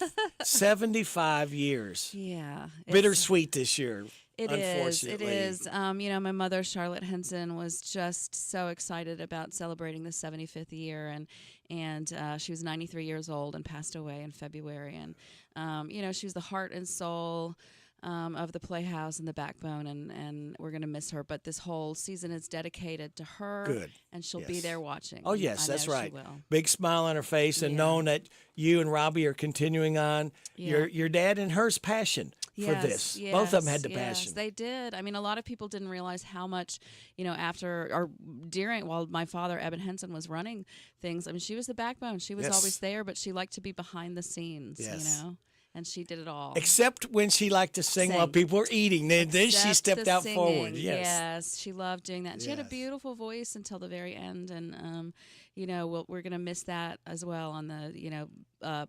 S3: 75 years.
S7: Yeah.
S3: Bittersweet this year.
S7: It is.
S3: Unfortunately.
S7: My mother, Charlotte Henson, was just so excited about celebrating the 75th year, and she was 93 years old and passed away in February. And she was the heart and soul of the Playhouse and the backbone, and we're going to miss her. But this whole season is dedicated to her.
S3: Good.
S7: And she'll be there watching.
S3: Oh, yes,
S7: I
S3: that's
S7: know
S3: right.
S7: She will.
S3: Big smile on her face, and knowing that you and Robbie are continuing on your dad and her's passion for this. Both of them had the passion.
S7: Yes, they did. I mean, a lot of people didn't realize how much, after or during, while my father, Eben Henson, was running things, I mean, she was the backbone. She was always there, but she liked to be behind the scenes, and she did it all.
S3: Except when she liked to sing while people were eating. Then she stepped out forward.
S7: Yes, she loved doing that. And she had a beautiful voice until the very end, and we're going to miss that as well on the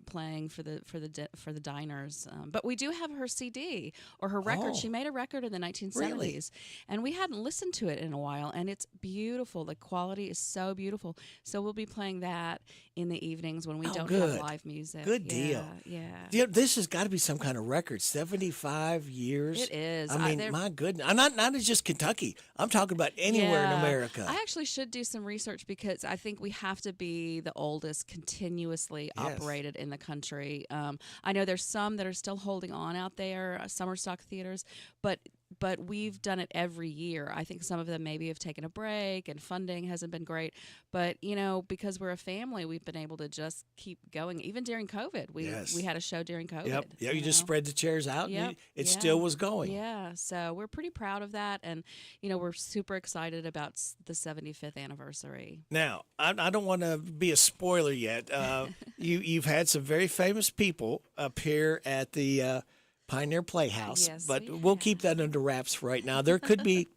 S7: playing for the diners. But we do have her CD or her record. She made a record in the 1970s, and we hadn't listened to it in a while, and it's beautiful. The quality is so beautiful. So we'll be playing that in the evenings when we don't have live music.
S3: Good deal.
S7: Yeah.
S3: This has got to be some kind of record. 75 years.
S7: It is.
S3: I mean, my goodness. Not just Kentucky. I'm talking about anywhere in America.
S7: I actually should do some research because I think we have to be the oldest continuously operated in the country. I know there's some that are still holding on out there, summer stock theaters, but we've done it every year. I think some of them maybe have taken a break and funding hasn't been great. But, because we're a family, we've been able to just keep going. Even during COVID, we had a show during COVID.
S3: Yep. Yeah, you just spread the chairs out and it still was going.
S7: Yeah, so we're pretty proud of that. And, we're super excited about the 75th anniversary.
S3: Now, I don't want to be a spoiler yet. You've had some very famous people appear at the Pioneer Playhouse, but we'll keep that under wraps for right now. There could be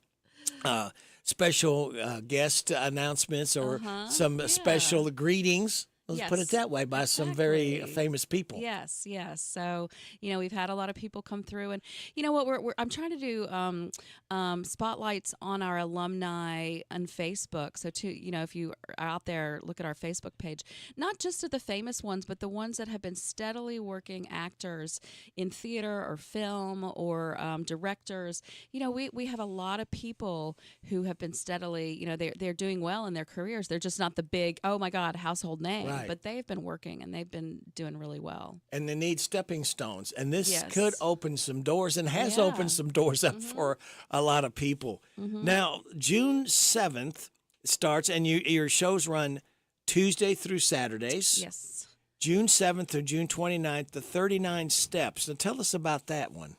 S3: special guest announcements or some special greetings. Let's put it that way, by some very famous people.
S7: Yes. So, we've had a lot of people come through, and you know what? I'm trying to do spotlights on our alumni on Facebook. So, if you are out there, look at our Facebook page. Not just of the famous ones, but the ones that have been steadily working actors in theater or film or directors. We have a lot of people who have been steadily. They're doing well in their careers. They're just not the big, oh my God, household name.
S3: Right.
S7: But they've been working and they've been doing really well.
S3: And they need stepping stones. And this could open some doors and has opened some doors up for a lot of people. Now, June 7th starts, and your shows run Tuesday through Saturdays.
S7: Yes.
S3: June 7th through June 29th, the 39 Steps. Now, tell us about that one.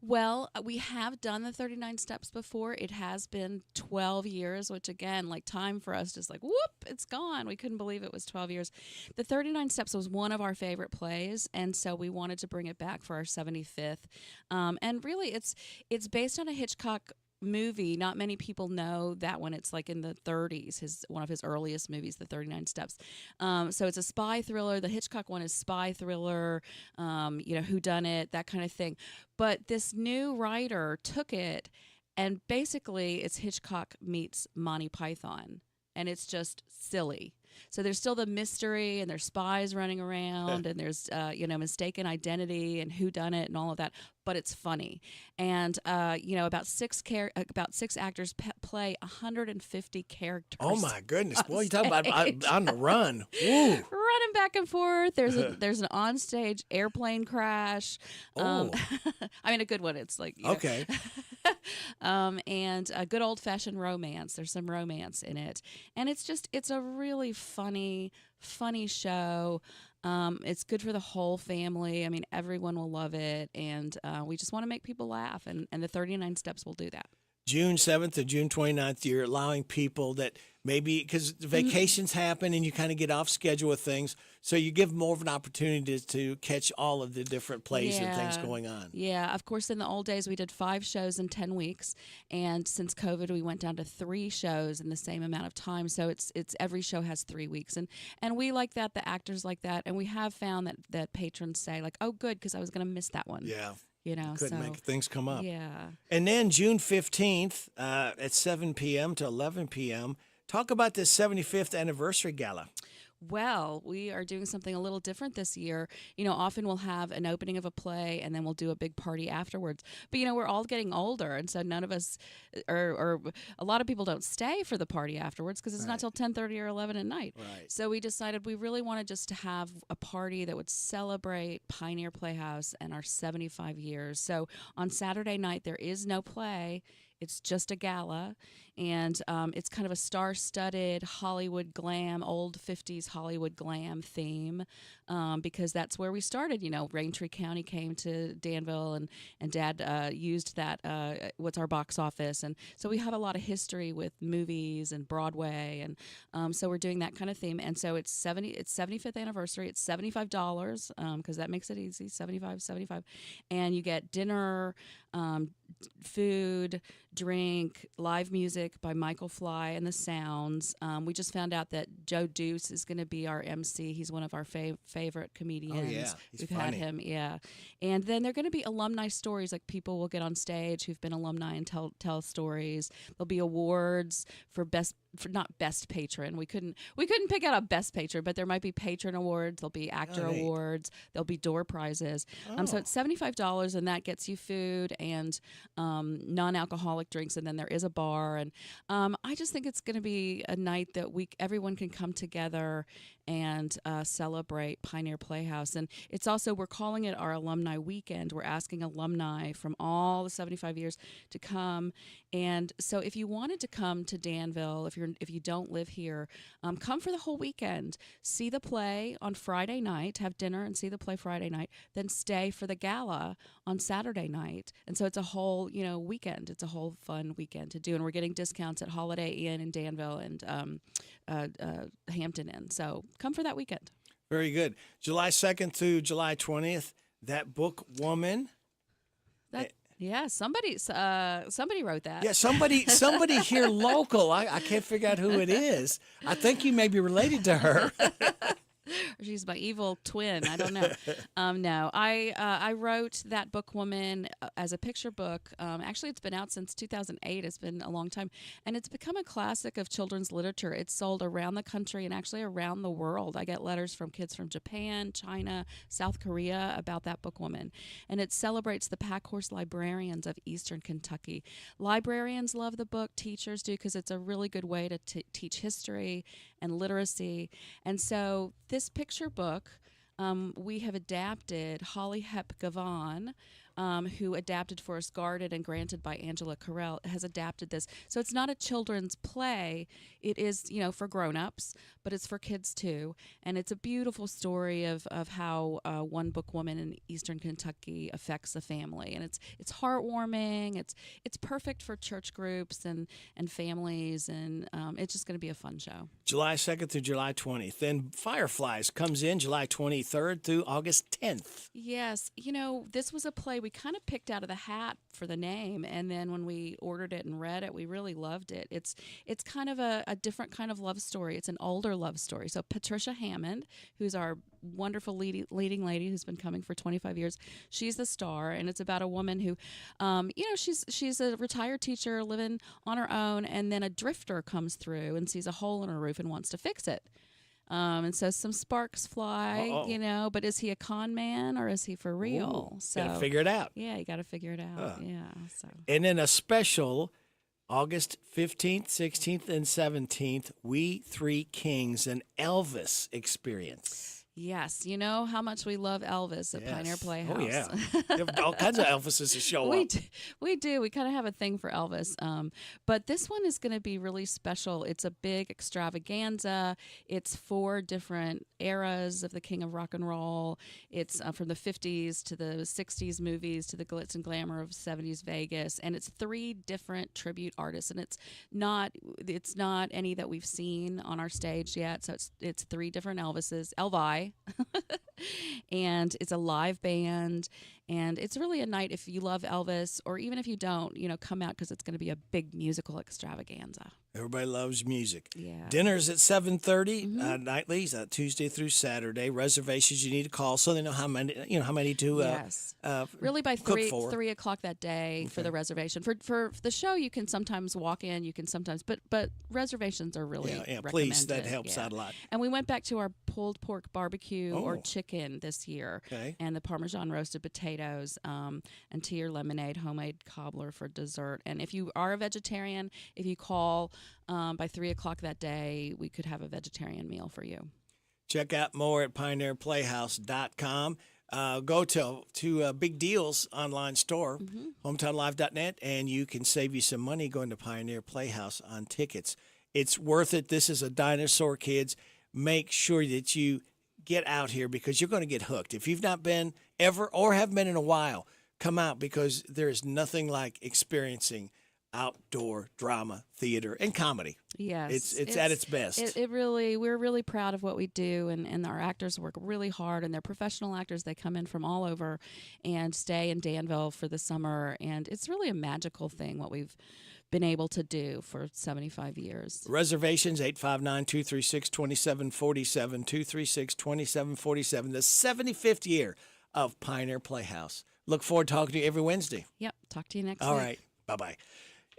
S7: Well, we have done the 39 Steps before. It has been 12 years, which again, like time for us, just like, whoop, it's gone. We couldn't believe it was 12 years. The 39 Steps was one of our favorite plays, and so we wanted to bring it back for our 75th. And really, it's based on a Hitchcock movie. Not many people know that one. It's like in the 30s, one of his earliest movies, The 39 Steps. So it's a spy thriller. The Hitchcock one is spy thriller, whodunit, that kind of thing. But this new writer took it, and basically it's Hitchcock meets Monty Python, and it's just silly. So there's still the mystery, and there's spies running around, and there's mistaken identity and whodunit and all of that. But it's funny, and about six actors play 150 characters.
S3: Oh my goodness! Boy, you talk about on the run. Woo.
S7: Running back and forth. There's an onstage airplane crash. I mean, a good one. It's like
S3: okay.
S7: And a good old fashioned romance. There's some romance in it, and it's a really funny show. It's good for the whole family. I mean, everyone will love it, and we just want to make people laugh, and the 39 Steps will do that.
S3: June 7th to June 29th, you're allowing people that maybe, because vacations happen and you kind of get off schedule with things, so you give more of an opportunity to catch all of the different plays and things going on.
S7: Yeah, of course, in the old days, we did 5 shows in 10 weeks, and since COVID, we went down to 3 shows in the same amount of time, so it's every show has 3 weeks, and we like that, the actors like that, and we have found that patrons say, like, oh, good, because I was going to miss that one.
S3: Yeah.
S7: You know,
S3: couldn't make things come up.
S7: Yeah.
S3: And then June 15th at 7 p.m. to 11 p.m., talk about this 75th anniversary gala.
S7: Well, we are doing something a little different this year. You know, often we'll have an opening of a play and then we'll do a big party afterwards. But, you know, we're all getting older. And so none of us, or a lot of people don't stay for the party afterwards because it's not till 10:30 or 11 at night.
S3: Right.
S7: So we decided we really wanted just to have a party that would celebrate Pioneer Playhouse and our 75 years. So on Saturday night, there is no play. It's just a gala, and it's kind of a star-studded Hollywood glam, old 50s Hollywood glam theme, because that's where we started. You know, Raintree County came to Danville, and Dad used that, what's our box office, and so we have a lot of history with movies and Broadway, and so we're doing that kind of theme. And so it's 75th anniversary. It's $75, because that makes it easy, 75, and you get dinner, food, drink, live music by Michael Fly and the Sounds. We just found out that Joe Deuce is going to be our MC. He's one of our favorite comedians.
S3: Oh, yeah. He's
S7: We've
S3: funny.
S7: had him, yeah. And then there are going to be alumni stories, like people will get on stage who've been alumni and tell stories. There'll be awards for not best patron. We couldn't pick out a best patron, but there might be patron awards. There'll be actor awards. There'll be door prizes. So it's $75, and that gets you food and non-alcoholic drinks, and then there is a bar. And I just think it's going to be a night that everyone can come together and celebrate Pioneer Playhouse. And it's also, we're calling it our alumni weekend. We're asking alumni from all the 75 years to come. And so if you wanted to come to Danville, if you don't live here, come for the whole weekend. See the play on Friday night, have dinner and see the play Friday night, then stay for the gala on Saturday night. And so it's a whole, weekend. It's a whole fun weekend to do. And we're getting discounts at Holiday Inn in Danville and Hampton Inn. So come for that weekend.
S3: Very good. July 2nd through July 20th, That Book Woman.
S7: Yeah, somebody wrote that.
S3: Yeah, somebody here local. I can't figure out who it is. I think you may be related to her.
S7: Or she's my evil twin. I don't know. No, I wrote That Book Woman as a picture book. Actually, it's been out since 2008. It's been a long time. And it's become a classic of children's literature. It's sold around the country and actually around the world. I get letters from kids from Japan, China, South Korea about That Book Woman. And it celebrates the Packhorse librarians of Eastern Kentucky. Librarians love the book. Teachers do, because it's a really good way to teach history and literacy. And so this picture book, we have adapted. Holly Hep Gavon, who adapted Forrest Guarded and Granted by Angela Carrell, has adapted this. So it's not a children's play. It is, for grown-ups, but it's for kids too. And it's a beautiful story of how one book woman in Eastern Kentucky affects the family. And it's heartwarming. It's perfect for church groups and families, and it's just going to be a fun show.
S3: July 2nd through July 20th. Then Fireflies comes in July 23rd through August 10th.
S7: Yes. This was a play we kind of picked out of the hat for the name, and then when we ordered it and read it, we really loved it. It's kind of a different kind of love story. It's an older love story. So Patricia Hammond, who's our wonderful leading lady who's been coming for 25 years, she's the star, and it's about a woman who, she's a retired teacher living on her own, and then a drifter comes through and sees a hole in her roof and wants to fix it. And so some sparks fly, but is he a con man or is he for real?
S3: Ooh, gotta figure it out.
S7: Yeah, you got to figure it out. Yeah. So.
S3: And then a special August 15th, 16th, and 17th, We Three Kings, an Elvis experience.
S7: Yes, you know how much we love Elvis at Pioneer Playhouse.
S3: Oh, yeah. There have all kinds of Elvises to show up.
S7: We do. We kind of have a thing for Elvis. But this one is going to be really special. It's a big extravaganza. It's 4 different eras of the King of Rock and Roll. It's from the 50s to the 60s movies to the glitz and glamour of 70s Vegas. And it's 3 different tribute artists. And it's not any that we've seen on our stage yet. So it's 3 different Elvises. Elvi. And it's a live band, and it's really a night if you love Elvis, or even if you don't, come out because it's going to be a big musical extravaganza.
S3: Everybody loves music.
S7: Yeah.
S3: Dinner's at 7:30 nightly, Tuesday through Saturday. Reservations you need to call so they know how many to
S7: yes. Really by
S3: cook
S7: 3 o'clock that day for the reservation. For the show, you can sometimes walk in, you can sometimes, but reservations are really recommended.
S3: Please, that helps out a lot.
S7: And we went back to our pulled pork barbecue or chicken this year, and the Parmesan roasted potatoes, and tea or lemonade, homemade cobbler for dessert. And if you are a vegetarian, if you call by 3 o'clock that day, we could have a vegetarian meal for you.
S3: Check out more at pioneerplayhouse.com. Go to Big Deals online store, hometownlive.net, and you can save you some money going to Pioneer Playhouse on tickets. It's worth it. This is a dinosaur, kids. Make sure that you get out here because you're going to get hooked. If you've not been ever or have been in a while, come out because there is nothing like experiencing outdoor drama, theater, and comedy.
S7: Yes.
S3: It's at its best.
S7: We're really proud of what we do, and our actors work really hard, and they're professional actors. They come in from all over and stay in Danville for the summer, and it's really a magical thing what we've been able to do for 75 years.
S3: Reservations, 859-236-2747, 236-2747, the 75th year of Pioneer Playhouse. Look forward to talking to you every Wednesday.
S7: Yep, talk to you next week.
S3: All right, bye-bye.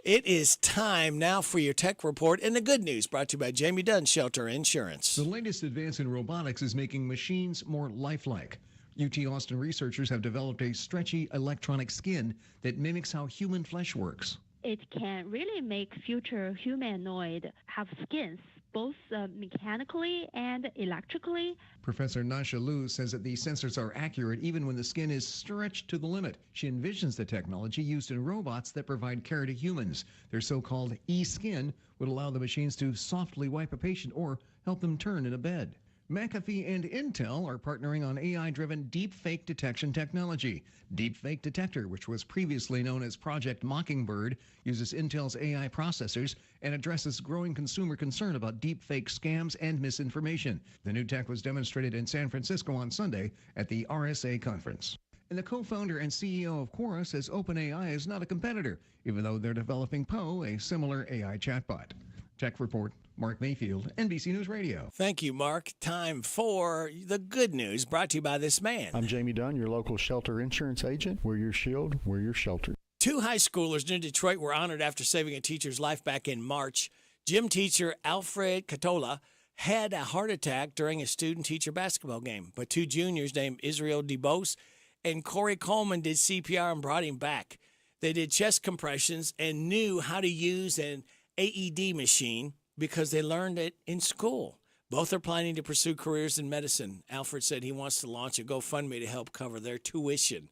S3: It is time now for your tech report and the good news brought to you by Jamie Dunn Shelter Insurance.
S16: The latest advance in robotics is making machines more lifelike. UT Austin researchers have developed a stretchy electronic skin that mimics how human flesh works.
S17: It can really make future humanoid have skins, both mechanically and electrically.
S16: Professor Nasha Liu says that the sensors are accurate even when the skin is stretched to the limit. She envisions the technology used in robots that provide care to humans. Their so-called e-skin would allow the machines to softly wipe a patient or help them turn in a bed. McAfee and Intel are partnering on AI-driven deepfake detection technology. Deepfake Detector, which was previously known as Project Mockingbird, uses Intel's AI processors and addresses growing consumer concern about deepfake scams and misinformation. The new tech was demonstrated in San Francisco on Sunday at the RSA conference. And the co-founder and CEO of Quora says OpenAI is not a competitor, even though they're developing Poe, a similar AI chatbot. Tech Report, Mark Mayfield, NBC News Radio.
S3: Thank you, Mark. Time for the good news brought to you by this man.
S20: I'm Jamie Dunn, your local shelter insurance agent. We're your shield, we're your shelter.
S3: 2 high schoolers near Detroit were honored after saving a teacher's life back in March. Gym teacher Alfred Catola had a heart attack during a student-teacher basketball game, but 2 juniors named Israel DeBose and Corey Coleman did CPR and brought him back. They did chest compressions and knew how to use an AED machine because they learned it in school. Both are planning to pursue careers in medicine. Alfred said he wants to launch a GoFundMe to help cover their tuition.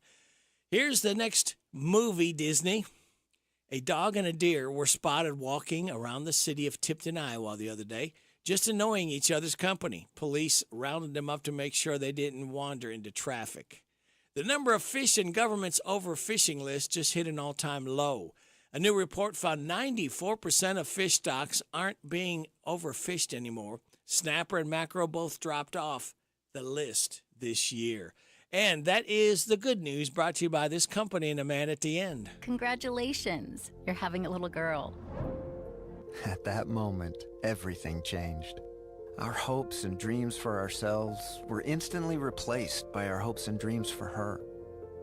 S3: Here's the next movie, Disney. A dog and a deer were spotted walking around the city of Tipton, Iowa the other day, just annoying each other's company. Police rounded them up to make sure they didn't wander into traffic. The number of fish in government's overfishing list just hit an all-time low. A new report found 94% of fish stocks aren't being overfished anymore. Snapper and mackerel both dropped off the list this year. And that is the good news brought to you by this company and a man at the end.
S21: Congratulations, you're having a little girl.
S22: At that moment, everything changed. Our hopes and dreams for ourselves were instantly replaced by our hopes and dreams for her.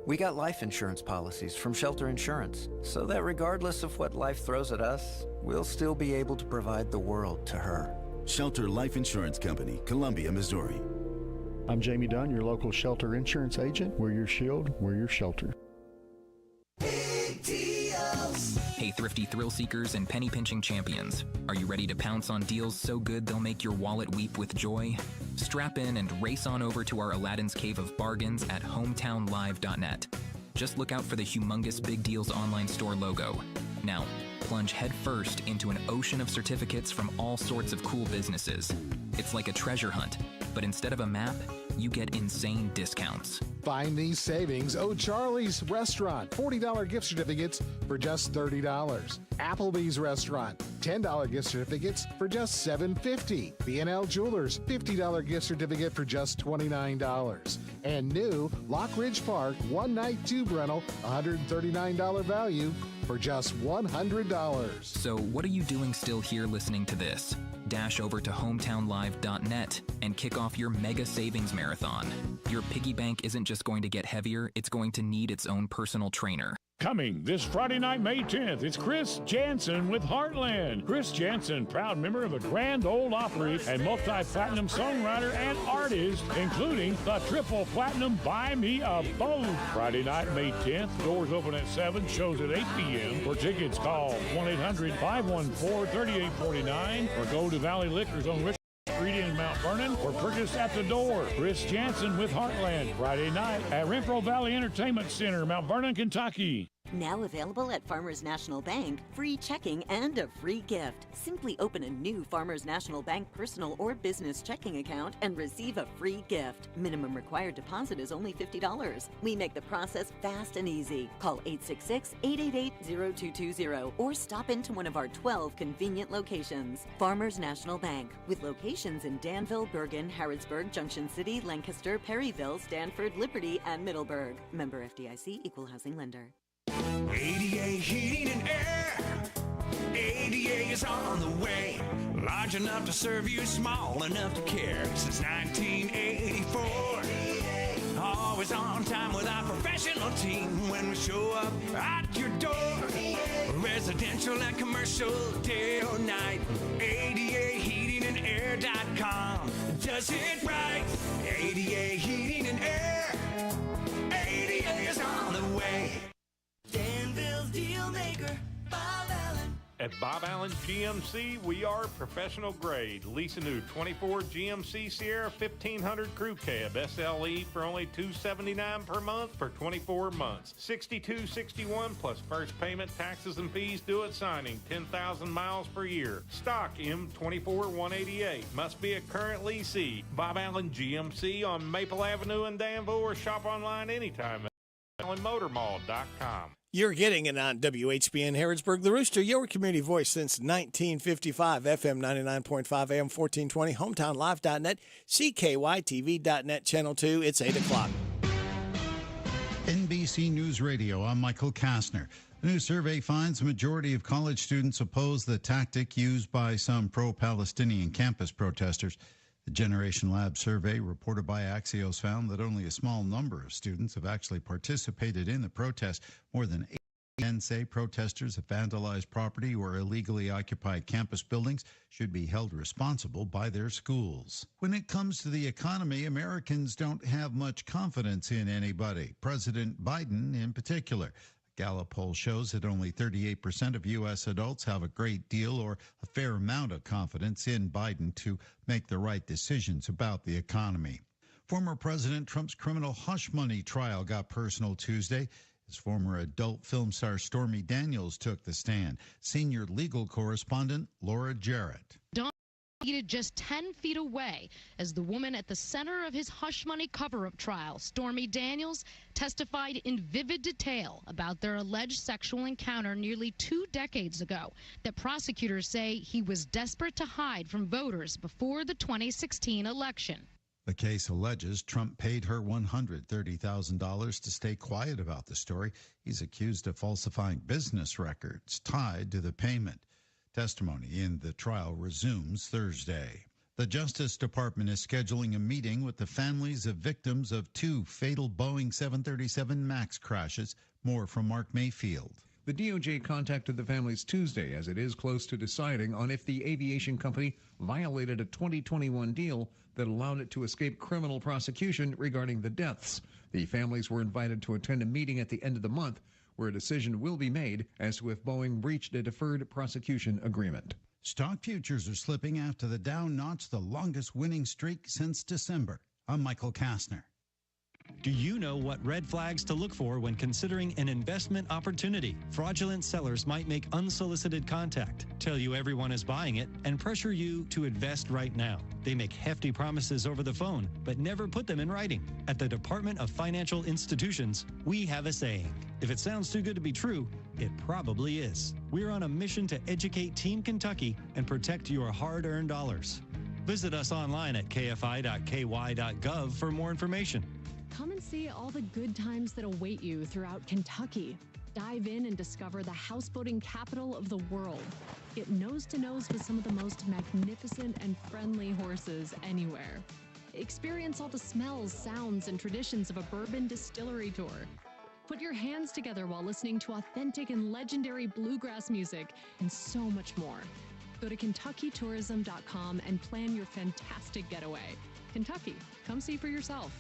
S22: We got life insurance policies from Shelter Insurance, so that regardless of what life throws at us, we'll still be able to provide the world to her.
S23: Shelter Life Insurance Company, Columbia, Missouri.
S20: I'm Jamie Dunn, your local shelter insurance agent. We're your shield, we're your shelter.
S25: Hey,
S2: thrifty thrill seekers and penny pinching champions. Are you ready to pounce on deals so good they'll make your wallet weep with joy? Strap in and race on over to our Aladdin's Cave of Bargains at hometownlive.net. Just look out for the humongous Big Deals online store logo. Now, plunge headfirst into an ocean of certificates from all sorts of cool businesses. It's like a treasure hunt, but instead of a map, you get insane discounts.
S27: Find these savings. O'Charlie's Restaurant, $40 gift certificates for just $30. Applebee's Restaurant, $10 gift certificates for just $7.50. B&L Jewelers, $50 gift certificate for just $29. And new Lock Ridge Park, one-night tube rental, $139 value for just $100.
S2: So what are you doing still here listening to this? Dash over to hometownlive.net and kick off your mega savings marathon. Your piggy bank isn't just going to get heavier, it's going to need its own personal trainer.
S8: Coming this Friday night, May 10th, it's Chris Jansen with Heartland. Chris Jansen, proud member of the Grand Ole Opry and multi-platinum songwriter and artist, including the triple platinum Buy Me a Boat. Friday night, May 10th, doors open at 7, shows at 8 p.m. For tickets, call 1-800-514-3849 or go to Valley Liquors on Richmond Street in Mount Vernon or purchase at the door. Chris Jansen with Heartland, Friday night at Renfro Valley Entertainment Center, Mount Vernon, Kentucky.
S9: Now available at Farmers National Bank, free checking and a free gift. Simply open a new Farmers National Bank personal or business checking account and receive a free gift. Minimum required deposit is only $50. We make the process fast and easy. Call 866-888-0220 or stop into one of our 12 convenient locations. Farmers National Bank, with locations in Danville, Bergen, Harrodsburg, Junction City, Lancaster, Perryville, Stanford, Liberty, and Middleburg. Member FDIC, Equal Housing Lender.
S13: ADA Heating and Air. ADA is on the way. Large enough to serve you, small enough to care. Since 1984. Always on time with our professional team when we show up at your door. Residential and commercial, day or night. ADAHeatingandAir.com does it right. ADA Heating and Air. ADA is on the way.
S4: Danville's deal maker, Bob Allen.
S18: At Bob Allen GMC, we are professional grade. Lease a new 24 GMC Sierra 1500 Crew Cab SLE for only $279 per month for 24 months. $62.61 plus first payment, taxes, and fees due at signing. 10,000 miles per year. Stock M24 188. Must be a current leasee. Bob Allen GMC on Maple Avenue in Danville or shop online anytime at AllenMotorMall.com.
S3: You're getting it on WHBN Harrodsburg, The Rooster, your community voice since 1955, FM 99.5, AM 1420, HometownLive.net, CKYTV.net, Channel 2. It's 8 o'clock.
S25: NBC News Radio, I'm Michael Kastner. The new survey finds the majority of college students oppose the tactic used by some pro-Palestinian campus protesters. The Generation Lab survey reported by Axios found that only a small number of students have actually participated in the protest. More than 80% say protesters have vandalized property or illegally occupied campus buildings should be held responsible by their schools. When it comes to the economy, Americans don't have much confidence in anybody, President Biden in particular. Gallup poll shows that only 38% of U.S. adults have a great deal or a fair amount of confidence in Biden to make the right decisions about the economy. Former President Trump's criminal hush money trial got personal Tuesday. His former adult film star Stormy Daniels took the stand. Senior legal correspondent Laura Jarrett.
S26: Seated just 10 feet away as the woman at the center of his hush money cover-up trial, Stormy Daniels, testified in vivid detail about their alleged sexual encounter nearly 2 decades ago that prosecutors say he was desperate to hide from voters before the 2016 election.
S25: The case alleges Trump paid her $130,000 to stay quiet about the story. He's accused of falsifying business records tied to the payment. Testimony in the trial resumes Thursday. The Justice Department is scheduling a meeting with the families of victims of 2 fatal Boeing 737 MAX crashes. More from Mark Mayfield.
S16: The DOJ contacted the families Tuesday as it is close to deciding on if the aviation company violated a 2021 deal that allowed it to escape criminal prosecution regarding the deaths. The families were invited to attend a meeting at the end of the month where a decision will be made as to if Boeing breached a deferred prosecution agreement.
S25: Stock futures are slipping after the Dow notched the longest winning streak since December. I'm Michael Kastner.
S5: Do you know what red flags to look for when considering an investment opportunity? Fraudulent sellers might make unsolicited contact, tell you everyone is buying it, and pressure you to invest right now. They make hefty promises over the phone, but never put them in writing. At the Department of Financial Institutions, we have a saying. If it sounds too good to be true, it probably is. We're on a mission to educate Team Kentucky and protect your hard-earned dollars. Visit us online at kfi.ky.gov for more information.
S10: Come and see all the good times that await you throughout Kentucky. Dive in and discover the houseboating capital of the world. Get nose to nose with some of the most magnificent and friendly horses anywhere. Experience all the smells, sounds, and traditions of a bourbon distillery tour. Put your hands together while listening to authentic and legendary bluegrass music, and so much more. Go to KentuckyTourism.com and plan your fantastic getaway. Kentucky, come see for yourself.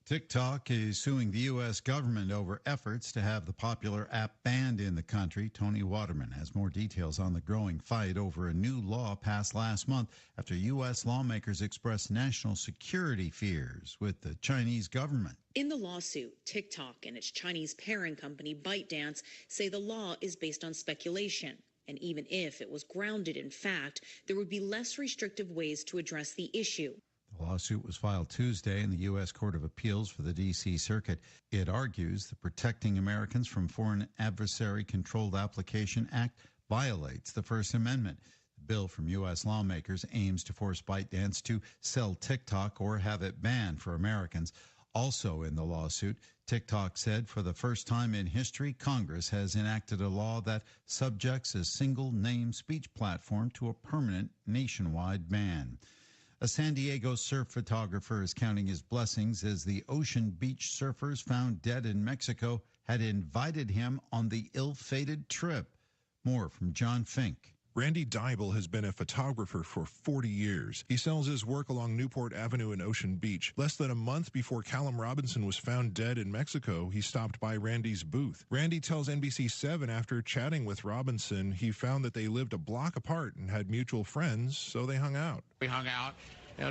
S25: TikTok is suing the U.S. government over efforts to have the popular app banned in the country. Tony Waterman has more details on the growing fight over a new law passed last month after U.S. lawmakers expressed national security fears with the Chinese government.
S11: In the lawsuit, TikTok and its Chinese parent company ByteDance say the law is based on speculation. And even if it was grounded in fact, there would be less restrictive ways to address the issue.
S25: The lawsuit was filed Tuesday in the U.S. Court of Appeals for the D.C. Circuit. It argues the Protecting Americans from Foreign Adversary Controlled Application Act violates the First Amendment. The bill from U.S. lawmakers aims to force ByteDance to sell TikTok or have it banned for Americans. Also in the lawsuit, TikTok said for the first time in history, Congress has enacted a law that subjects a single-name speech platform to a permanent nationwide ban. A San Diego surf photographer is counting his blessings as the Ocean Beach surfers found dead in Mexico had invited him on the ill-fated trip. More from John Fink.
S12: Randy Dybel has been a photographer for 40 years. He sells his work along Newport Avenue in Ocean Beach. Less than a month before Callum Robinson was found dead in Mexico, he stopped by Randy's booth. Randy tells NBC7 after chatting with Robinson, he found that they lived a block apart and had mutual friends, so they hung out.
S14: We hung out,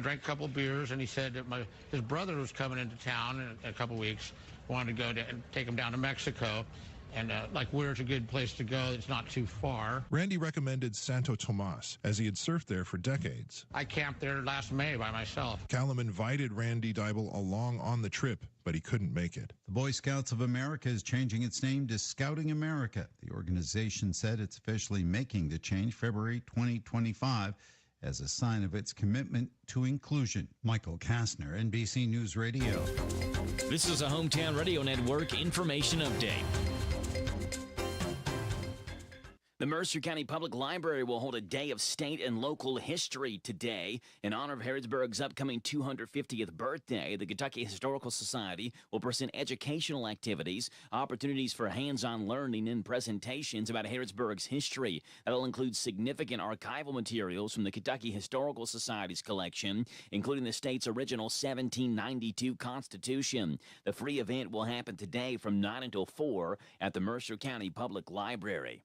S14: drank a couple beers, and he said that his brother was coming into town in a couple weeks, wanted to go and take him down to Mexico. And where's a good place to go? It's not too far.
S12: Randy recommended Santo Tomas, as he had surfed there for decades.
S14: I camped there last May by myself.
S12: Callum invited Randy Dybel along on the trip, but he couldn't make it.
S25: The Boy Scouts of America is changing its name to Scouting America. The organization said it's officially making the change February 2025 as a sign of its commitment to inclusion. Michael Kastner, NBC News Radio.
S19: This is a Hometown Radio Network information update. The Mercer County Public Library will hold a day of state and local history today. In honor of Harrodsburg's upcoming 250th birthday, the Kentucky Historical Society will present educational activities, opportunities for hands-on learning, and presentations about Harrodsburg's history. That'll include significant archival materials from the Kentucky Historical Society's collection, including the state's original 1792 Constitution. The free event will happen today from 9 until 4 at the Mercer County Public Library.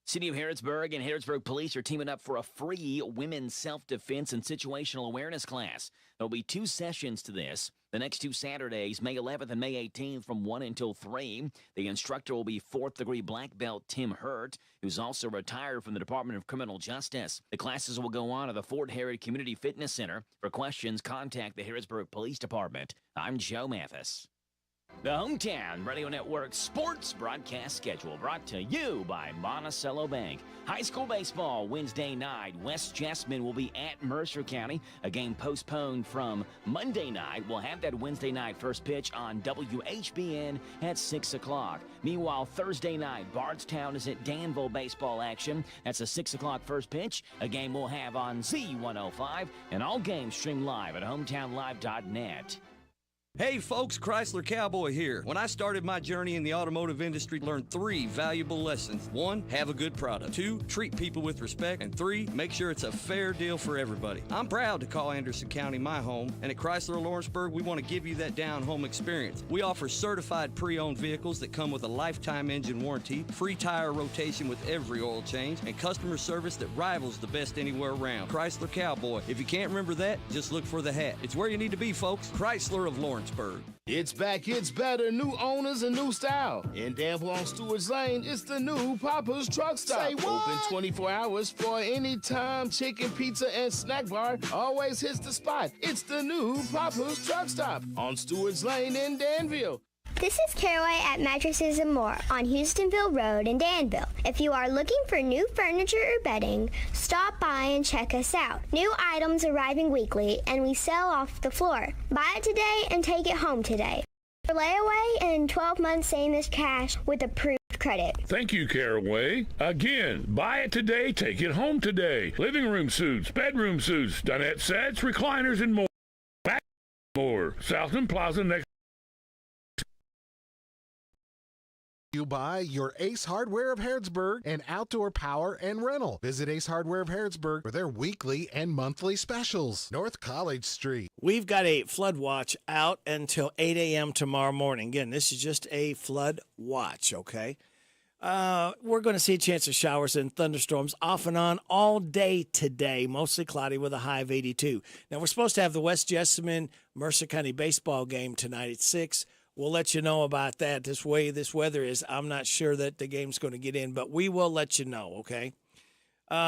S19: City of Harrodsburg and Harrodsburg Police are teaming up for a free women's self-defense and situational awareness class. There'll be 2 sessions to this. The next 2 Saturdays, May 11th and May 18th from 1 until 3. The instructor will be 4th-degree black belt Tim Hurt, who's also retired from the Department of Criminal Justice. The classes will go on at the Fort Harrod Community Fitness Center. For questions, contact the Harrodsburg Police Department. I'm Joe Mathis. The Hometown Radio Network sports broadcast schedule brought to you by Monticello Bank. High school baseball Wednesday night. West Jessamine will be at Mercer County. A game postponed from Monday night. We'll have that Wednesday night first pitch on WHBN at 6 o'clock. Meanwhile, Thursday night, Bardstown is at Danville baseball action. That's a 6 o'clock first pitch. A game we'll have on Z105. And all games streamed live at hometownlive.net.
S1: Hey folks, Chrysler Cowboy here. When I started my journey in the automotive industry, I learned 3 valuable lessons. 1, have a good product. 2, treat people with respect. And 3, make sure it's a fair deal for everybody. I'm proud to call Anderson County my home, and at Chrysler Lawrenceburg, we want to give you that down-home experience. We offer certified pre-owned vehicles that come with a lifetime engine warranty, free tire rotation with every oil change, and customer service that rivals the best anywhere around. Chrysler Cowboy. If you can't remember that, just look for the hat. It's where you need to be, folks. Chrysler of Lawrenceburg.
S6: It's back, it's better, new owners and new style. In Danville on Stewart's Lane, it's the new Papa's Truck Stop.
S7: Say what?
S6: Open 24 hours for any time chicken, pizza, and snack bar. Always hits the spot. It's the new Papa's Truck Stop on Stewart's Lane in Danville.
S15: This is Caraway at Mattresses and More on Houstonville Road in Danville. If you are looking for new furniture or bedding, stop by and check us out. New items arriving weekly, and we sell off the floor. Buy it today and take it home today. For layaway and 12 months same as cash with approved credit.
S8: Thank you, Caraway. Again, buy it today, take it home today. Living room suits, bedroom suits, dinette sets, recliners, and more. Back more. Southland Plaza next.
S27: You buy your Ace Hardware of Harrodsburg and outdoor power and rental. Visit Ace Hardware of Harrodsburg for their weekly and monthly specials. North College Street.
S3: We've got a flood watch out until 8 a.m. tomorrow morning. Again, this is just a flood watch, okay? We're going to see a chance of showers and thunderstorms off and on all day today, mostly cloudy with a high of 82. Now, we're supposed to have the West Jessamine Mercer County baseball game tonight at 6. We'll let you know about that. This way this weather is, I'm not sure that the game's going to get in, but we will let you know, okay?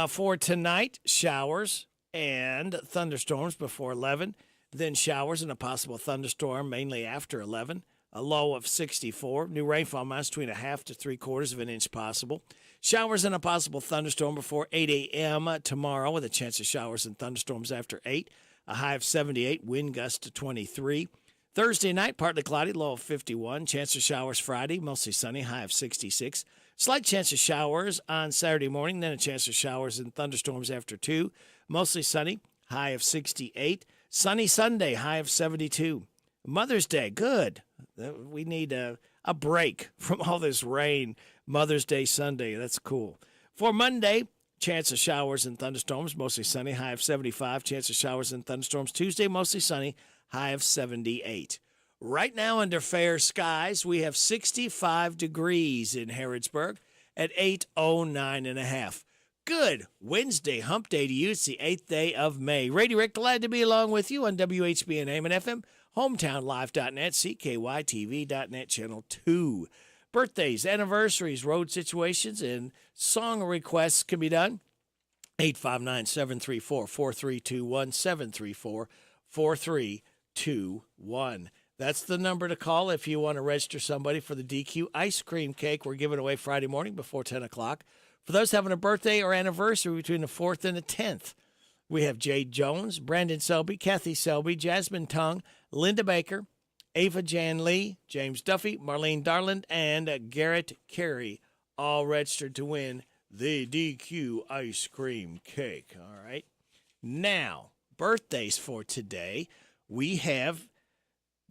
S3: For tonight, showers and thunderstorms before 11, then showers and a possible thunderstorm mainly after 11, a low of 64. New rainfall amounts between a half to 3/4 of an inch possible. Showers and a possible thunderstorm before 8 a.m. tomorrow with a chance of showers and thunderstorms after 8, a high of 78, wind gust to 23. Thursday night, partly cloudy, low of 51. Chance of showers Friday, mostly sunny, high of 66. Slight chance of showers on Saturday morning, then a chance of showers and thunderstorms after 2. Mostly sunny, high of 68. Sunny Sunday, high of 72. Mother's Day, good. We need a break from all this rain. Mother's Day Sunday, that's cool. For Monday, chance of showers and thunderstorms, mostly sunny, high of 75. Chance of showers and thunderstorms Tuesday, mostly sunny, high of 78. Right now under fair skies, we have 65 degrees in Harrodsburg at 8:09.5. Good Wednesday hump day to you. It's the 8th day of May. Rady Rick, glad to be along with you on WHBN AM and FM, hometownlive.net, CKYTV.net, Channel 2. Birthdays, anniversaries, road situations, and song requests can be done. 859-734-4321, 734-4321. That's the number to call if you want to register somebody for the DQ ice cream cake we're giving away Friday morning before 10 o'clock. For those having a birthday or anniversary between the 4th and the 10th, we have Jade Jones, Brandon Selby, Kathy Selby, Jasmine Tongue, Linda Baker, Ava Jan Lee, James Duffy, Marlene Darland, and Garrett Carey, all registered to win the DQ ice cream cake. All right. Now, birthdays for today. We have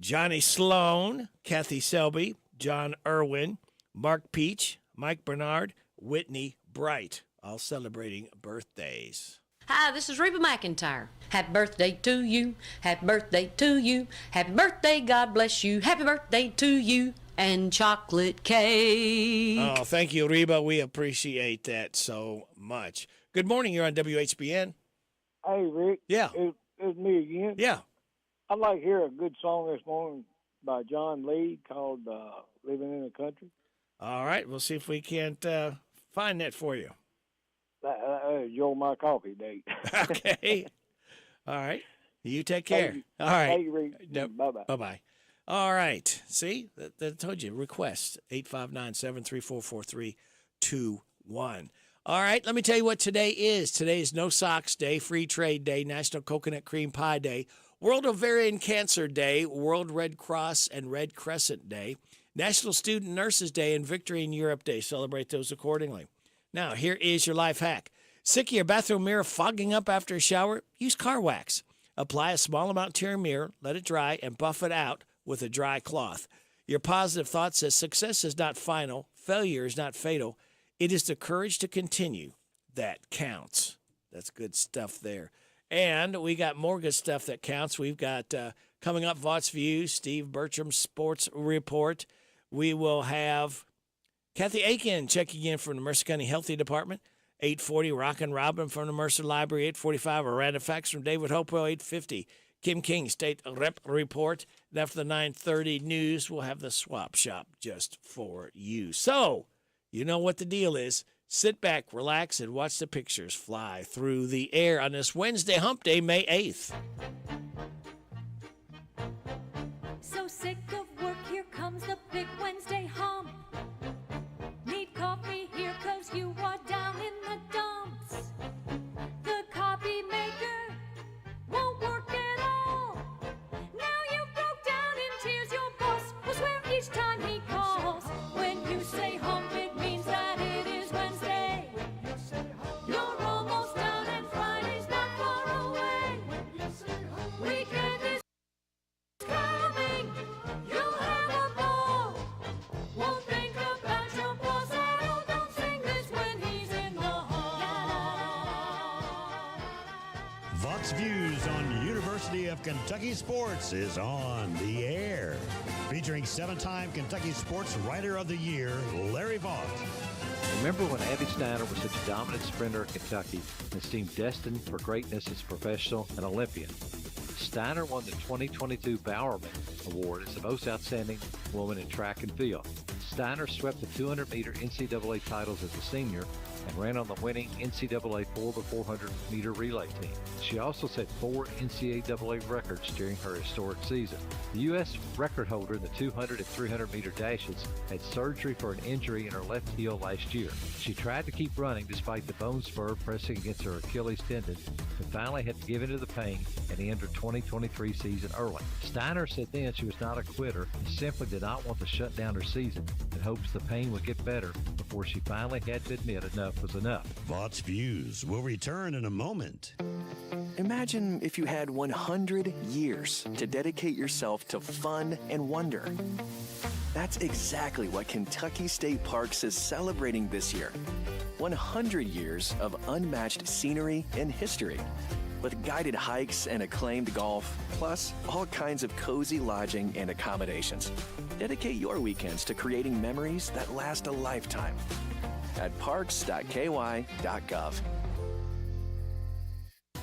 S3: Johnny Sloan, Kathy Selby, John Irwin, Mark Peach, Mike Bernard, Whitney Bright, all celebrating birthdays.
S17: Hi, this is Reba McIntyre. Happy birthday to you. Happy birthday to you. Happy birthday, God bless you. Happy birthday to you. And chocolate cake.
S3: Oh, thank you, Reba. We appreciate that so much. Good morning. You're on WHBN.
S21: Hey, Rick.
S3: Yeah.
S21: It's me again.
S3: Yeah.
S21: I'd like to hear a good song this morning by John Lee called Living in the Country.
S3: All right. We'll see if we can't find that for you.
S21: That is your my coffee date.
S3: Okay. All right. You take care. All right.
S21: Hey, Rick.
S3: Yep.
S21: Bye-bye.
S3: Bye-bye. All right. See? That told you. Request 859-734-4321. All right. Let me tell you what today is. Today is No Socks Day, Free Trade Day, National Coconut Cream Pie Day, World Ovarian Cancer Day, World Red Cross and Red Crescent Day, National Student Nurses Day, and Victory in Europe Day. Celebrate those accordingly. Now, here is your life hack. Sick of your bathroom mirror fogging up after a shower? Use car wax. Apply a small amount to your mirror, let it dry, and buff it out with a dry cloth. Your positive thought says success is not final, failure is not fatal. It is the courage to continue that counts. That's good stuff there. And we got more good stuff that counts. We've got coming up Vaught's View, Steve Bertram's Sports Report. We will have Kathy Aiken checking in from the Mercer County Healthy Department. 8:40, Rockin' Robin from the Mercer Library. 8:45, a random facts from David Hopewell. 8:50, Kim King State Rep Report. And after the 9:30 news, we'll have the swap shop just for you. So, you know what the deal is. Sit back, relax, and watch the pictures fly through the air on this Wednesday, Hump Day, May 8th.
S2: So sick of work, here comes the big Wednesday hump. Need coffee, here 'cause you are down in the dumps. The copy maker won't work at all. Now you broke down in tears, your boss will swear each time he calls. When you say hump, it means that it is Wednesday. You're almost done and Friday's not far away. Weekend is coming, you'll have a ball. Won't think about your boss at all. Don't sing this when he's in the hall.
S7: Vox Views on University of Kentucky Sports is on the air. Featuring 7-time Kentucky Sports Writer of the Year, Larry Vaught.
S9: Remember when Abby Steiner was such a dominant sprinter in Kentucky and seemed destined for greatness as a professional and Olympian? Steiner won the 2022 Bowerman Award as the most outstanding woman in track and field. Steiner swept the 200-meter NCAA titles as a senior and ran on the winning NCAA 4x400-meter relay team. She also set 4 NCAA records during her historic season. The U.S. record holder in the 200 and 300-meter dashes had surgery for an injury in her left heel last year. She tried to keep running despite the bone spur pressing against her Achilles tendon, but finally had to give in to the pain and end her 2023 season early. Steiner said then she was not a quitter and simply did not want to shut down her season and hopes the pain would get better before she finally had to admit enough was enough.
S7: Vaught's Views will return in a moment.
S20: Imagine if you had 100 years to dedicate yourself to fun and wonder. That's exactly what Kentucky State Parks is celebrating this year. 100 years of unmatched scenery and history, with guided hikes and acclaimed golf, plus all kinds of cozy lodging and accommodations. Dedicate your weekends to creating memories that last a lifetime at parks.ky.gov.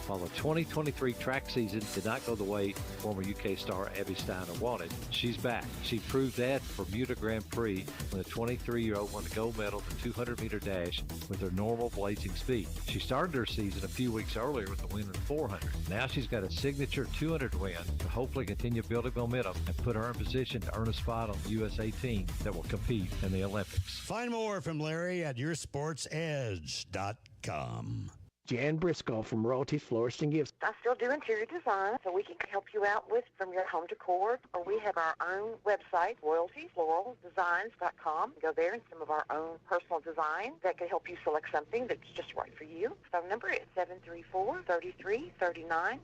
S9: While the 2023 track season did not go the way former UK star Abby Steiner wanted, she's back. She proved that for Bermuda Grand Prix when the 23-year-old won the gold medal in the 200-meter dash with her normal blazing speed. She started her season a few weeks earlier with a win in the 400. Now she's got a signature 200 win to hopefully continue building momentum and put her in position to earn a spot on the USA team that will compete in the Olympics.
S7: Find more from Larry at yoursportsedge.com.
S22: Jan Briscoe from Royalty Florist and Gifts.
S23: I still do interior design, so we can help you out with from your home decor. Or we have our own website, royaltyfloraldesigns.com. Go there and some of our own personal design that can help you select something that's just right for you. Phone number is 734-3339,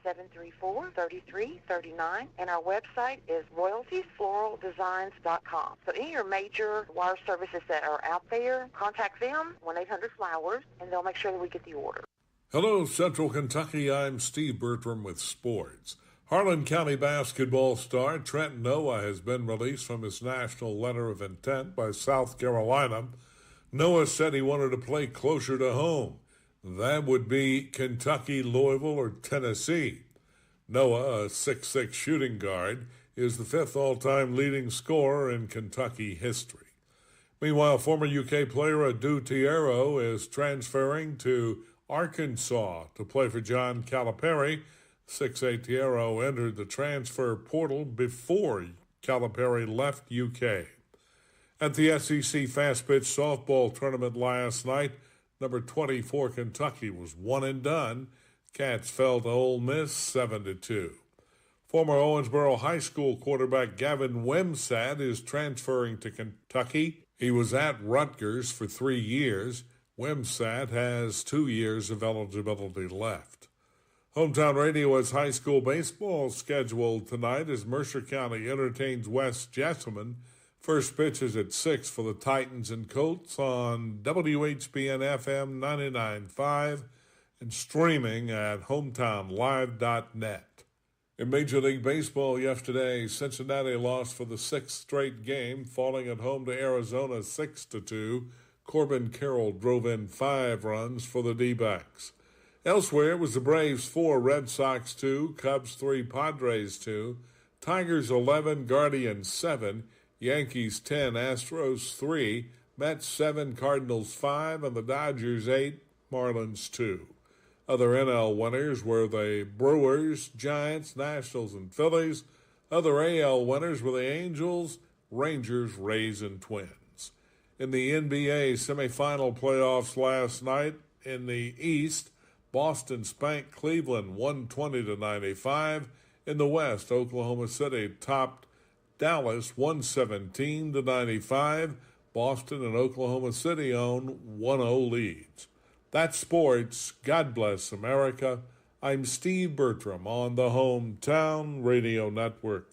S23: 734-3339. And our website is royaltyfloraldesigns.com. So any of your major wire services that are out there, contact them, 1-800-FLOWERS, and they'll make sure that we get the order.
S24: Hello, Central Kentucky. I'm Steve Bertram with sports. Harlan County basketball star Trent Noah has been released from his national letter of intent by South Carolina. Noah said he wanted to play closer to home. That would be Kentucky, Louisville, or Tennessee. Noah, a 6'6" shooting guard, is the 5th all-time leading scorer in Kentucky history. Meanwhile, former UK player Adu Tiero is transferring to Arkansas to play for John Calipari. 6'8" Tiero entered the transfer portal before Calipari left UK. At the SEC Fast Pitch Softball Tournament last night, number 24 Kentucky was one and done. Cats fell to Ole Miss 7-2. Former Owensboro High School quarterback Gavin Wimsatt is transferring to Kentucky. He was at Rutgers for 3 years. Wimsatt has 2 years of eligibility left. Hometown Radio has high school baseball scheduled tonight as Mercer County entertains West Jessamine. First pitch is at 6 for the Titans and Colts on WHBN FM 99.5 and streaming at hometownlive.net. In Major League Baseball yesterday, Cincinnati lost for the 6th straight game, falling at home to Arizona 6-2. Corbin Carroll drove in 5 runs for the D-backs. Elsewhere, it was the Braves 4, Red Sox 2, Cubs 3, Padres 2, Tigers 11, Guardians 7, Yankees 10, Astros 3, Mets 7, Cardinals 5, and the Dodgers 8, Marlins 2. Other NL winners were the Brewers, Giants, Nationals, and Phillies. Other AL winners were the Angels, Rangers, Rays, and Twins. In the NBA semifinal playoffs last night in the East, Boston spanked Cleveland 120-95. In the West, Oklahoma City topped Dallas 117-95. Boston and Oklahoma City own 1-0 leads. That's sports. God bless America. I'm Steve Bertram on the Hometown Radio Network.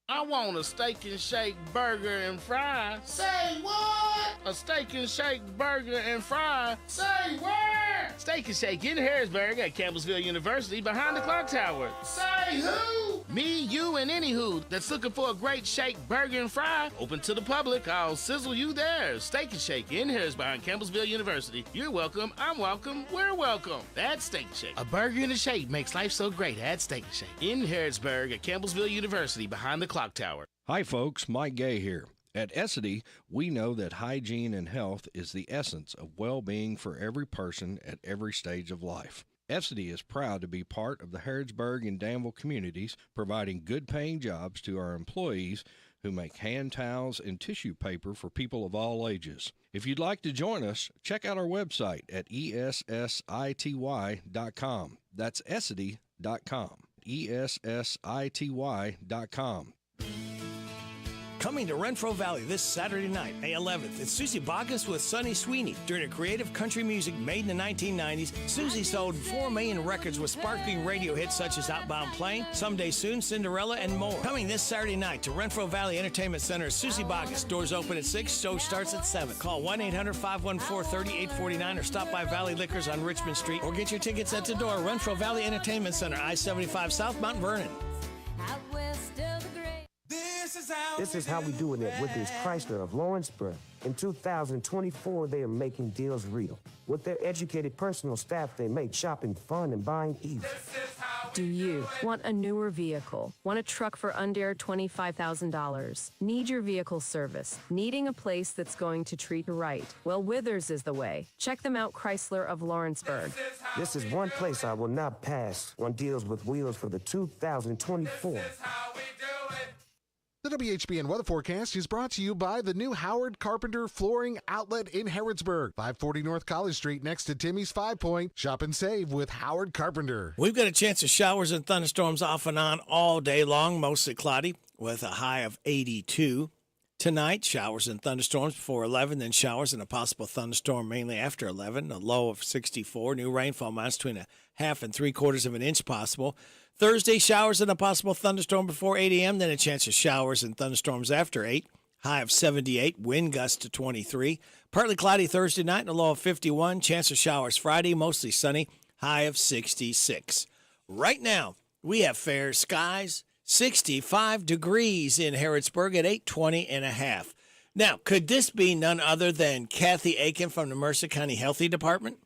S6: I want a steak and shake burger and fries. Say what? A steak and shake burger and fries. Say where? Steak and Shake in Harrisburg at Campbellsville University behind the clock tower. Say who? Me, you, and any who that's looking for a great shake burger and fry. Open to the public. I'll sizzle you there. Steak and Shake in Harrisburg behind Campbellsville University. You're welcome. I'm welcome. We're welcome. That's Steak and Shake. A burger and a shake makes life so great at Steak and Shake in Harrisburg at Campbellsville University behind the clock tower.
S4: Hi folks, Mike Gay here. At Essity, we know that hygiene and health is the essence of well-being for every person at every stage of life. Essity is proud to be part of the Harrodsburg and Danville communities, providing good-paying jobs to our employees who make hand towels and tissue paper for people of all ages. If you'd like to join us, check out our website at essity.com. That's essity.com. essity.com.
S3: Coming to Renfro Valley this Saturday night, May 11th, it's Susie Bacchus with Sonny Sweeney. During a creative country music made in the 1990s, Susie sold 4 million records with sparkling radio hits such as Outbound Plane, Someday Soon, Cinderella, and more. Coming this Saturday night to Renfro Valley Entertainment Center, Susie Bacchus. Doors open at 6, show starts at 7. Call 1-800-514-3849 or stop by Valley Liquors on Richmond Street or get your tickets at the door. Renfro Valley Entertainment Center, I-75 South, Mount Vernon.
S5: This is how we doing it with this Chrysler of Lawrenceburg. In 2024, they are making deals real. With their educated personal staff, they make shopping fun and buying easy.
S10: Do you want a newer vehicle? Want a truck for under $25,000? Need your vehicle service? Needing a place that's going to treat you right? Well, Withers is the way. Check them out, Chrysler of Lawrenceburg.
S5: This is one place I will not pass on deals with wheels for the 2024.
S27: The WHBN weather forecast is brought to you by the new Howard Carpenter Flooring Outlet in Harrodsburg, 540 North College Street next to Timmy's 5 Point. Shop and save with Howard Carpenter.
S3: We've got a chance of showers and thunderstorms off and on all day long, mostly cloudy, with a high of 82. Tonight, showers and thunderstorms before 11, then showers and a possible thunderstorm mainly after 11, a low of 64. New rainfall amounts between a half and 3/4 of an inch possible. Thursday, showers and a possible thunderstorm before 8 a.m., then a chance of showers and thunderstorms after 8. High of 78, wind gusts to 23. Partly cloudy Thursday night and a low of 51. Chance of showers Friday, mostly sunny. High of 66. Right now, we have fair skies, 65 degrees in Harrodsburg at 820 and a half. Now, could this be none other than Kathy Aiken from the Mercer County Healthy Department?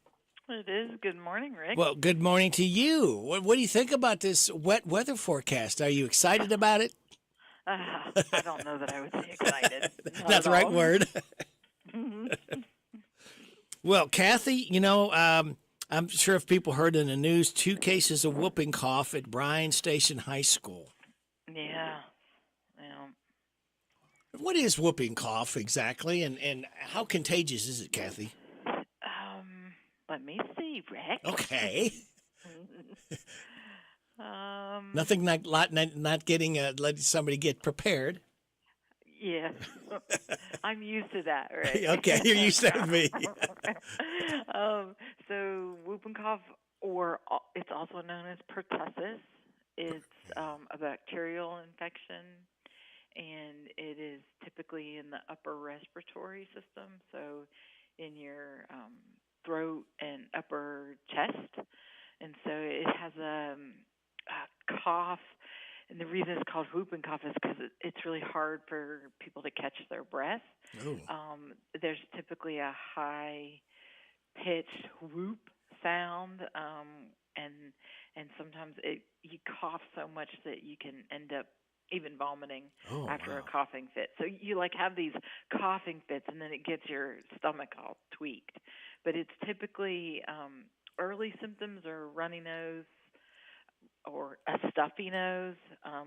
S13: It is. Good morning, Rick.
S3: Well, good morning to you. What do you think about this wet weather forecast? Are you excited about it?
S13: I don't know that I would say excited.
S3: Not the right word. Well, Kathy, you know, I'm sure if people heard in the news, 2 cases of whooping cough at Bryan Station High School.
S13: Yeah.
S3: What is whooping cough exactly, and how contagious is it, Kathy?
S13: Let me see, Rick.
S3: Okay. Nothing like not getting letting somebody get prepared.
S13: Yes, I'm used to that, right?
S3: Okay, you're used to me.
S13: So whooping cough or it's also known as pertussis. It's a bacterial infection, and it is typically in the upper respiratory system, so in your throat and upper chest. And so it has a cough, and the reason it's called whooping cough is because it's really hard for people to catch their breath.
S3: Oh.
S13: There's typically a high-pitched whoop sound, and sometimes you cough so much that you can end up even vomiting after a coughing fit. So you have these coughing fits, and then it gets your stomach all tweaked. But it's typically early symptoms are runny nose or a stuffy nose,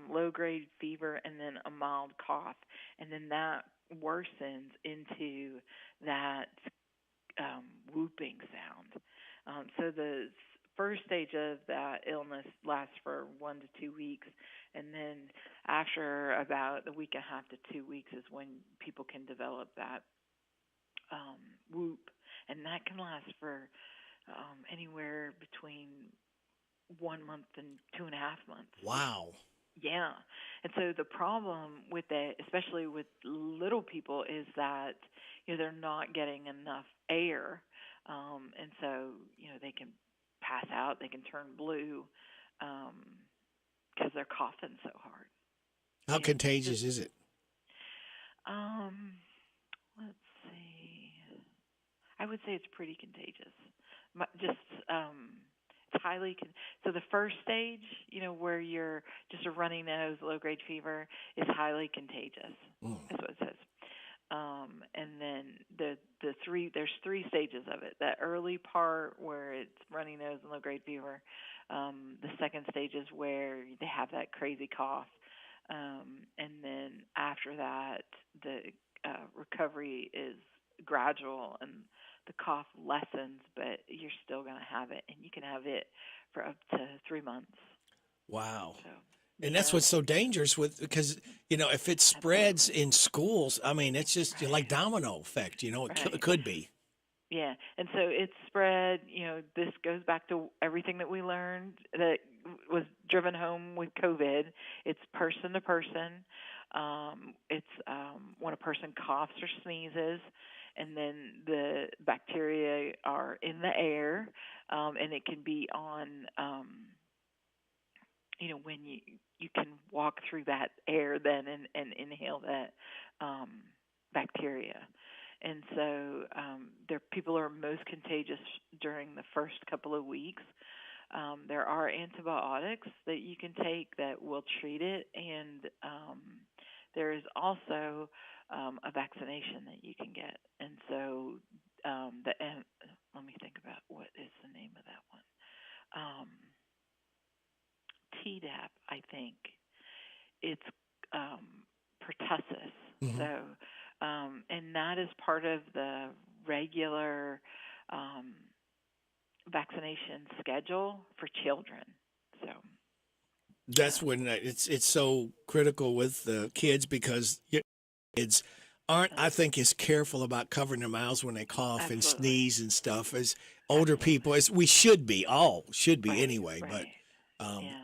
S13: low-grade fever, and then a mild cough. And then that worsens into that whooping sound. So the first stage of that illness lasts for 1 to 2 weeks, and then after about a week and a half to 2 weeks is when people can develop that whoop, and that can last for anywhere between 1 month and 2.5 months.
S3: Wow.
S13: Yeah. And so the problem with it, especially with little people, is that they're not getting enough air, and so they can pass out, they can turn blue because they're coughing so hard.
S3: How contagious is it?
S13: Let's see. I would say it's pretty contagious. It's highly so the first stage, where you're just a runny nose, low-grade fever, is highly contagious. That's what it says. And then there's 3 stages of it. That early part where it's runny nose and low-grade fever. The second stage is where they have that crazy cough. And then after that, the recovery is gradual and the cough lessens, but you're still going to have it, and you can have it for up to 3 months.
S3: Wow. So, and that's what's so dangerous because, if it spreads in schools, I mean, it's just like domino effect, it could be.
S13: Yeah. And so it's spread, this goes back to everything that we learned that was driven home with COVID. It's person to person. It's when a person coughs or sneezes, and then the bacteria are in the air, and it can be on, when you can walk through that air then and inhale that bacteria. And so people are most contagious during the first couple of weeks. There are antibiotics that you can take that will treat it, and there is also a vaccination that you can get. And so let me think about what is the name of that one. Tdap, I think. It's pertussis.
S3: Mm-hmm.
S13: So, and that is part of the regular vaccination schedule for children. So
S3: that's when it's so critical with the kids because kids aren't, I think, as careful about covering their mouths when they cough and sneeze and stuff as older people, as we should be, anyway. But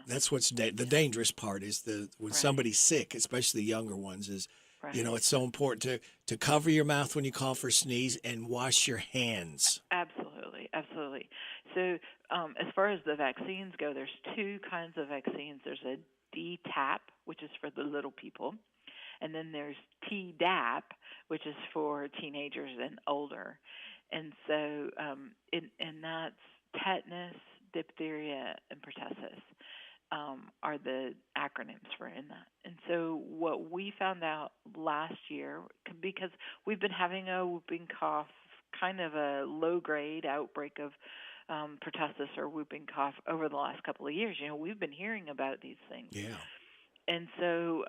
S3: that's what's the dangerous part is when somebody's sick, especially the younger ones, is it's so important to cover your mouth when you cough or sneeze and wash your hands.
S13: Absolutely. So as far as the vaccines go, there's 2 kinds of vaccines. There's a DTaP, which is for the little people, and then there's Tdap, which is for teenagers and older. And so and that's tetanus, diphtheria, and pertussis are the acronyms for in that. And so what we found out last year, because we've been having a whooping cough, kind of a low-grade outbreak of pertussis or whooping cough over the last couple of years. We've been hearing about these things.
S3: Yeah.
S13: And so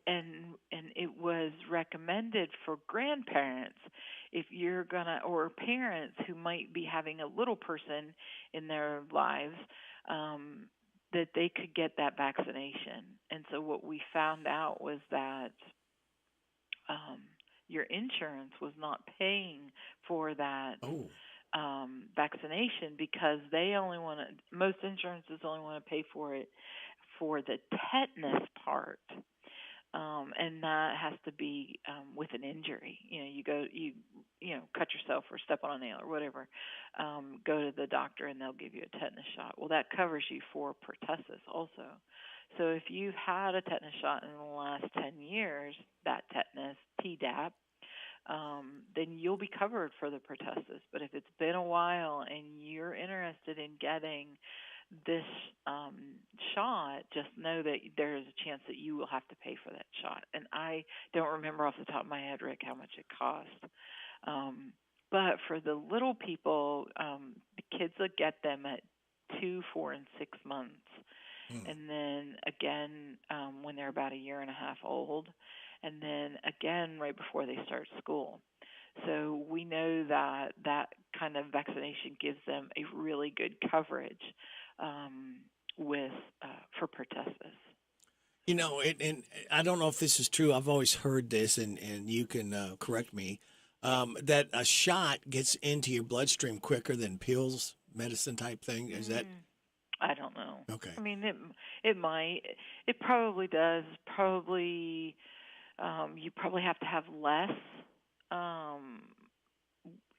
S13: and it was recommended for grandparents if you're or parents who might be having a little person in their lives, that they could get that vaccination. And so what we found out was that your insurance was not paying for that vaccination because they only want to. Most insurances only want to pay for it for the tetanus part. And that has to be with an injury. You cut yourself or step on a nail or whatever. Go to the doctor and they'll give you a tetanus shot. Well, that covers you for pertussis also. So if you've had a tetanus shot in the last 10 years, that tetanus, Tdap, then you'll be covered for the pertussis. But if it's been a while and you're interested in getting this shot, just know that there is a chance that you will have to pay for that shot. And I don't remember off the top of my head, Rick, how much it cost. But for the little people, the kids will get them at 2, 4, and 6 months. And then again when they're about a year and a half old. And then again right before they start school. So we know that that kind of vaccination gives them a really good coverage for pertussis.
S3: And I don't know if this is true. I've always heard this, and you can correct me, that a shot gets into your bloodstream quicker than pills, medicine type thing. Is that?
S13: I don't know.
S3: Okay.
S13: I mean, it might. It probably does. Probably, you probably have to have less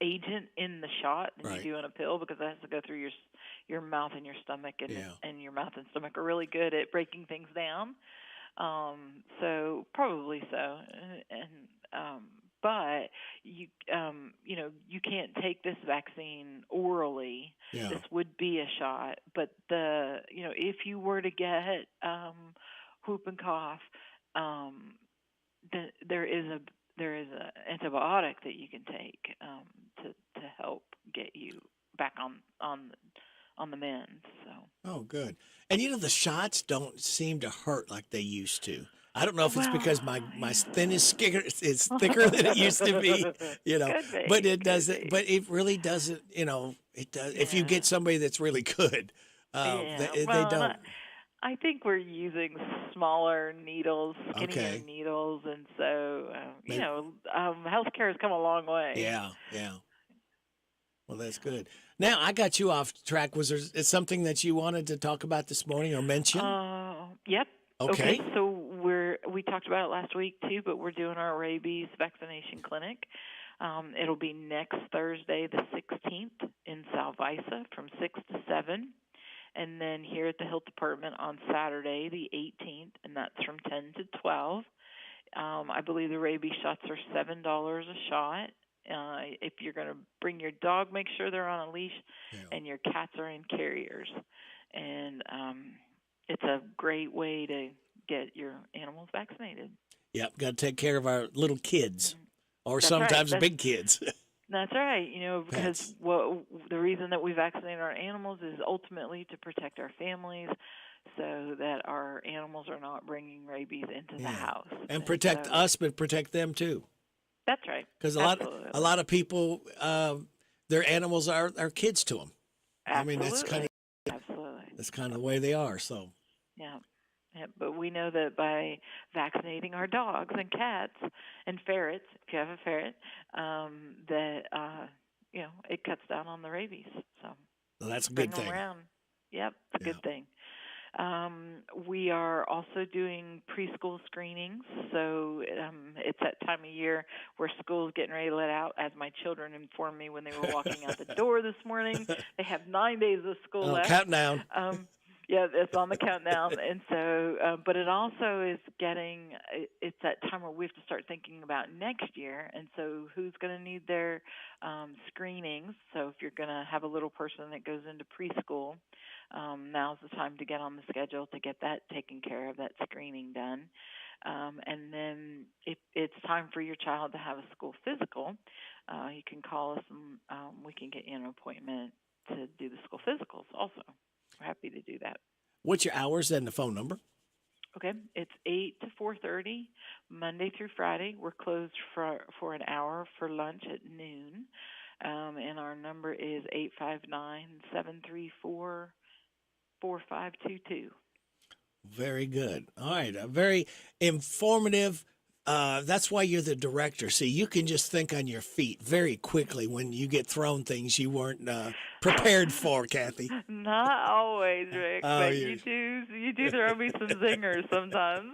S13: agent in the shot than you do in a pill because it has to go through your mouth and your stomach, and your mouth and stomach are really good at breaking things down. So probably so, but you can't take this vaccine orally.
S3: Yeah.
S13: This would be a shot, but if you were to get whoop and cough, there is a antibiotic that you can take to help get you back on the mend. So.
S3: Oh, good. And the shots don't seem to hurt like they used to. I don't know if it's because my skin is thicker than it used to be, but it doesn't. But it really doesn't. It does. If you get somebody that's really good, they don't.
S13: I think we're using smaller needles, skinnier needles, and so healthcare has come a long way.
S3: Yeah. Well, that's good. Now I got you off track. Was there something that you wanted to talk about this morning or mention?
S13: Yep.
S3: Okay.
S13: So we talked about it last week too, but we're doing our rabies vaccination clinic. It'll be next Thursday, the 16th, in Salvisa from 6 to 7. And then here at the Health Department on Saturday, the 18th, and that's from 10 to 12. I believe the rabies shots are $7 a shot. If you're going to bring your dog, make sure they're on a leash, and your cats are in carriers. And it's a great way to get your animals vaccinated.
S3: Yep, got to take care of our little kids, or
S13: That's
S3: sometimes
S13: right.
S3: big kids.
S13: That's right. Because the reason that we vaccinate our animals is ultimately to protect our families so that our animals are not bringing rabies into the house.
S3: And protect us, but protect them too.
S13: That's right.
S3: Because a lot of people, their animals are kids to them.
S13: Absolutely.
S3: I mean, that's kind of the way they are. So.
S13: Yeah. But we know that by vaccinating our dogs and cats and ferrets, if you have a ferret, it cuts down on the rabies. So
S3: well, that's a good thing.
S13: Around. Yep, it's a good thing. We are also doing preschool screenings. So it's that time of year where school's getting ready to let out. As my children informed me when they were walking out the door this morning, they have 9 days of school left.
S3: Countdown.
S13: Yeah, it's on the countdown. And so, but it also is it's that time where we have to start thinking about next year. And so who's going to need their screenings? So if you're going to have a little person that goes into preschool, now's the time to get on the schedule to get that taken care of, that screening done. And then if it's time for your child to have a school physical, you can call us and we can get you an appointment to do the school physicals also. We're happy to do that.
S3: What's your hours and the phone number?
S13: Okay, it's 8 to 4:30, Monday through Friday. We're closed for an hour for lunch at noon, and our number is 859-734-4522.
S3: Very good. All right, a very informative That's why you're the director. See, you can just think on your feet very quickly when you get thrown things you weren't prepared for, Kathy.
S13: Not always, Rick,
S3: Oh,
S13: but you do throw me some zingers sometimes.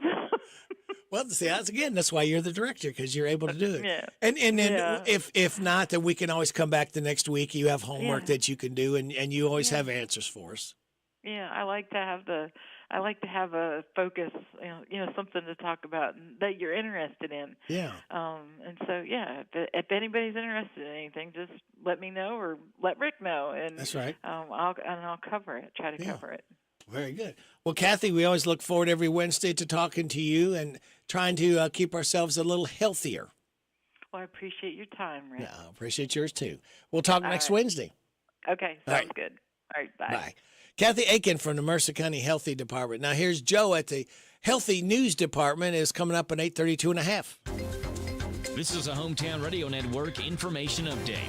S3: Well, see, that's why you're the director, because you're able to do it.
S13: Yeah.
S3: And then
S13: Yeah.
S3: if not, then we can always come back the next week. You have homework
S13: Yeah.
S3: that you can do, and you always
S13: Yeah.
S3: have answers for us.
S13: Yeah, I like to have a focus, something to talk about that you're interested in.
S3: Yeah.
S13: And so, yeah, if anybody's interested in anything, just let me know or let Rick know, and
S3: That's right.
S13: I'll cover it. Try to cover it.
S3: Very good. Well, Kathy, we always look forward every Wednesday to talking to you and trying to keep ourselves a little healthier.
S13: Well, I appreciate your time, Rick.
S3: Yeah, I appreciate yours too. We'll talk
S13: All
S3: next
S13: right.
S3: Wednesday.
S13: Okay,
S3: All
S13: sounds
S3: right.
S13: good. All right, bye.
S3: Bye. Kathy Aiken from the Mercer County Healthy Department. Now, here's Joe at the Healthy News Department. Is coming up at 8:32.5.
S19: This is a Hometown Radio Network information update.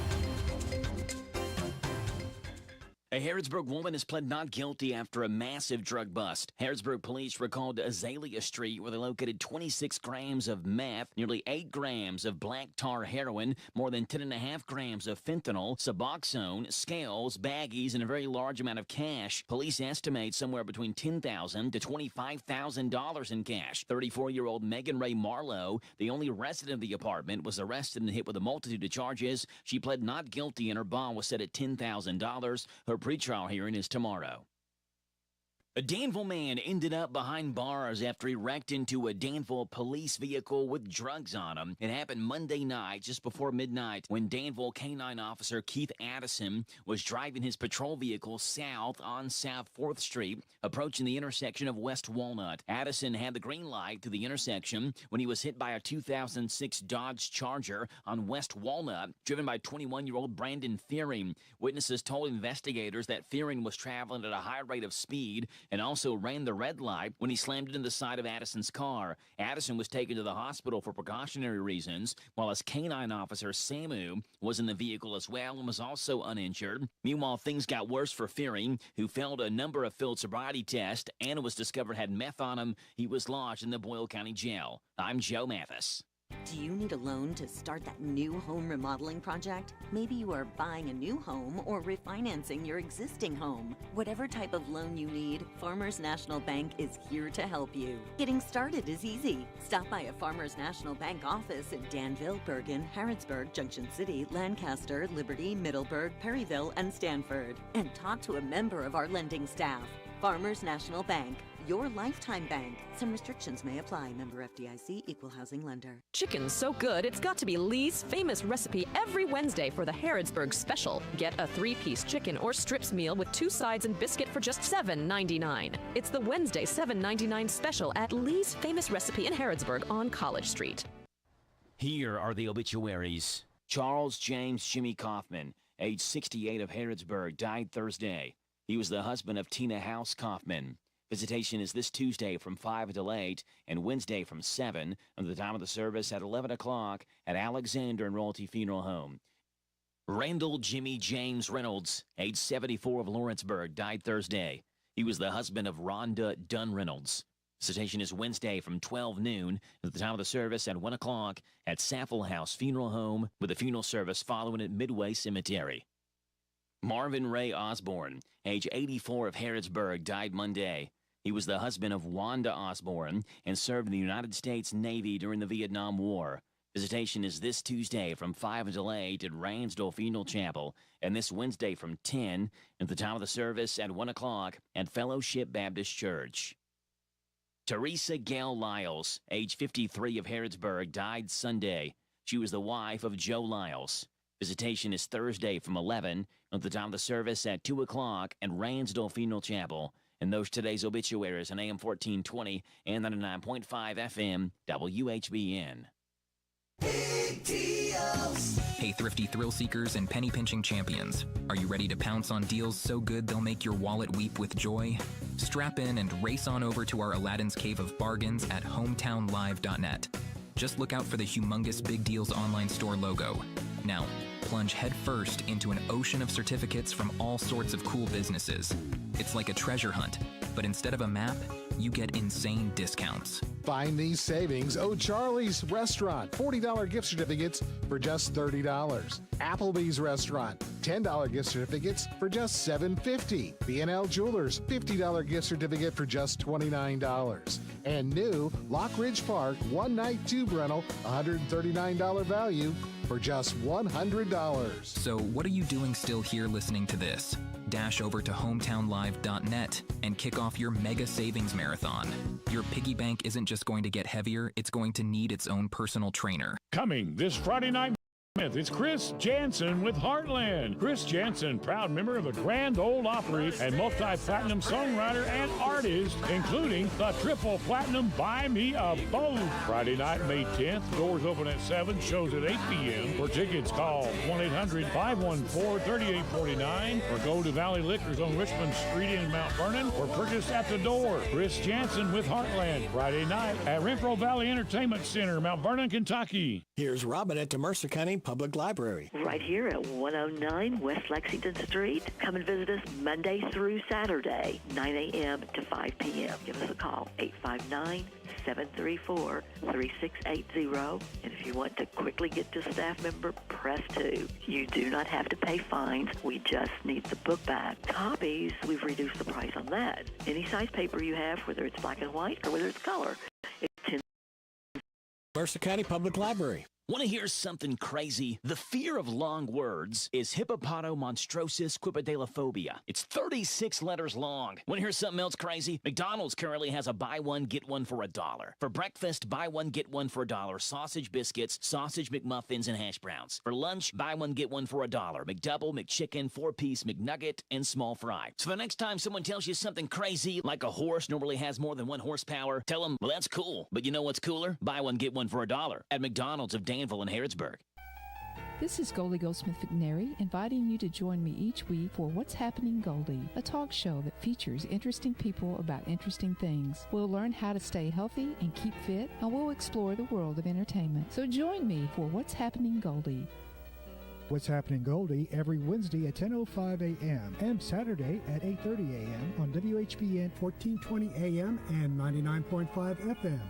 S19: A Harrodsburg woman has pled not guilty after a massive drug bust. Harrodsburg police recalled Azalea Street, where they located 26 grams of meth, nearly 8 grams of black tar heroin, more than 10.5 grams of fentanyl, Suboxone, scales, baggies, and a very large amount of cash. Police estimate somewhere between $10,000 to $25,000 in cash. 34-year-old Megan Ray Marlowe, the only resident of the apartment, was arrested and hit with a multitude of charges. She pled not guilty and her bond was set at $10,000. Her pretrial hearing is tomorrow. A Danville man ended up behind bars after he wrecked into a Danville police vehicle with drugs on him. It happened Monday night, just before midnight, when Danville K-9 officer Keith Addison was driving his patrol vehicle south on South 4th Street, approaching the intersection of West Walnut. Addison had the green light to the intersection when he was hit by a 2006 Dodge Charger on West Walnut, driven by 21-year-old Brandon Fearing. Witnesses told investigators that Fearing was traveling at a high rate of speed and also ran the red light when he slammed into the side of Addison's car. Addison was taken to the hospital for precautionary reasons, while his K-9 officer, Samu, was in the vehicle as well and was also uninjured. Meanwhile, things got worse for Fearing, who failed a number of field sobriety tests and was discovered had meth on him. He was lodged in the Boyle County Jail. I'm Joe Mathis.
S11: Do you need a loan to start that new home remodeling project? Maybe you are buying a new home or refinancing your existing home. Whatever type of loan you need, Farmers National Bank is here to help you. Getting started is easy. Stop by a Farmers National Bank office in Danville, Bergen, Harrodsburg, Junction City, Lancaster, Liberty, Middleburg, Perryville, and Stanford, and talk to a member of our lending staff. Farmers National Bank, your lifetime bank. Some restrictions may apply. Member FDIC, equal housing lender.
S12: Chicken's so good, it's got to be Lee's famous recipe every Wednesday for the Harrodsburg Special. Get a 3-piece chicken or strips meal with 2 sides and biscuit for just $7.99. It's the Wednesday $7.99 special at Lee's famous recipe in Harrodsburg on College Street.
S19: Here are the obituaries. Charles James Jimmy Kaufman, age 68 of Harrodsburg, died Thursday. He was the husband of Tina House Kaufman. Visitation is this Tuesday from 5 until 8 and Wednesday from 7 and the time of the service at 11 o'clock at Alexander and Royalty Funeral Home. Randall Jimmy James Reynolds, age 74 of Lawrenceburg, died Thursday. He was the husband of Rhonda Dunn Reynolds. Visitation is Wednesday from 12 noon at the time of the service at 1 o'clock at Saffel House Funeral Home with a funeral service following at Midway Cemetery. Marvin Ray Osborne, age 84 of Harrodsburg, died Monday. He was the husband of Wanda Osborne and served in the United States Navy during the Vietnam War. Visitation is this Tuesday from 5 until 8 at Ransdell Funeral Chapel, and this Wednesday from 10 at the time of the service at 1 o'clock at Fellowship Baptist Church. Teresa Gail Lyles, age 53 of Harrodsburg, died Sunday. She was the wife of Joe Lyles. Visitation is Thursday from 11 at the time of the service at 2 o'clock at Ransdell Funeral Chapel. And those today's obituaries on AM 1420 and 99.5 FM WHBN.
S14: Hey, thrifty thrill seekers and penny pinching champions. Are you ready to pounce on deals so good they'll make your wallet weep with joy? Strap in and race on over to our Aladdin's Cave of Bargains at hometownlive.net. Just look out for the humongous Big Deals online store logo. Now, plunge headfirst into an ocean of certificates from all sorts of cool businesses. It's like a treasure hunt, but instead of a map, you get insane discounts.
S27: Find these savings. O'Charlie's Restaurant, $40 gift certificates for just $30. Applebee's Restaurant, $10 gift certificates for just $7.50. B&L Jewelers, $50 gift certificate for just $29. And new Lock Ridge Park, one-night tube rental, $139 value for just $100.
S14: So what are you doing still here listening to this? Dash over to hometownlive.net and kick off your mega savings marathon. Your piggy bank isn't just going to get heavier, it's going to need its own personal trainer.
S1: Coming this Friday night, it's Chris Jansen with Heartland. Chris Jansen, proud member of the Grand Ole Opry and multi-platinum songwriter and artist, including the triple platinum Buy Me a Boat. Friday night, May 10th. Doors open at 7, shows at 8 p.m. For tickets, call 1-800-514-3849 or go to Valley Liquors on Richmond Street in Mount Vernon or purchase at the door. Chris Jansen with Heartland, Friday night at Renfro Valley Entertainment Center, Mount Vernon, Kentucky.
S22: Here's Robin at the Mercer County Public Library.
S8: Right here at 109 West Lexington Street. Come and visit us Monday through Saturday, 9 a.m. to 5 p.m. Give us a call, 859-734-3680. And if you want to quickly get to staff member, press 2. You do not have to pay fines. We just need the book back. Copies, we've reduced the price on that. Any size paper you have, whether it's black and white or whether it's color, it's 10.
S22: Mercer County Public Library.
S19: Want to hear something crazy? The fear of long words is hippopotomonstrosis quippedalophobia. It's 36 letters long. Want to hear something else crazy? McDonald's currently has a buy one, get one for $1. For breakfast, buy one, get one for $1. Sausage biscuits, sausage McMuffins, and hash browns. For lunch, buy one, get one for $1. McDouble, McChicken, 4-piece McNugget, and small fry. So the next time someone tells you something crazy, like a horse normally has more than 1 horsepower, tell them, well, that's cool. But you know what's cooler? Buy one, get one for $1 at McDonald's of Danville and Harrodsburg.
S15: This is Goldie Goldsmith McNary, inviting you to join me each week for What's Happening Goldie, a talk show that features interesting people about interesting things. We'll learn how to stay healthy and keep fit, and we'll explore the world of entertainment. So join me for What's Happening Goldie.
S16: What's Happening Goldie every Wednesday at 10:05 a.m. and Saturday at 8:30 a.m. on WHBN 1420 a.m. and 99.5 FM.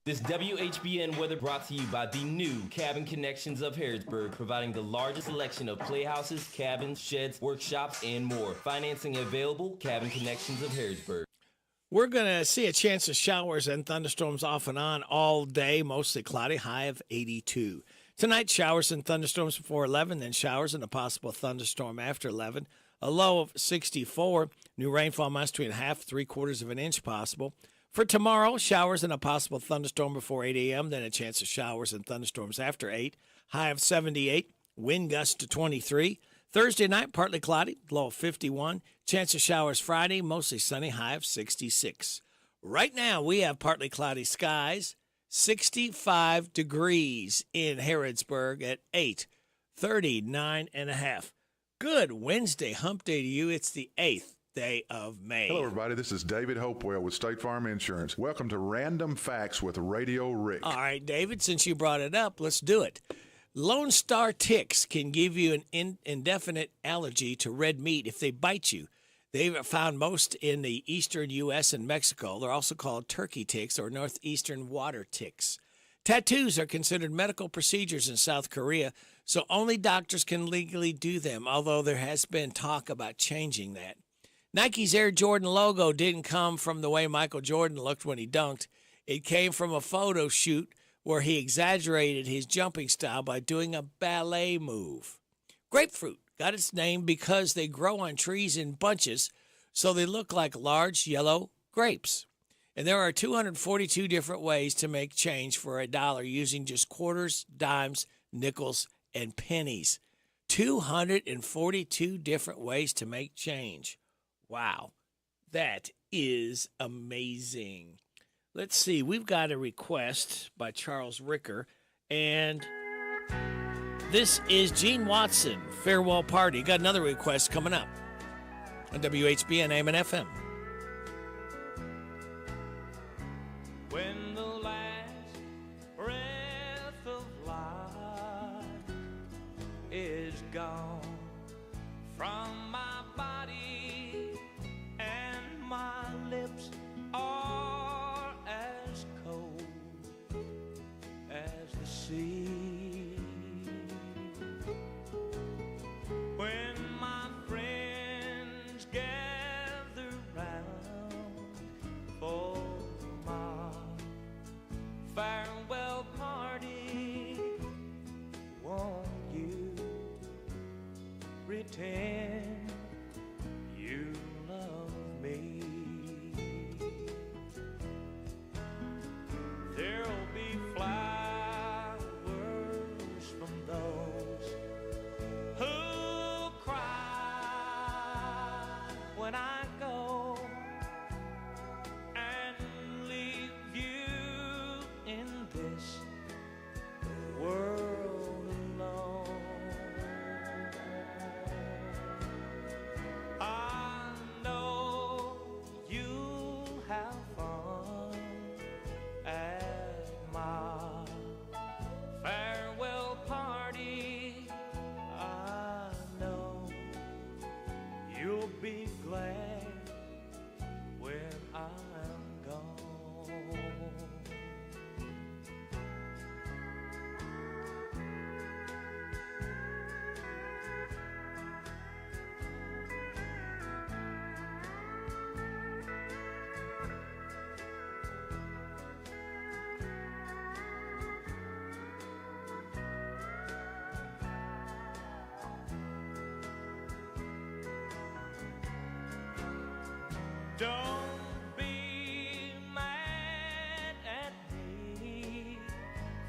S18: This WHBN weather brought to you by the new Cabin Connections of Harrodsburg, providing the largest selection of playhouses, cabins, sheds, workshops, and more. Financing available, Cabin Connections of Harrodsburg.
S3: We're going to see a chance of showers and thunderstorms off and on all day, mostly cloudy, high of 82. Tonight, showers and thunderstorms before 11, then showers and a possible thunderstorm after 11. A low of 64. New rainfall amounts between half, 3/4 of an inch possible. For tomorrow, showers and a possible thunderstorm before 8 a.m., then a chance of showers and thunderstorms after 8. High of 78, wind gusts to 23. Thursday night, partly cloudy, low of 51. Chance of showers Friday, mostly sunny, high of 66. Right now, we have partly cloudy skies, 65 degrees in Harrodsburg at 8:39.5. Good Wednesday hump day to you. It's the 8th day of May.
S25: Hello, everybody. This is David Hopewell with State Farm Insurance. Welcome to Random Facts with Radio Rick.
S3: All right, David, since you brought it up, let's do it. Lone Star ticks can give you an indefinite allergy to red meat if they bite you. They've found most in the eastern U.S. and Mexico. They're also called turkey ticks or northeastern water ticks. Tattoos are considered medical procedures in South Korea, so only doctors can legally do them, although there has been talk about changing that. Nike's Air Jordan logo didn't come from the way Michael Jordan looked when he dunked. It came from a photo shoot where he exaggerated his jumping style by doing a ballet move. Grapefruit got its name because they grow on trees in bunches, so they look like large yellow grapes. And there are 242 different ways to make change for $1 using just quarters, dimes, nickels, and pennies. 242 different ways to make change. Wow, that is amazing. Let's see, we've got a request by Charles Ricker, and this is Gene Watson, Farewell Party. Got another request coming up on WHBN AM and FM.
S26: When the last breath of life is gone from my body see. When my friends gather round for my farewell party, won't you pretend you love me? There'll be flowers from those who cry when I go and leave you in this world alone. I know you'll have fun at my farewell party. I know you'll be glad when I'm gone. Don't be mad at me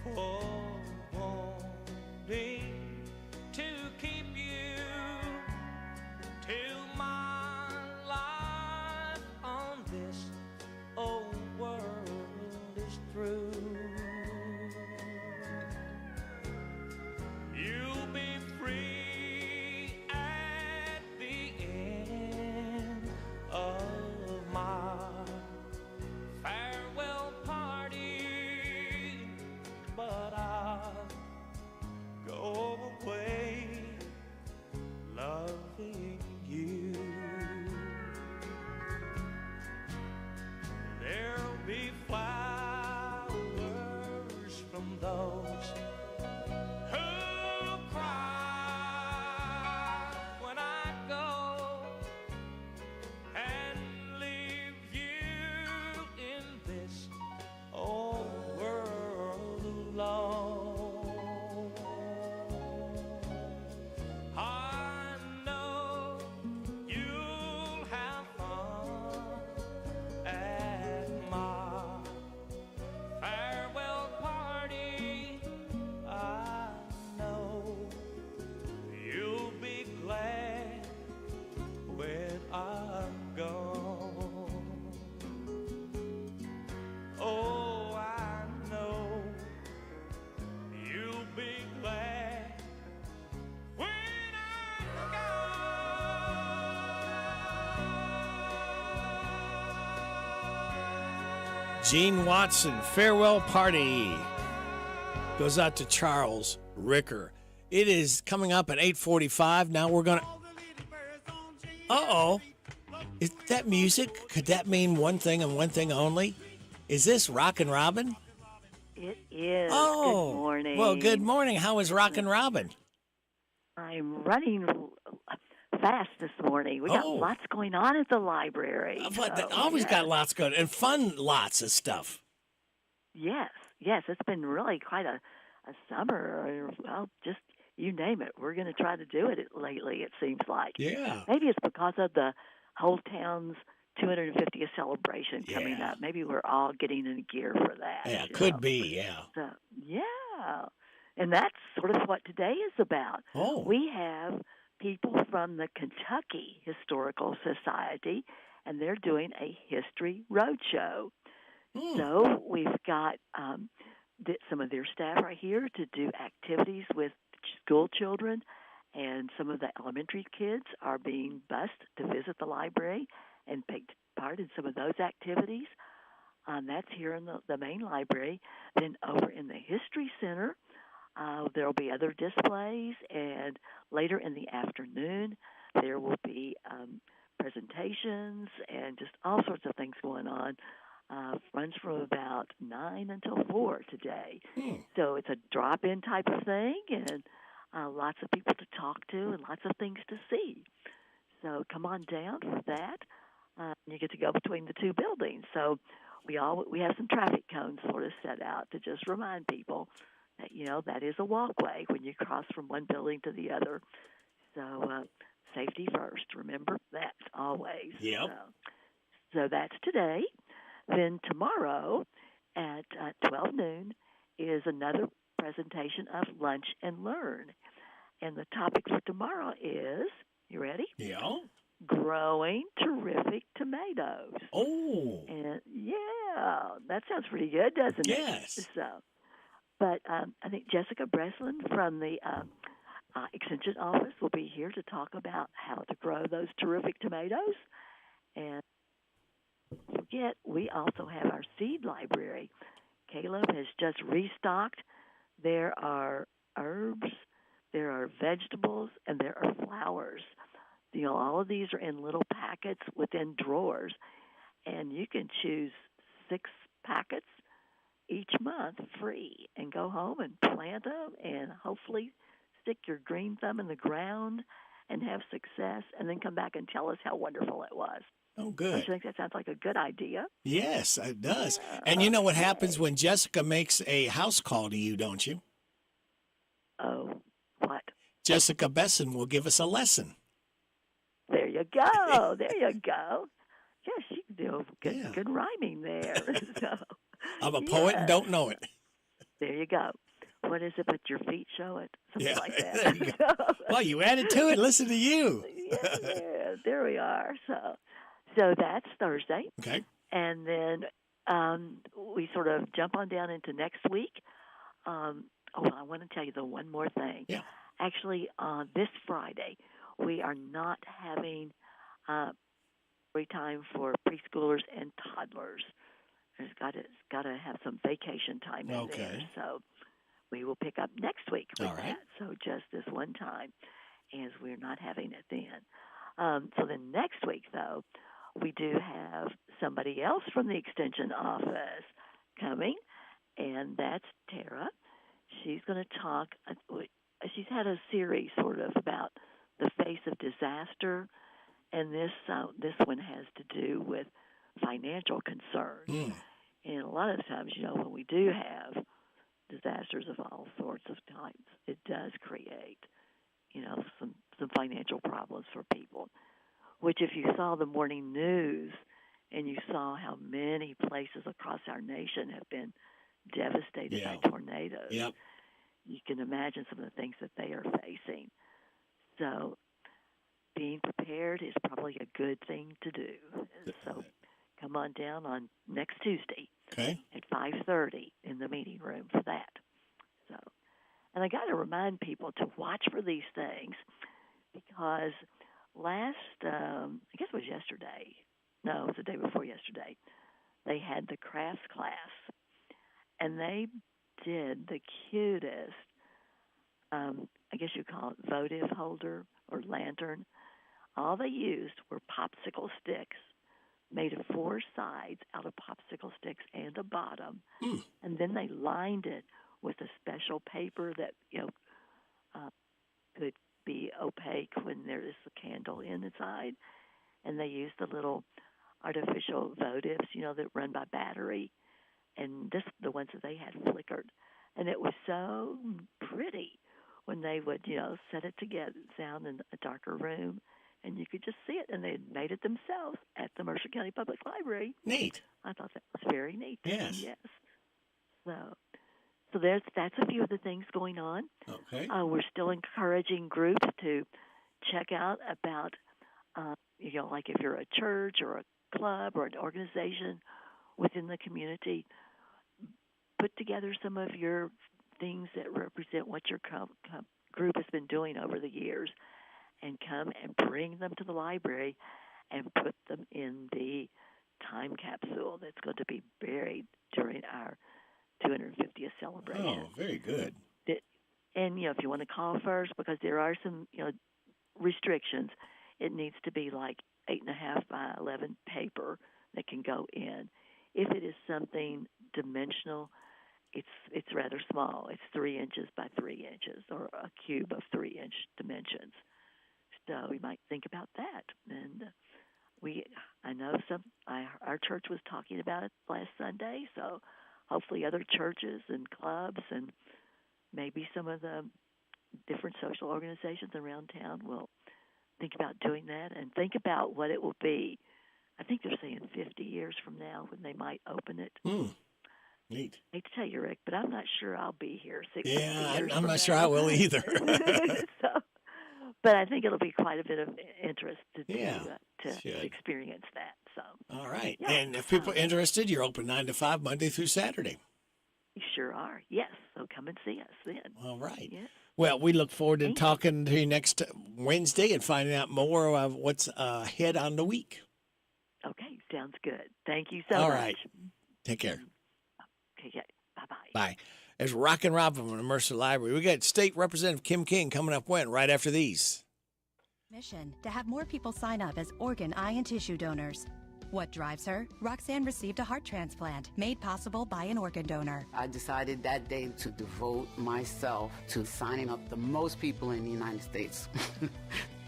S26: for wanting to keep you till my life on this old world is through. You'll be free at the end of my farewell party, but I'll go away loving you. There'll be flowers from those who cry when I go and leave you in this old world alone. I know you'll have fun at my farewell party. I know you'll be glad when I'm gone. Oh, I know you'll be glad when I'm
S3: Gene Watson, Farewell Party. Goes out to Charles Ricker. It is coming up at 8:45. Now we're going to... Uh-oh. Is that music? Could that mean one thing and one thing only? Is this Rockin' Robin?
S8: It is.
S3: Oh.
S8: Good morning.
S3: Well, good morning. How is Rockin' Robin?
S8: I'm running fast this morning. We got lots going on at the library.
S3: But
S8: so,
S3: always
S8: yes.
S3: got lots going and fun lots of stuff.
S8: Yes, it's been really quite a summer. Well, just you name it. We're going to try to do it lately, it seems like.
S3: Yeah.
S8: Maybe it's because of the whole town's 250th celebration coming up. Maybe we're all getting in gear for that.
S3: Yeah, could be, yeah.
S8: So, yeah. And that's sort of what today is about.
S3: Oh.
S8: We have people from the Kentucky Historical Society, and they're doing a history roadshow. So we've got some of their staff right here to do activities with school children, and some of the elementary kids are being bused to visit the library and take part in some of those activities. That's here in the main library. Then over in the History Center, there will be other displays, and later in the afternoon, there will be presentations and just all sorts of things going on. Runs from about 9 until 4 today. So it's a drop-in type of thing, and lots of people to talk to and lots of things to see. So come on down for that. You get to go between the two buildings. So we have some traffic cones sort of set out to just remind people that, that is a walkway when you cross from one building to the other. So safety first. Remember that always.
S3: Yep.
S8: So that's today. Then tomorrow at 12 noon is another presentation of Lunch and Learn. And the topic for tomorrow is, you ready?
S3: Yeah.
S8: Growing terrific tomatoes.
S3: Oh.
S8: And yeah, that sounds pretty good, doesn't it?
S3: Yes.
S8: But I think Jessica Breslin from the Extension Office will be here to talk about how to grow those terrific tomatoes. And don't forget, we also have our seed library. Caleb has just restocked. There are herbs, there are vegetables, and there are flowers. All of these are in little packets within drawers, and you can choose 6 packets each month free and go home and plant them and hopefully stick your green thumb in the ground and have success, and then come back and tell us how wonderful it was.
S3: Oh, good.
S8: Don't you think that sounds like a good idea?
S3: Yes, it does. And you know what happens when Jessica makes a house call to you, don't you?
S8: Oh, what?
S3: Jessica Besson will give us a lesson.
S8: There you go. There you go. Yes, you can do good rhyming there. So,
S3: I'm a poet and don't know it.
S8: There you go. What is it but your feet show it? Something like that.
S3: There you go. Well, you added to it. Listen to you.
S8: Yeah, there we are. So that's Thursday.
S3: Okay.
S8: And then we sort of jump on down into next week. I want to tell you one more thing.
S3: Yeah.
S8: Actually, this Friday, we are not having free time for preschoolers and toddlers. There's got to have some vacation time in there. So we will pick up next week with that. So just this one time, as we're not having it then. So then next week, though, we do have somebody else from the Extension Office coming, and that's Tara. She's going to talk. She's had a series sort of about the face of disaster, and this one has to do with financial concerns. And a lot of times, when we do have disasters of all sorts of types, it does create, some financial problems for people. Which, if you saw the morning news and you saw how many places across our nation have been devastated by tornadoes, you can imagine some of the things that they are facing. So being prepared is probably a good thing to do. So come on down on next Tuesday at 5:30 in the meeting room for that. So, and I got to remind people to watch for these things because last, I guess it was yesterday. No, it was the day before yesterday. They had the crafts class, and they did the cutest, I guess you call it votive holder or lantern. All they used were popsicle sticks made of 4 sides out of popsicle sticks and a bottom, and then they lined it with a special paper that could be opaque when there is a candle inside, and they used the little artificial votives, that run by battery, and the ones that they had flickered, and it was so pretty when they would, set it together, down in a darker room, and you could just see it, and they had made it themselves at the Mercer County Public Library.
S3: Neat.
S8: I thought that was very neat.
S3: Yes.
S8: Yes. So that's a few of the things going on.
S3: Okay.
S8: We're still encouraging groups to check out about, like if you're a church or a club or an organization within the community, put together some of your things that represent what your group has been doing over the years and come and bring them to the library and put them in the time capsule that's going to be buried during our 250th celebration.
S3: Oh, very good.
S8: And, if you want to call first, because there are some, restrictions, it needs to be like 8.5 by 11 paper that can go in. If it is something dimensional, it's rather small. It's 3 inches by 3 inches, or a cube of 3-inch dimensions. So we might think about that. And I know our church was talking about it last Sunday. So hopefully other churches and clubs and maybe some of the different social organizations around town will think about doing that and think about what it will be. I think they're saying 50 years from now when they might open it.
S3: Neat.
S8: I hate to tell you, Rick, but I'm not sure I'll be here 60
S3: Yeah,
S8: years
S3: I'm
S8: from
S3: not
S8: now.
S3: sure I will either.
S8: But I think it'll be quite a bit of interest to
S3: should.
S8: experience that. So.
S3: All right.
S8: Yeah.
S3: And if people are interested, you're open 9 to 5, Monday through Saturday.
S8: You sure are. Yes. So come and see us then.
S3: All right.
S8: Yes.
S3: Well, we look forward to talking to you next Wednesday and finding out more of what's ahead on the week.
S8: Okay. Sounds good. Thank you so much.
S3: All right. Take care.
S8: Okay. Yeah. Bye-bye.
S3: Bye. There's Rockin' Robin from the Mercer Library. We got State Representative Kim King coming up right after these.
S2: Mission to have more people sign up as organ, eye, and tissue donors. What drives her? Roxanne received a heart transplant made possible by an organ donor.
S7: I decided that day to devote myself to signing up the most people in the United States.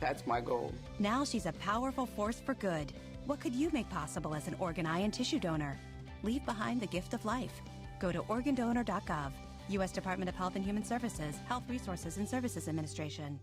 S7: That's my goal.
S2: Now she's a powerful force for good. What could you make possible as an organ, eye, and tissue donor? Leave behind the gift of life. Go to organdonor.gov. U.S. Department of Health and Human Services, Health Resources and Services Administration.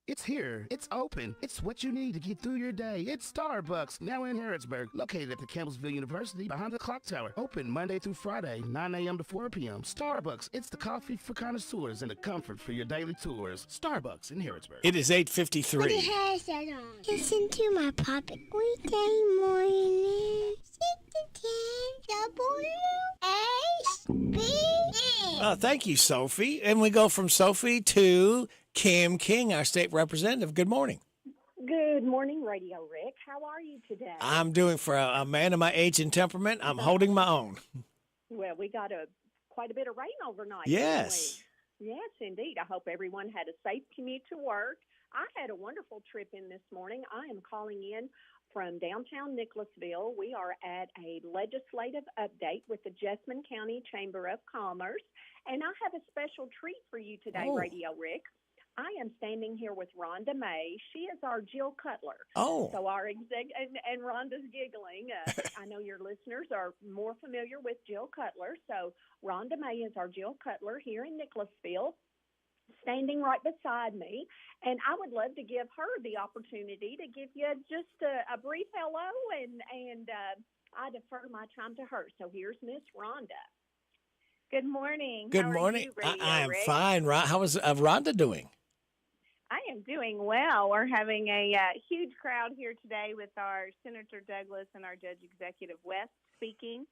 S27: It's here. It's open. It's what you need to get through your day. It's Starbucks, now in Harrodsburg, located at the Campbellsville University behind the clock tower. Open Monday through Friday, 9 a.m. to 4 p.m. Starbucks, it's the coffee for connoisseurs and the comfort for your daily tours. Starbucks in Harrodsburg.
S3: It is 8:53.
S9: Put your headset on. Listen to my puppet. Weekday morning, 6 to 10, WHBN.
S3: Thank you, Sophie. And we go from Sophie to Kim King, our state representative. Good morning.
S17: Good morning, Radio Rick. How are you today?
S3: I'm doing, for a man of my age and temperament, I'm holding my own.
S17: Well, we got quite a bit of rain overnight.
S3: Yes.
S17: Didn't we? Yes, indeed. I hope everyone had a safe commute to work. I had a wonderful trip in this morning. I am calling in from downtown Nicholasville. We are at a legislative update with the Jessamine County Chamber of Commerce, and I have a special treat for you today, Radio Rick. I am standing here with Rhonda May. She is our Jill Cutler.
S3: Oh.
S17: So our and Rhonda's giggling. I know your listeners are more familiar with Jill Cutler. So Rhonda May is our Jill Cutler here in Nicholasville, standing right beside me. And I would love to give her the opportunity to give you just a brief hello, and I defer my time to her. So here's Miss Rhonda.
S20: Good morning.
S3: Good
S20: How
S3: morning.
S20: Are you,
S3: I am
S20: Rick?
S3: fine. How is Rhonda doing?
S20: I am doing well. We're having a huge crowd here today with our Senator Douglas and our Judge Executive West speaking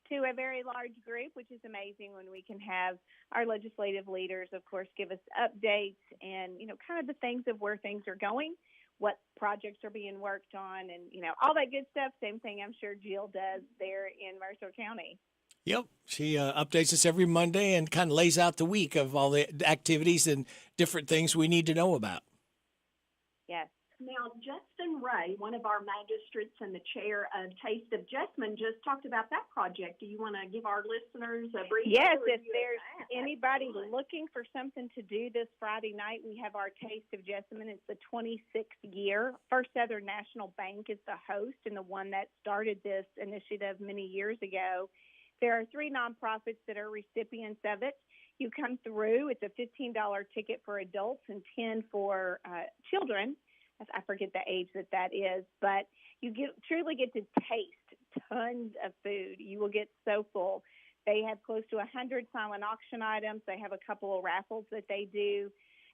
S20: to a very large group, which is amazing when we can have our legislative leaders, of course, give us updates and, kind of the things of where things are going, what projects are being worked on, and, all that good stuff. Same thing I'm sure Jill does there in Mercer County.
S3: Yep. She updates us every Monday and kind of lays out the week of all the activities and different things we need to know about.
S20: Yes.
S17: Now, Justin Ray, one of our magistrates and the chair of Taste of Jessamine, just talked about that project. Do you want to give our listeners a brief
S20: Yes, if
S17: overview of
S20: there's
S17: that?
S20: anybody looking for something to do this Friday night, we have our Taste of Jessamine. It's the 26th year. First Southern National Bank is the host and the one that started this initiative many years ago. There are 3 nonprofits that are recipients of it. You come through. It's a $15 ticket for adults and $10 for children. I forget the age that is, but you truly get to taste tons of food. You will get so full. They have close to 100 silent auction items. They have a couple of raffles that they do.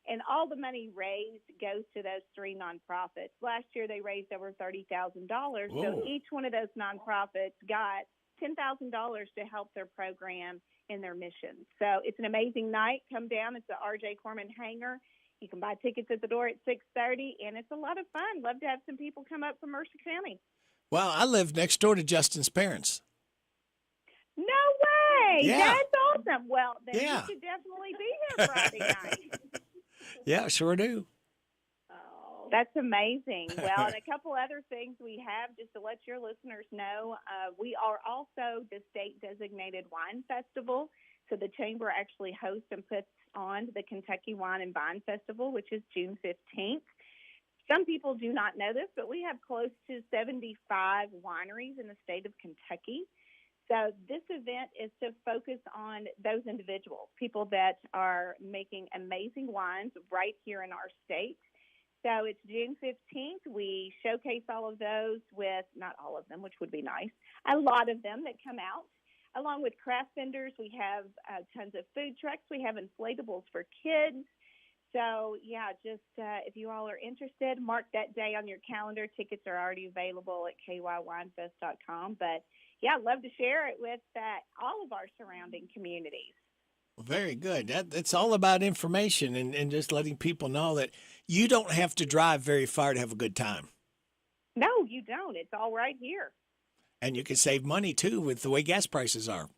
S20: And all the money raised goes to those 3 nonprofits. Last year, they raised over $30,000. So each one of those nonprofits got $10,000 to help their program and their mission. So it's an amazing night. Come down. It's the R.J. Corman Hangar. You can buy tickets at the door at 6:30, and it's a lot of fun. Love to have some people come up from Mercer County.
S3: Well, I live next door to Justin's parents.
S20: No way!
S3: Yeah.
S20: That's awesome. Well, then
S3: Yeah.
S20: you should definitely be here Friday night.
S3: Yeah, sure do.
S20: Oh, That's amazing. Well, and a couple other things we have, just to let your listeners know, we are also the state-designated wine festival. So the Chamber actually hosts and puts on the Kentucky Wine and Vine Festival, which is June 15th. Some people do not know this, but we have close to 75 wineries in the state of Kentucky. So this event is to focus on those individuals, people that are making amazing wines right here in our state. So it's June 15th. We showcase all of those with, not all of them, which would be nice, a lot of them that come out. Along with craft vendors, we have tons of food trucks. We have inflatables for kids. So, yeah, just if you all are interested, mark that day on your calendar. Tickets are already available at kywinefest.com. But, yeah, I'd love to share it with all of our surrounding communities.
S3: Well, very good. It's all about information and just letting people know that you don't have to drive very far to have a good time.
S20: No, you don't. It's all right here.
S3: And you can save money, too, with the way gas prices are.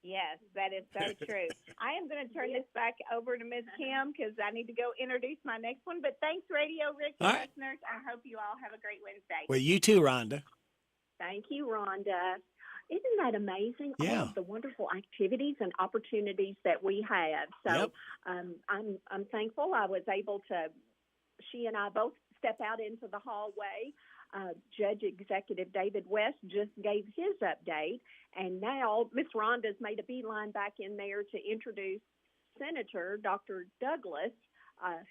S20: Yes, that is so true. I am going to turn this back over to Ms. Kim because I need to go introduce my next one. But thanks, Radio Rick and listeners. I hope you all have a great Wednesday.
S3: Well, you too, Rhonda.
S17: Thank you, Rhonda. Isn't that amazing?
S3: Yeah.
S17: All of the wonderful activities and opportunities that we have. So I'm thankful I was able to, she and I both step out into the hallway. Judge Executive David West just gave his update, and now Miss Rhonda's made a beeline back in there to introduce Senator Dr. Douglas,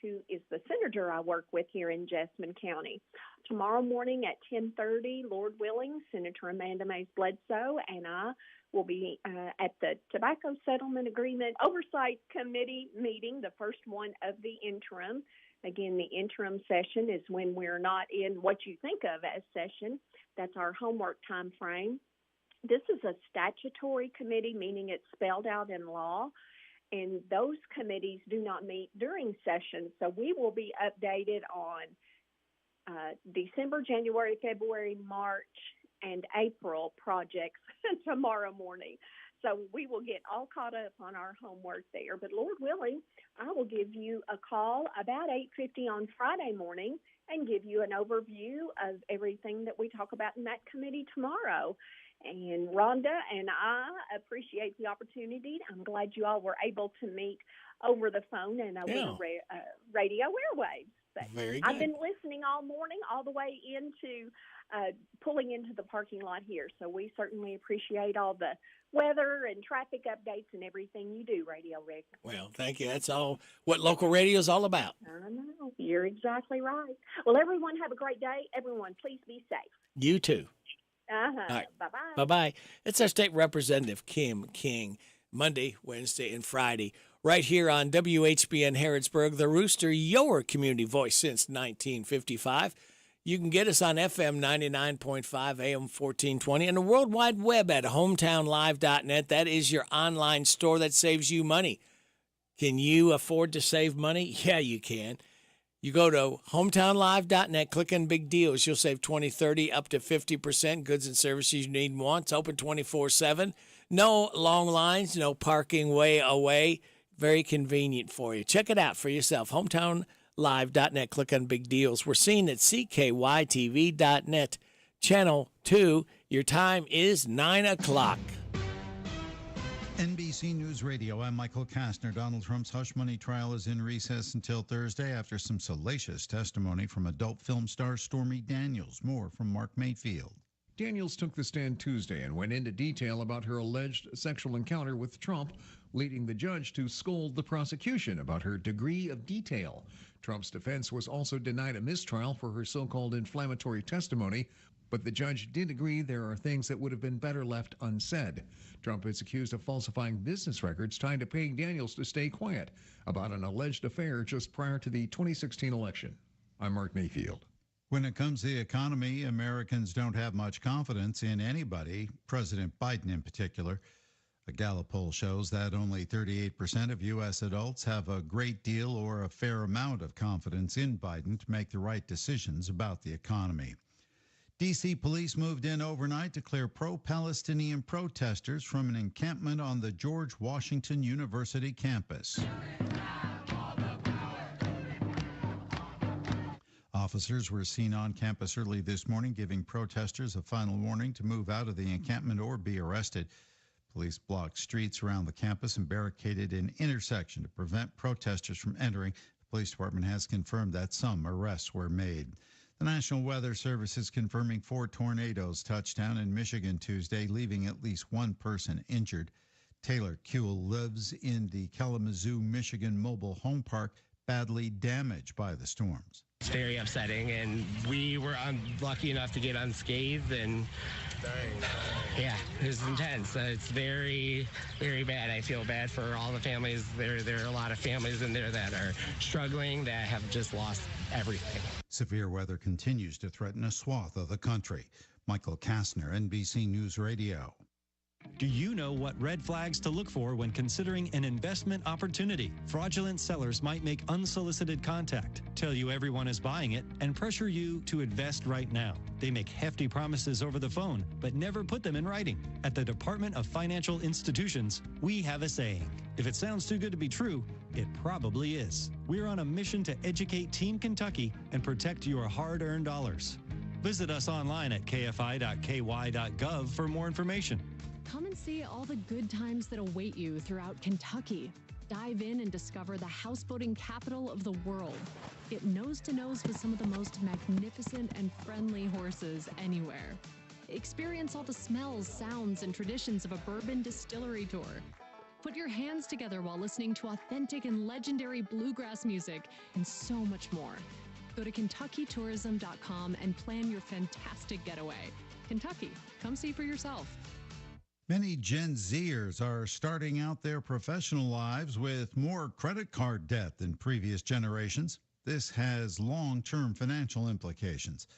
S17: who is the senator I work with here in Jessamine County. Tomorrow morning at 10:30, Lord willing, Senator Amanda Mays Bledsoe and I will be at the Tobacco Settlement Agreement Oversight Committee meeting, the first one of the interim. Again, the interim session is when we're not in what you think of as session. That's our homework time frame. This is a statutory committee, meaning it's spelled out in law, and those committees do not meet during session. So we will be updated on December, January, February, March, and April projects tomorrow morning. So we will get all caught up on our homework there. But Lord willing, I will give you a call about 8:50 on Friday morning and give you an overview of everything that we talk about in that committee tomorrow. And Rhonda and I appreciate the opportunity. I'm glad you all were able to meet over the phone and over the radio airwaves. But
S3: very good.
S17: I've been listening all morning, all the way into pulling into the parking lot here. So we certainly appreciate all the weather and traffic updates and everything you do, Radio Rick.
S3: Well, thank you. That's all what local radio is all about.
S17: I know. You're exactly right. Well, everyone have a great day. Everyone, please be safe.
S3: You too.
S17: Uh-huh.
S3: All right.
S17: Bye-bye.
S3: Bye-bye. It's our state representative, Kim King, Monday, Wednesday, and Friday, right here on WHBN Harrodsburg, the Rooster, your community voice since 1955. You can get us on FM 99.5, AM 1420, and the World Wide Web at hometownlive.net. That is your online store that saves you money. Can you afford to save money? Yeah, you can. You go to hometownlive.net, click on big deals. You'll save 20, 30, up to 50%. Goods and services you need and want. It's open 24/7. No long lines, no parking way away. Very convenient for you. Check it out for yourself. hometownlive.net, click on big deals. We're seen at ckytv.net, channel 2. Your time is 9 o'clock.
S4: NBC News Radio, I'm Michael Kastner. Donald Trump's hush money trial is in recess until Thursday after some salacious testimony from adult film star Stormy Daniels. More from Mark Mayfield.
S5: Daniels took the stand Tuesday and went into detail about her alleged sexual encounter with Trump, leading the judge to scold the prosecution about her degree of detail. Trump's defense was also denied a mistrial for her so-called inflammatory testimony, but the judge did agree there are things that would have been better left unsaid. Trump is accused of falsifying business records tied to paying Daniels to stay quiet about an alleged affair just prior to the 2016 election. I'm Mark Mayfield.
S4: When it comes to the economy, Americans don't have much confidence in anybody, President Biden in particular. A Gallup poll shows that only 38% of U.S. adults have a great deal or a fair amount of confidence in Biden to make the right decisions about the economy. D.C. police moved in overnight to clear pro-Palestinian protesters from an encampment on the George Washington University campus. Officers were seen on campus early this morning giving protesters a final warning to move out of the encampment or be arrested. Police blocked streets around the campus and barricaded an intersection to prevent protesters from entering. The police department has confirmed that some arrests were made. The National Weather Service is confirming 4 tornadoes touched down in Michigan Tuesday, leaving at least one person injured. Taylor Kuehl lives in the Kalamazoo, Michigan mobile home park, badly damaged by the storms.
S6: It's very upsetting, and we were lucky enough to get unscathed, and yeah, it was intense. It's very, very bad. I feel bad for all the families. There are a lot of families in there that are struggling, that have just lost everything.
S4: Severe weather continues to threaten a swath of the country. Michael Kastner, NBC News Radio.
S10: Do you know what red flags to look for when considering an investment opportunity? Fraudulent sellers might make unsolicited contact, tell you everyone is buying it, and pressure you to invest right now. They make hefty promises over the phone, but never put them in writing. At the Department of Financial Institutions, we have a saying. If it sounds too good to be true, it probably is. We're on a mission to educate Team Kentucky and protect your hard-earned dollars. Visit us online at kfi.ky.gov for more information.
S11: Come and see all the good times that await you throughout Kentucky. Dive in and discover the houseboating capital of the world. Get nose to nose with some of the most magnificent and friendly horses anywhere. Experience all the smells, sounds, and traditions of a bourbon distillery tour. Put your hands together while listening to authentic and legendary bluegrass music, and so much more. Go to KentuckyTourism.com and plan your fantastic getaway. Kentucky, come see for yourself.
S4: Many Gen Zers are starting out their professional lives with more credit card debt than previous generations. This has long-term financial implications.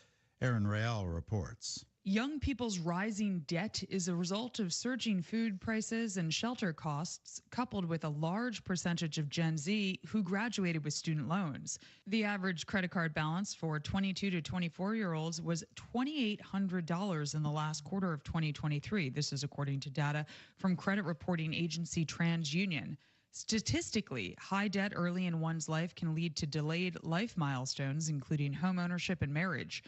S4: Erin Real reports.
S13: Young people's rising debt is a result of surging food prices and shelter costs, coupled with a large percentage of Gen Z who graduated with student loans. The average credit card balance for 22 to 24-year-olds was $2,800 in the last quarter of 2023. This is according to data from credit reporting agency TransUnion. Statistically, high debt early in one's life can lead to delayed life milestones, including homeownership and marriage.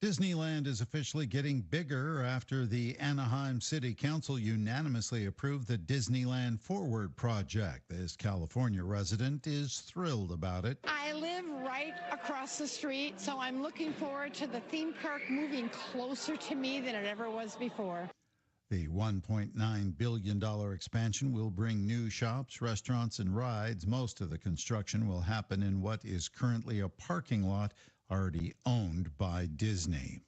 S4: Disneyland is officially getting bigger after the Anaheim City Council unanimously approved the Disneyland Forward project. This California resident is thrilled about it.
S21: I live right across the street, so I'm looking forward to the theme park moving closer to me than it ever was before.
S4: The $1.9 billion expansion will bring new shops, restaurants, and rides. Most of the construction will happen in what is currently a parking lot already owned by Disney.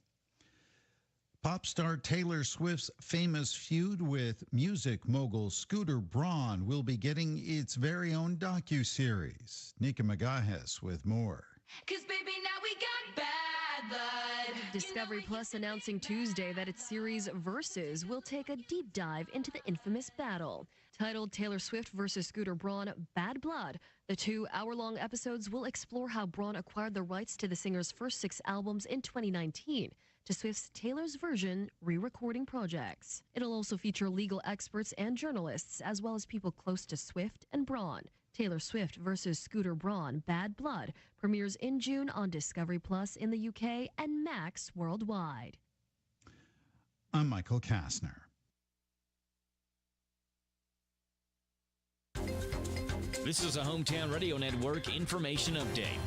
S4: Pop star Taylor Swift's famous feud with music mogul Scooter Braun will be getting its very own docuseries. Nika Magajes with more.
S23: 'Cause baby, now we got bad blood.
S12: Discovery Plus announcing Tuesday that its series Versus will take a deep dive into the infamous battle. Titled Taylor Swift versus Scooter Braun, Bad Blood, the 2-hour-long episodes will explore how Braun acquired the rights to the singer's first 6 albums in 2019 to Swift's Taylor's Version re-recording projects. It'll also feature legal experts and journalists, as well as people close to Swift and Braun. Taylor Swift versus Scooter Braun, Bad Blood, premieres in June on Discovery Plus in the UK and Max worldwide.
S4: I'm Michael Kastner.
S19: This is a Hometown Radio Network information update.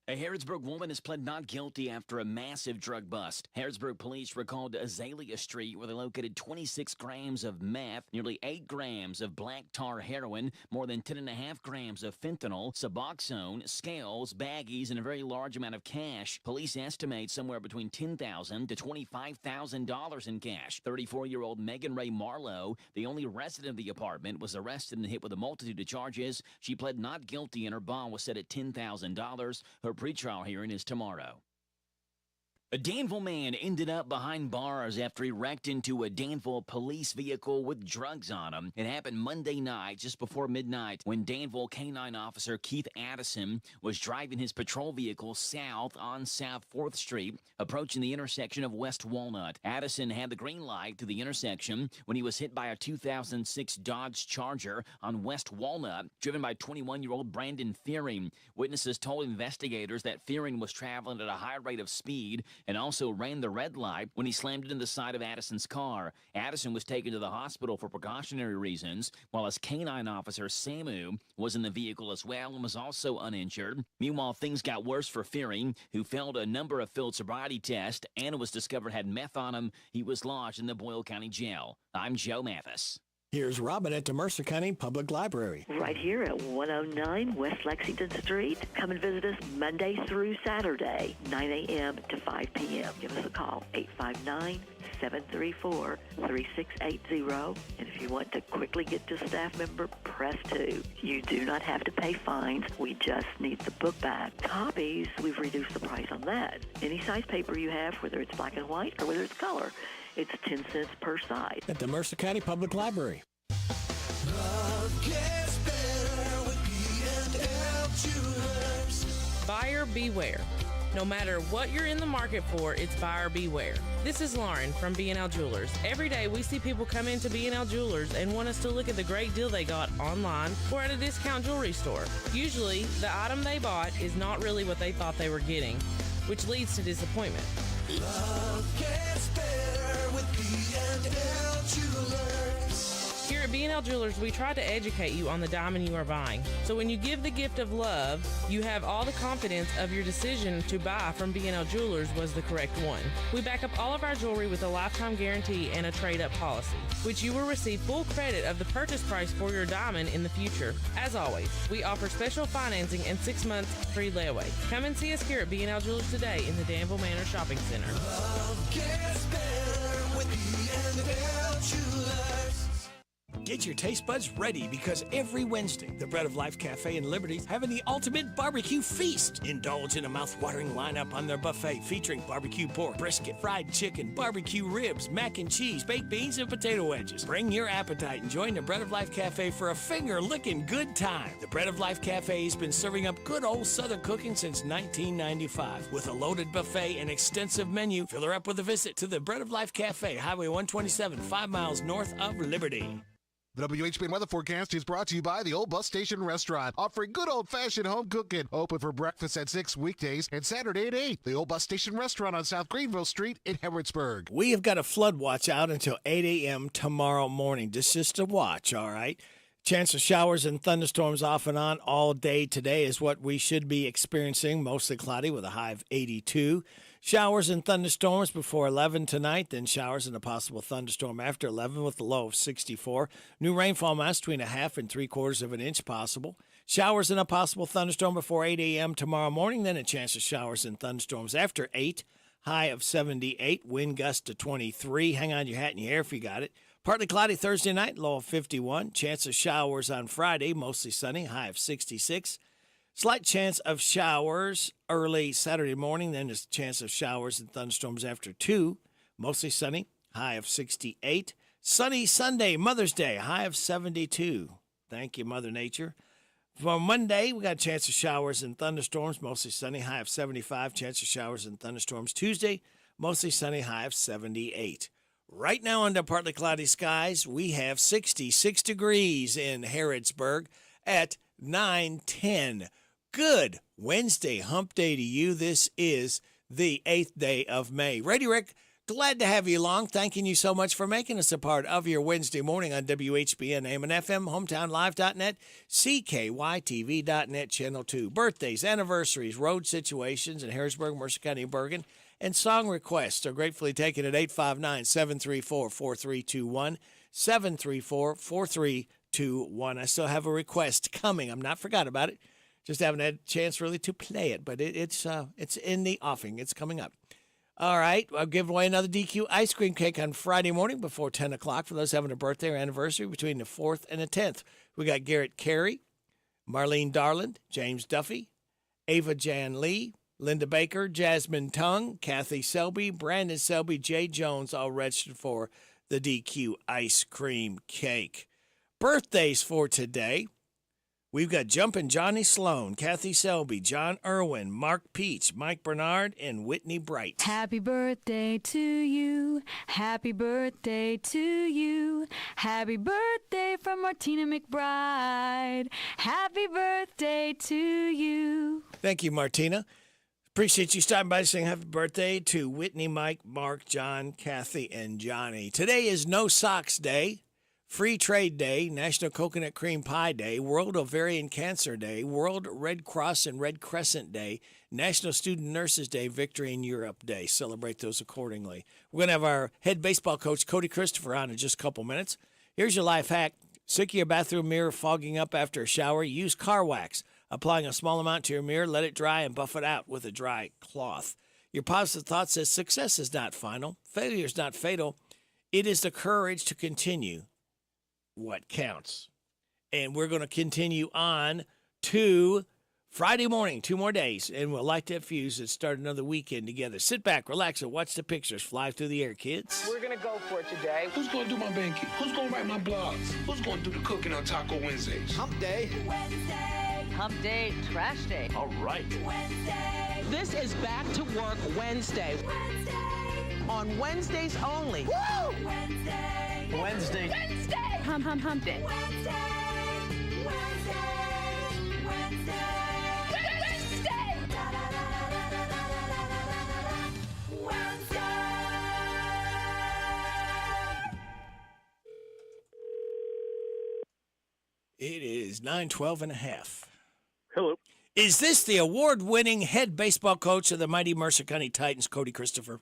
S19: A Harrodsburg woman has pled not guilty after a massive drug bust. Harrodsburg police recalled Azalea Street, where they located 26 grams of meth, nearly 8 grams of black tar heroin, more than 10.5 grams of fentanyl, Suboxone, scales, baggies, and a very large amount of cash. Police estimate somewhere between $10,000 to $25,000 in cash. 34-year-old Megan Ray Marlowe, the only resident of the apartment, was arrested and hit with a multitude of charges. She pled not guilty and her bond was set at $10,000. Her pretrial hearing is tomorrow. A Danville man ended up behind bars after he wrecked into a Danville police vehicle with drugs on him. It happened Monday night, just before midnight, when Danville Canine Officer Keith Addison was driving his patrol vehicle south on South 4th Street, approaching the intersection of West Walnut. Addison had the green light to the intersection when he was hit by a 2006 Dodge Charger on West Walnut, driven by 21-year-old Brandon Fearing. Witnesses told investigators that Fearing was traveling at a high rate of speed and also ran the red light when he slammed into the side of Addison's car. Addison was taken to the hospital for precautionary reasons, while his canine officer, Samu, was in the vehicle as well and was also uninjured. Meanwhile, things got worse for Fearing, who failed a number of field sobriety tests and was discovered had meth on him. He was lodged in the Boyle County Jail. I'm Joe Mathis.
S3: Here's Robin at the Mercer County Public Library.
S8: Right here at 109 West Lexington Street. Come and visit us Monday through Saturday, 9 a.m. to 5 p.m. Give us a call, 859-734-3680. And if you want to quickly get to staff member, press 2. You do not have to pay fines. We just need the book back. Copies, we've reduced the price on that. Any size paper you have, whether it's black and white or whether it's color, it's 10 cents per side.
S3: At the Mercer County Public Library.
S1: Buyer beware. No matter what you're in the market for, it's buyer beware. This is Lauren from B&L Jewelers. Every day we see people come into B&L Jewelers and want us to look at the great deal they got online or at a discount jewelry store. Usually, the item they bought is not really what they thought they were getting, which leads to disappointment.
S23: Love gets better with B&L Jewelers.
S1: Here at B&L Jewelers, we try to educate you on the diamond you are buying. So when you give the gift of love, you have all the confidence of your decision to buy from B&L Jewelers was the correct one. We back up all of our jewelry with a lifetime guarantee and a trade-up policy, which you will receive full credit of the purchase price for your diamond in the future. As always, we offer special financing and 6 months free layaway. Come and see us here at B&L Jewelers today in the Danville Manor Shopping Center.
S23: Love gets better with B&L Jewelers.
S3: Get your taste buds ready because every Wednesday, the Bread of Life Cafe in Liberty is having the ultimate barbecue feast. Indulge in a mouth-watering lineup on their buffet featuring barbecue pork, brisket, fried chicken, barbecue ribs, mac and cheese, baked beans, and potato wedges. Bring your appetite and join the Bread of Life Cafe for a finger-licking good time. The Bread of Life Cafe has been serving up good old Southern cooking since 1995. With a loaded buffet and extensive menu, fill her up with a visit to the Bread of Life Cafe, Highway 127, 5 miles north of Liberty.
S27: The WHBN weather forecast is brought to you by the Old Bus Station Restaurant, offering good old-fashioned home cooking. Open for breakfast at 6 weekdays and Saturday at 8. The Old Bus Station Restaurant on South Greenville Street in Harrodsburg.
S3: We have got a flood watch out until 8 a.m. tomorrow morning. Just a watch, all right? Chance of showers and thunderstorms off and on all day today is what we should be experiencing. Mostly cloudy with a high of 82. Showers and thunderstorms before 11 tonight, then showers and a possible thunderstorm after 11 with a low of 64. New rainfall amounts between 1/2 and 3/4 of an inch possible. Showers and a possible thunderstorm before 8 a.m. tomorrow morning, then a chance of showers and thunderstorms after 8. High of 78, wind gust to 23. Hang on your hat and your hair if you got it. Partly cloudy Thursday night, low of 51. Chance of showers on Friday, mostly sunny, high of 66. Slight chance of showers early Saturday morning, then a chance of showers and thunderstorms after 2. Mostly sunny, high of 68. Sunny Sunday, Mother's Day, high of 72. Thank you, Mother Nature. For Monday, we got a chance of showers and thunderstorms, mostly sunny, high of 75. Chance of showers and thunderstorms Tuesday, mostly sunny, high of 78. Right now under partly cloudy skies, we have 66 degrees in Harrodsburg at 9:10. Good Wednesday hump day to you. This is the 8th day of May. Radio Rick, glad to have you along. Thanking you so much for making us a part of your Wednesday morning on WHBN, AM and FM, hometownlive.net, CKYTV.net, Channel 2. Birthdays, anniversaries, road situations in Harrisburg, Mercer County, Bergen, and song requests are gratefully taken at 859-734-4321, 734-4321. I still have a request coming. I'm not forgot about it. Just haven't had a chance really to play it, but it's in the offing. It's coming up. All right, I'll give away another DQ ice cream cake on Friday morning before 10 o'clock for those having a birthday or anniversary between the 4th and the 10th. We got Garrett Carey, Marlene Darland, James Duffy, Ava Jan Lee, Linda Baker, Jasmine Tung, Kathy Selby, Brandon Selby, Jay Jones all registered for the DQ ice cream cake. Birthdays for today. We've got Jumpin' Johnny Sloan, Kathy Selby, John Irwin, Mark Peach, Mike Bernard, and Whitney Bright.
S14: Happy birthday to you. Happy birthday to you. Happy birthday from Martina McBride. Happy birthday to you.
S3: Thank you, Martina. Appreciate you stopping by to sing happy birthday to Whitney, Mike, Mark, John, Kathy, and Johnny. Today is No Socks Day, Free Trade Day, National Coconut Cream Pie Day, World Ovarian Cancer Day, World Red Cross and Red Crescent Day, National Student Nurses Day, Victory in Europe Day. Celebrate those accordingly. We're going to have our head baseball coach, Cody Christopher, on in just a couple minutes. Here's your life hack. Sick of your bathroom mirror fogging up after a shower, use car wax. Applying a small amount to your mirror, let it dry and buff it out with a dry cloth. Your positive thought says success is not final. Failure is not fatal. It is the courage to continue what counts. And we're going to continue on to Friday morning, 2 more days, and we'll light that fuse and start another weekend together. Sit back, relax, and watch the pictures fly through the air, kids.
S15: We're going to go for it today.
S16: Who's going to do my banking? Who's going to write my blogs? Who's going to do the cooking on Taco Wednesdays?
S15: Hump day.
S18: Wednesday. Hump day, trash day.
S16: All right.
S18: Wednesday.
S15: This is Back to Work Wednesday.
S18: Wednesday.
S15: On Wednesdays only.
S18: Woo! Wednesday.
S15: Wednesday.
S18: Wednesday.
S15: Hump day.
S18: Wednesday. Wednesday. Wednesday. Wednesday. Wednesday.
S3: It is 9:12 and a half.
S22: Hello.
S3: Is this the award-winning head baseball coach of the mighty Mercer County Titans, Cody Christopher?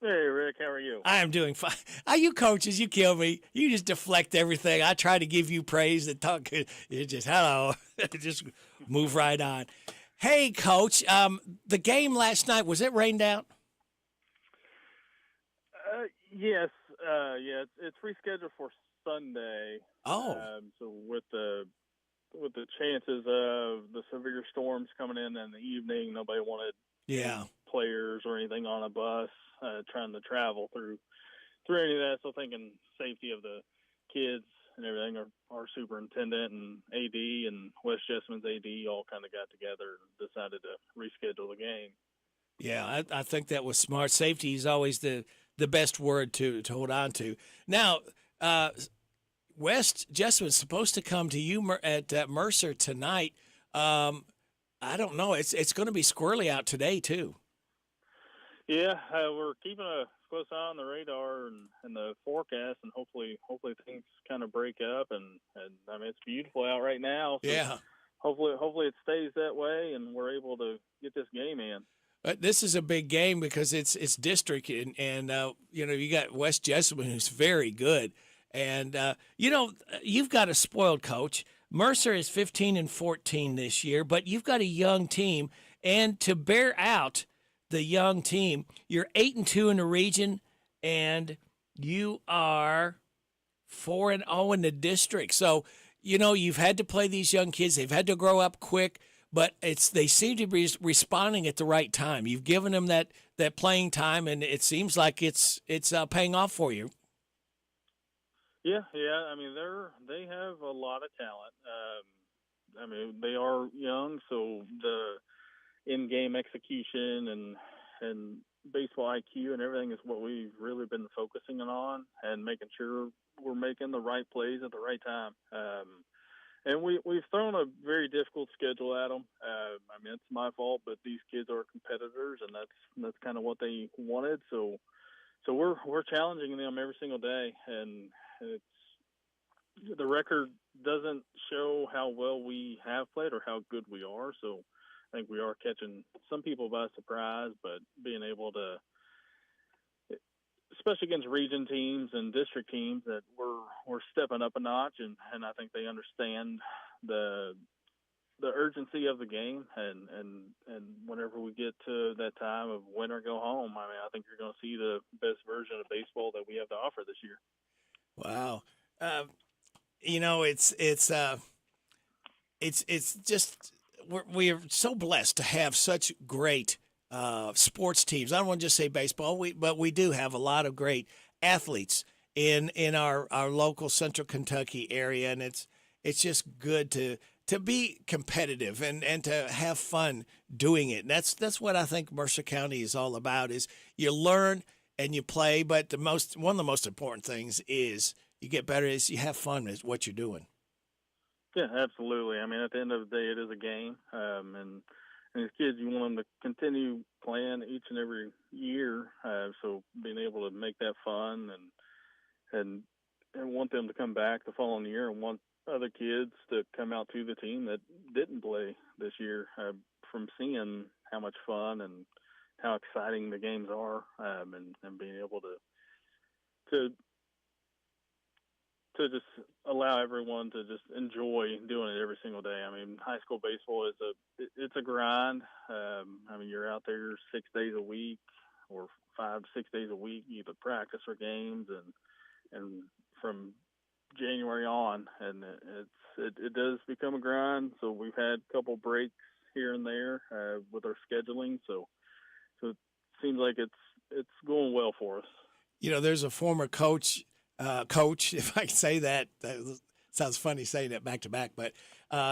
S22: Hey, Rick, how are you?
S3: I am doing fine. You coaches, you kill me. You just deflect everything. I try to give you praise and talk. You just, hello. Just move right on. Hey, Coach, the game last night, was it rained out?
S22: Yes. It's rescheduled for Sunday.
S3: Oh.
S22: So with the chances of the severe storms coming in the evening, nobody wanted players or anything on a bus trying to travel through any of that. So thinking safety of the kids and everything, our superintendent and AD and West Jessamyn's AD all kind of got together and decided to reschedule the game.
S3: Yeah, I think that was smart. Safety is always the best word to hold on to. Now, West Jessamyn's supposed to come to you at Mercer tonight. I don't know. It's going to be squirrely out today too.
S22: Yeah, we're keeping a close eye on the radar and the forecast, and hopefully things kind of break up. And I mean, it's beautiful out right now. So
S3: yeah.
S22: Hopefully it stays that way, and we're able to get this game in.
S3: This is a big game because it's district, and you got West Jessamyn, who's very good, and you've got a spoiled coach. Mercer is 15-14 this year, but you've got a young team, and to bear out the young team, you're 8-2 in the region, and you are 4-0 in the district. So you've had to play these young kids; they've had to grow up quick. But they seem to be responding at the right time. You've given them that playing time, and it seems like it's paying off for you.
S22: Yeah. I mean, they have a lot of talent. I mean, they are young, so the in-game execution and baseball IQ and everything is what we've really been focusing on, and making sure we're making the right plays at the right time. And we've thrown a very difficult schedule at them. I mean, it's my fault, but these kids are competitors, and that's kind of what they wanted. So we're challenging them every single day, and the record doesn't show how well we have played or how good we are. So I think we are catching some people by surprise, but being able to, especially against region teams and district teams, that we're stepping up a notch, and I think they understand the urgency of the game, and whenever we get to that time of win or go home, I mean, I think you're going to see the best version of baseball that we have to offer this year.
S3: Wow. It's just we're so blessed to have such great sports teams. I don't want to just say baseball, but we do have a lot of great athletes in our local Central Kentucky area, and it's just good to be competitive and to have fun doing it. And that's what I think Mercer County is all about. Is you learn and you play, but one of the most important things is you get better. Is you have fun with what you're doing.
S22: Yeah, absolutely. I mean, at the end of the day, it is a game, and as kids, you want them to continue playing each and every year. So being able to make that fun and want them to come back the following year and want other kids to come out to the team that didn't play this year from seeing how much fun and how exciting the games are, and being able to just allow everyone to just enjoy doing it every single day. I mean, high school baseball it's a grind. I mean, you're out there 6 days a week or 5 to 6 days a week, either practice or games, and from January on, and it does become a grind. So we've had a couple breaks here and there with our scheduling. So it seems like it's going well for us.
S3: You know, there's a former coach, if I can say that. That sounds funny saying that back to back, but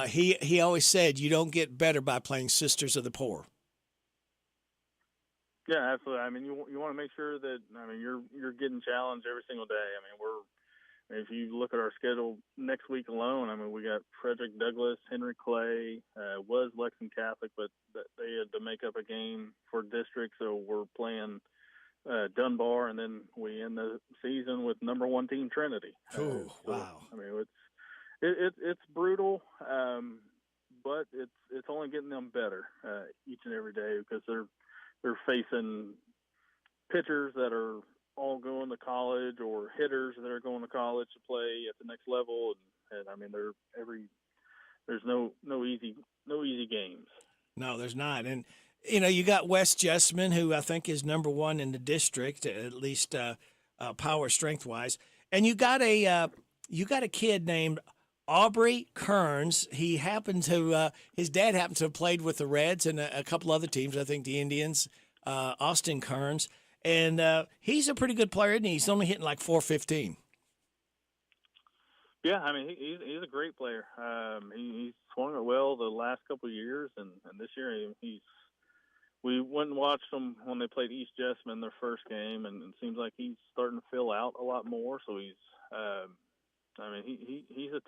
S3: he always said you don't get better by playing Sisters of the Poor.
S22: Yeah, absolutely. I mean, you want to make sure that you're getting challenged every single day. I mean, if you look at our schedule next week alone, I mean, we got Frederick Douglass, Henry Clay, was Lexington Catholic, but they had to make up a game for district, so we're playing Dunbar, and then we end the season with number 1 team Trinity.
S3: Oh, wow!
S22: I mean, it's brutal, but it's only getting them better each and every day because they're facing pitchers that are all going to college or hitters that are going to college to play at the next level, and I mean there's no easy games.
S3: No, there's not. And you know, you got West Jessamine, who I think is number 1 in the district, at least power strength wise, and you got a kid named Aubrey Kearns. He happened to his dad happened to have played with the Reds and a couple other teams. I think the Indians. Austin Kearns. And he's a pretty good player, isn't he? He's only hitting like .415.
S22: Yeah, I mean, he's a great player. He's swung it well the last couple of years, and this year we went and watched them when they played East Jessamine their first game, and it seems like he's starting to fill out a lot more. So he's a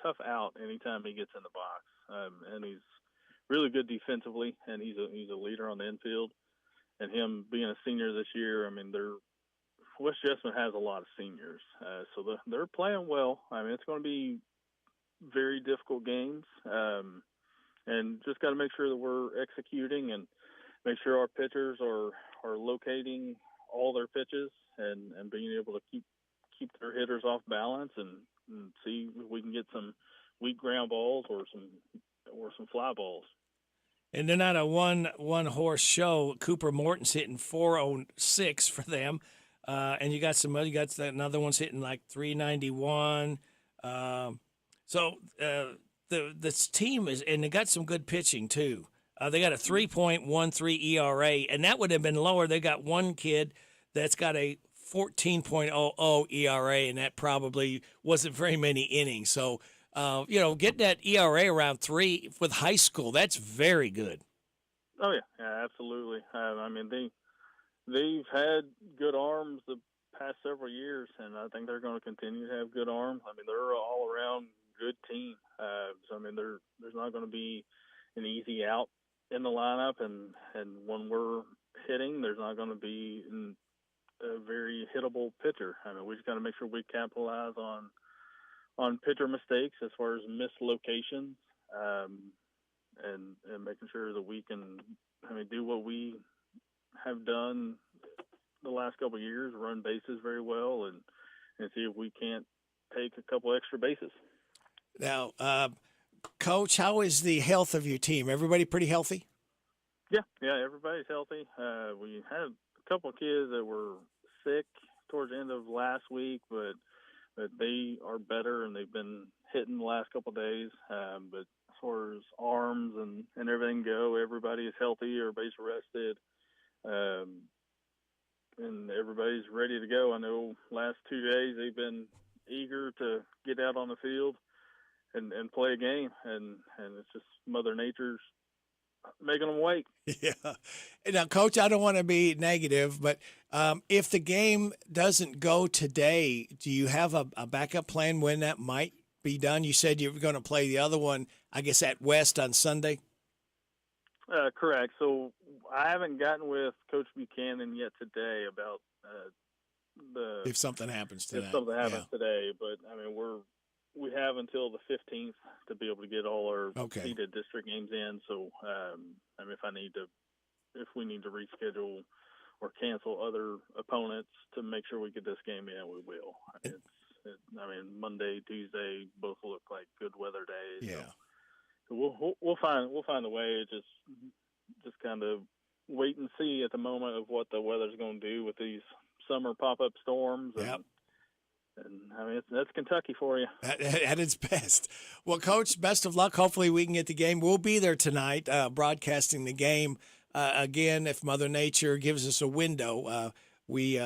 S22: tough out anytime he gets in the box, and he's really good defensively, and he's a leader on the infield. And him being a senior this year, I mean, West Jessamine has a lot of seniors, so they're playing well. I mean, it's going to be very difficult games, and just got to make sure that we're executing and make sure our pitchers are locating all their pitches and being able to keep their hitters off balance and see if we can get some weak ground balls or some fly balls.
S3: And they're not a one horse show. Cooper Morton's hitting .406 for them, and you got another one's hitting like .391. So this team is, and they got some good pitching too. They got a 3.13 ERA, and that would have been lower. They got one kid that's got a 14.00 ERA, and that probably wasn't very many innings. So. Getting that ERA around 3 with high school, that's very good.
S22: Oh, yeah, absolutely. I mean, they've had good arms the past several years, and I think they're going to continue to have good arms. I mean, they're an all-around good team. So, I mean, there's not going to be an easy out in the lineup, and when we're hitting, there's not going to be a very hittable pitcher. I mean, we just got to make sure we capitalize on pitcher mistakes as far as missed locations, and making sure that we can, do what we have done the last couple of years, run bases very well, and see if we can't take a couple extra bases.
S3: Now, Coach, how is the health of your team? Everybody pretty healthy?
S22: Yeah, everybody's healthy. We had a couple of kids that were sick towards the end of last week, but they are better, and they've been hitting the last couple of days. But as far as arms and everything go. Everybody is healthy. Everybody's rested. And everybody's ready to go. I know last 2 days they've been eager to get out on the field and play a game. And it's just Mother Nature's making them wait.
S3: Yeah. Now, Coach, I don't want to be negative, but if the game doesn't go today, do you have a backup plan when that might be done? You said you were going to play the other one, I guess, at West on Sunday?
S22: Correct. So I haven't gotten with Coach Buchanan yet today about
S3: If something happens today.
S22: If something happens today, but I mean we have until the 15th to be able to get all our seeded district games in. So I mean if we need to reschedule or cancel other opponents to make sure we get this game in, we will. I mean Monday, Tuesday both look like good weather days.
S3: Yeah.
S22: So we'll find a way. Just kind of wait and see at the moment of what the weather's going to do with these summer pop-up storms. And I mean, that's Kentucky for you.
S3: At its best. Well, Coach, best of luck. Hopefully we can get the game. We'll be there tonight broadcasting the game. Again, if Mother Nature gives us a window, we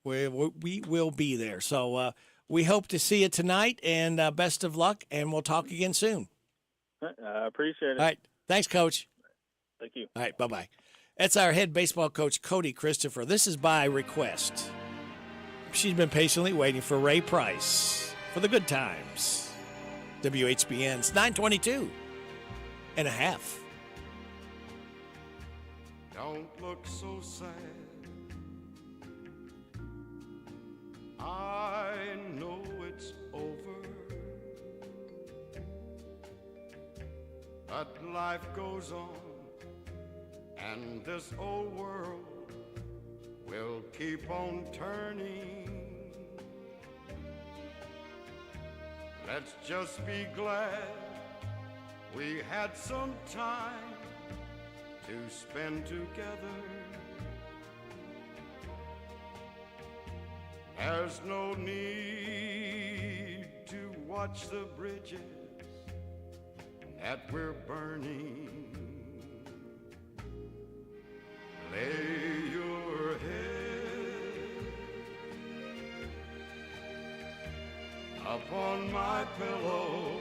S3: will be there. So we hope to see you tonight, and best of luck, and we'll talk again soon.
S22: I appreciate it.
S3: All right. Thanks, Coach.
S22: Thank you.
S3: All right. Bye-bye. That's our head baseball coach, Cody Christopher. This is by request. She's been patiently waiting for Ray Price for the good times. WHBN's 922 and a half.
S2: Don't look so sad. I know it's over, but life goes on, and this old world will keep on turning. Let's just be glad we had some time to spend together. There's no need to watch the bridges that we're burning. Lay your head upon my pillow.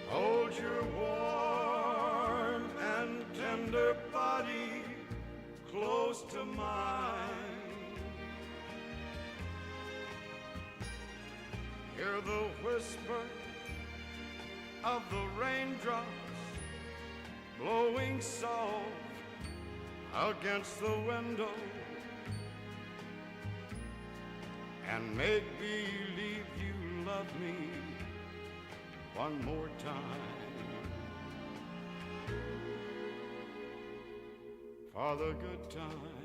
S2: Hold your warm and tender body close to mine. Hear the whisper of the raindrops blowing soft against the window, and make believe you love me one more time. For the good time.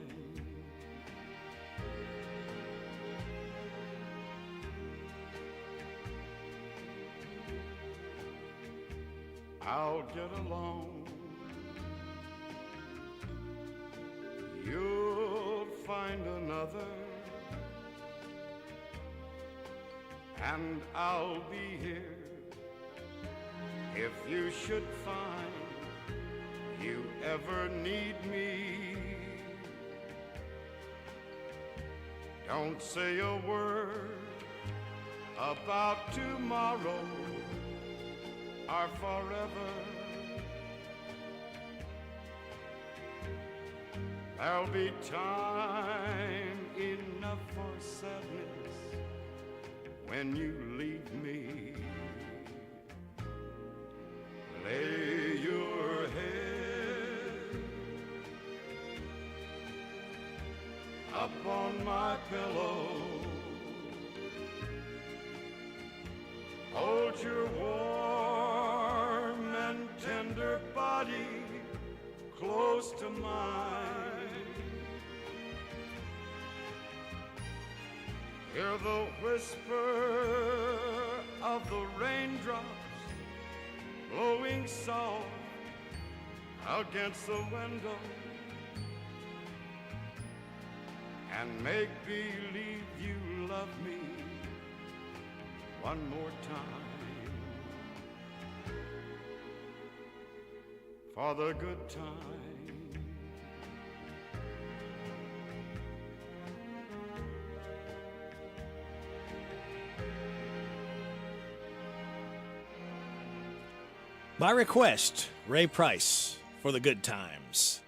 S2: I'll get along. You'll find another, and I'll be here if you should find you ever need me. Don't say a word about tomorrow or forever. There'll be time enough for sadness when you leave me. Lay your head upon my pillow. Hold your warm and tender body close to mine. Hear the whisper of the raindrops blowing soft against the window, and make believe you love me one more time. for the good time.
S3: By request, Ray Price for the good times.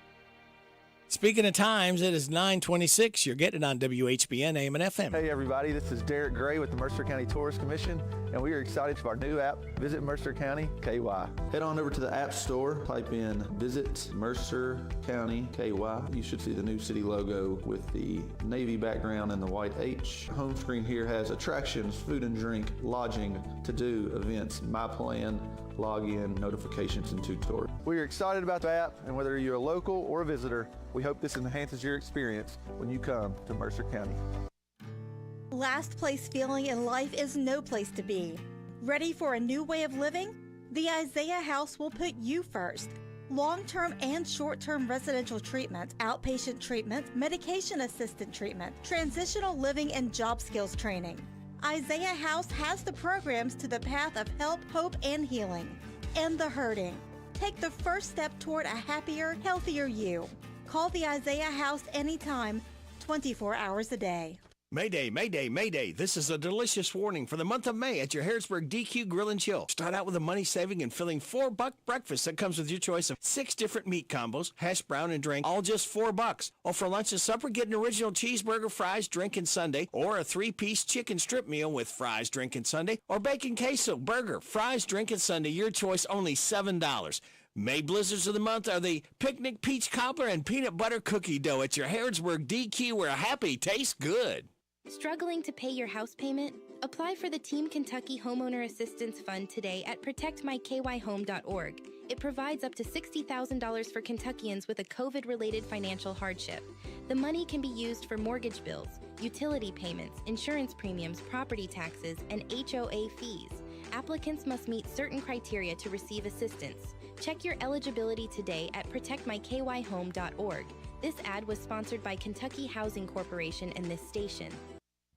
S3: Speaking of times, it is 9:26. You're getting it on WHBN AM and FM.
S7: Hey everybody, this is Derek Gray with the Mercer County Tourist Commission, and we are excited for our new app, Visit Mercer County KY. Head on over to the App Store, type in Visit Mercer County KY. You should see the new city logo with the navy background and the white H. Home screen here has attractions, food and drink, lodging, to-do, events, my plan, login, notifications, and tutorials. We are excited about the app, and whether you're a local or a visitor, we hope this enhances your experience when you come to Mercer County.
S9: Last place feeling in life is no place to be. Ready for a new way of living? The Isaiah House will put you first. Long-term and short-term residential treatment, outpatient treatment, medication-assisted treatment, transitional living, and job skills training. Isaiah House has the programs to the path of help, hope, and healing. End the hurting. Take the first step toward a happier, healthier you. Call the Isaiah House anytime, 24 hours a day.
S3: Mayday, Mayday, Mayday. This is a delicious warning for the month of May at your Harrisburg DQ Grill and Chill. Start out with a money-saving and filling $4 breakfast that comes with your choice of 6 different meat combos, hash brown and drink, all just $4. Or for lunch and supper, get an original cheeseburger, fries, drink, and sundae, or a 3-piece chicken strip meal with fries, drink, and sundae, or bacon queso, burger, fries, drink, and sundae. Your choice, only $7. May blizzards of the month are the picnic peach cobbler and peanut butter cookie dough at your Harrisburg DQ, where happy tastes good.
S17: Struggling to pay your house payment? Apply for the Team Kentucky Homeowner Assistance Fund today at protectmykyhome.org. It provides up to $60,000 for Kentuckians with a COVID-related financial hardship. The money can be used for mortgage bills, utility payments, insurance premiums, property taxes, and HOA fees. Applicants must meet certain criteria to receive assistance. Check your eligibility today at protectmykyhome.org. This ad was sponsored by Kentucky Housing Corporation and this station.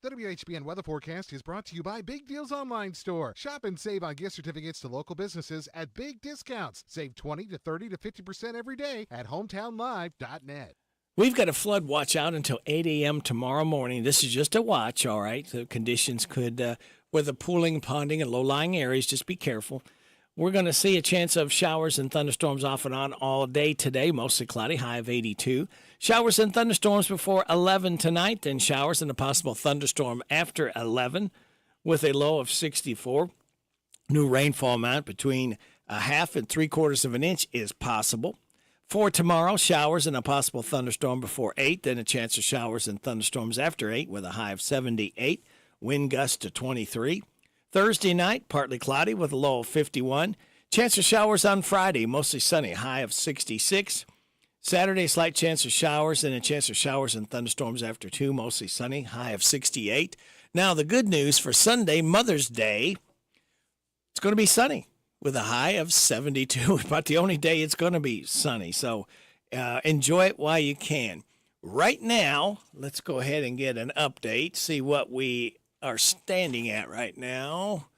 S27: The WHBN weather forecast is brought to you by Big Deals Online Store. Shop and save on gift certificates to local businesses at big discounts. Save 20 to 30 to 50% every day at hometownlive.net.
S3: We've got a flood watch out until 8 a.m. tomorrow morning. This is just a watch, all right? The conditions could, with the pooling, ponding, and low-lying areas, just be careful. We're going to see a chance of showers and thunderstorms off and on all day today, mostly cloudy, high of 82. Showers and thunderstorms before 11 tonight, then showers and a possible thunderstorm after 11 with a low of 64. New rainfall amount between 1/2 and 3/4 of an inch is possible. For tomorrow, showers and a possible thunderstorm before 8, then a chance of showers and thunderstorms after 8 with a high of 78, wind gust to 23. Thursday night, partly cloudy with a low of 51. Chance of showers on Friday, mostly sunny, high of 66. Saturday, slight chance of showers and a chance of showers and thunderstorms after 2, mostly sunny, high of 68. Now, the good news for Sunday, Mother's Day, it's going to be sunny with a high of 72. About the only day it's going to be sunny, so enjoy it while you can. Right now, let's go ahead and get an update, see what we are standing at right now.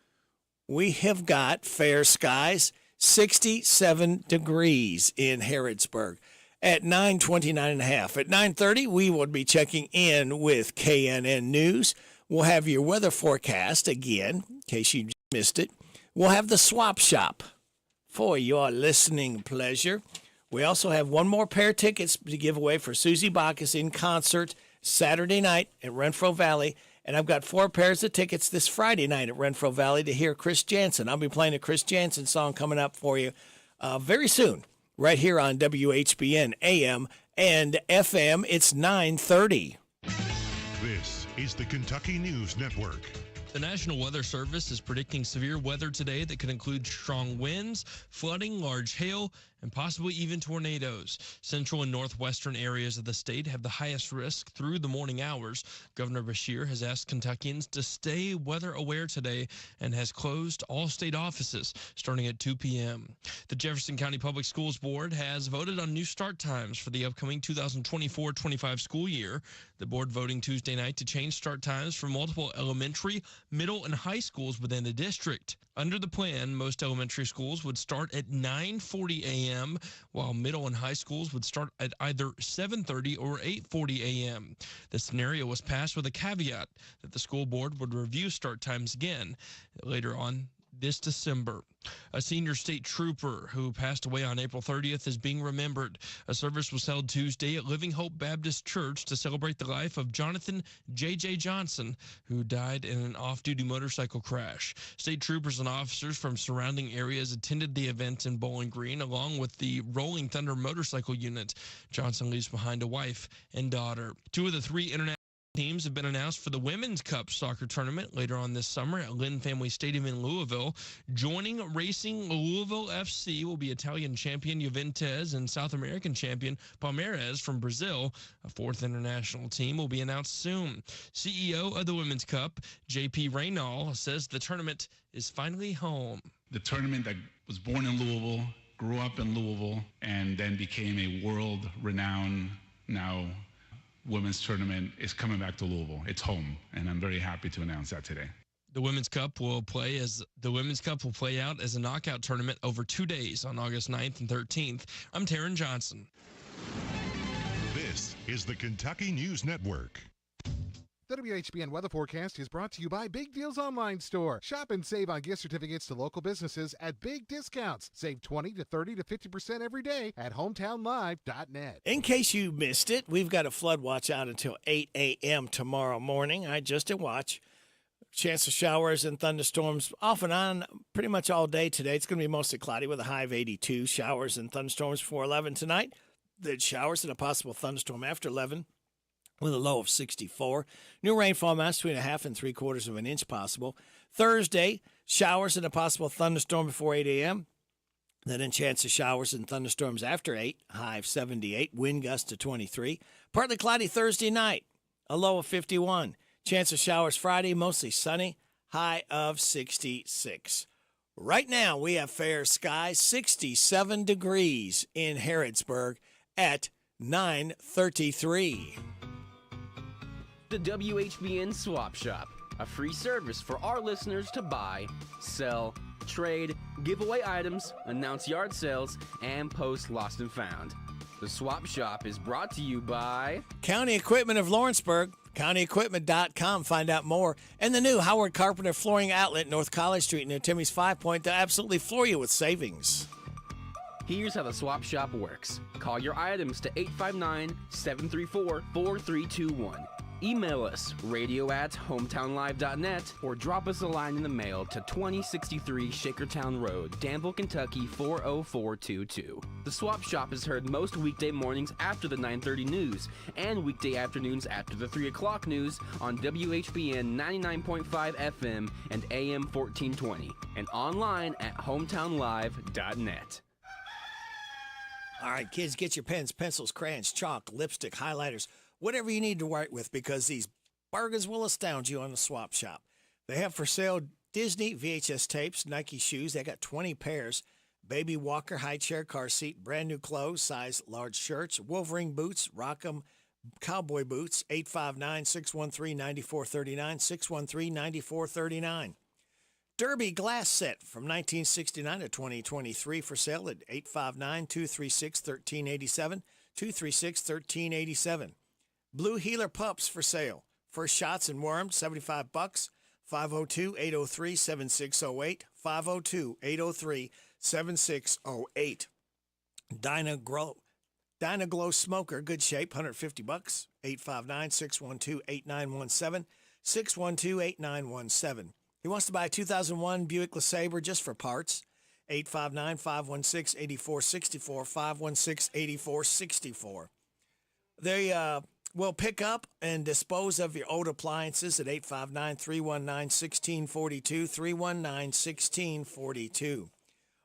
S3: We have got fair skies, 67 degrees in Harrodsburg at 9:29.5. At 9:30, we will be checking in with KNN News. We'll have your weather forecast again, in case you missed it. We'll have the swap shop for your listening pleasure. We also have one more pair of tickets to give away for Susie Bacchus in concert Saturday night at Renfro Valley. And I've got 4 pairs of tickets this Friday night at Renfro Valley to hear Chris Jansen. I'll be playing a Chris Jansen song coming up for you very soon, right here on WHBN AM and FM. It's 9:30.
S20: This is the Kentucky News Network.
S24: The National Weather Service is predicting severe weather today that could include strong winds, flooding, large hail, and possibly even tornadoes. Central and northwestern areas of the state have the highest risk through the morning hours. Governor Beshear has asked Kentuckians to stay weather aware today and has closed all state offices starting at 2 p.m. The Jefferson County Public Schools Board has voted on new start times for the upcoming 2024-25 school year. The board voting Tuesday night to change start times for multiple elementary, middle, and high schools within the district. Under the plan, most elementary schools would start at 9:40 a.m., while middle and high schools would start at either 7:30 or 8:40 a.m. The scenario was passed with a caveat that the school board would review start times again later on this December. A senior state trooper who passed away on April 30th is being remembered. A service was held Tuesday at Living Hope Baptist Church to celebrate the life of Jonathan J.J. Johnson, who died in an off-duty motorcycle crash. State troopers and officers from surrounding areas attended the event in Bowling Green, along with the Rolling Thunder motorcycle unit. Johnson leaves behind a wife and daughter. Two of the three international teams have been announced for the Women's Cup soccer tournament later on this summer at Lynn Family Stadium in Louisville. Joining Racing Louisville FC will be Italian champion Juventus and South American champion Palmeiras from Brazil. A fourth international team will be announced soon. CEO of the Women's Cup, J.P. Raynal, says the tournament is finally home.
S5: The tournament that was born in Louisville, grew up in Louisville, and then became a world-renowned now women's tournament is coming back to Louisville. It's home, and I'm very happy to announce that today.
S24: The Women's Cup will play out as a knockout tournament over 2 days on August 9th and 13th. I'm Taryn Johnson.
S20: This is the Kentucky News Network.
S27: The WHBN weather forecast is brought to you by Big Deals Online Store. Shop and save on gift certificates to local businesses at big discounts. Save 20 to 30 to 50% every day at hometownlive.net.
S3: In case you missed it, we've got a flood watch out until 8 a.m. tomorrow morning. Just a watch. Chance of showers and thunderstorms off and on pretty much all day today. It's going to be mostly cloudy with a high of 82. Showers and thunderstorms before 11 tonight. Then showers and a possible thunderstorm after 11. With a low of 64. New rainfall amounts between 1/2 and 3/4 of an inch possible. Thursday, showers and a possible thunderstorm before 8 a.m. Then a chance of showers and thunderstorms after 8, high of 78, wind gust to 23. Partly cloudy Thursday night, a low of 51. Chance of showers Friday, mostly sunny, high of 66. Right now, we have fair skies, 67 degrees in Harrodsburg at 9:33.
S6: The WHBN Swap Shop, a free service for our listeners to buy, sell, trade, give away items, announce yard sales, and post lost and found. The Swap Shop is brought to you by
S3: County Equipment of Lawrenceburg, CountyEquipment.com. Find out more. And the new Howard Carpenter Flooring Outlet, North College Street near Timmy's 5 Point, to absolutely floor you with savings.
S6: Here's how the Swap Shop works. Call your items to 859-734-4321. Email us, radio@hometownlive.net, or drop us a line in the mail to 2063 Shakertown Road, Danville, Kentucky 40422. The Swap Shop is heard most weekday mornings after the 9:30 news and weekday afternoons after the 3 o'clock news on WHBN 99.5 FM and AM 1420, and online at hometownlive.net.
S3: All right, kids, get your pens, pencils, crayons, chalk, lipstick, highlighters, whatever you need to write with, because these bargains will astound you on the Swap Shop. They have for sale Disney VHS tapes, Nike shoes. They got 20 pairs. Baby walker, high chair, car seat, brand new clothes, size large shirts, Wolverine boots, Rock'em cowboy boots, 859-613-9439, 613-9439. Derby glass set from 1969 to 2023 for sale at 859-236-1387, 236-1387. Blue Heeler pups for sale. First shots and worms, $75. 502-803-7608, 502-803-7608. Dynaglow smoker, good shape, $150. 859-612-8917, 612-8917. He wants to buy a 2001 Buick LeSabre just for parts. 859-516-8464, 516-8464. They will pick up and dispose of your old appliances at 859-319-1642, 319-1642.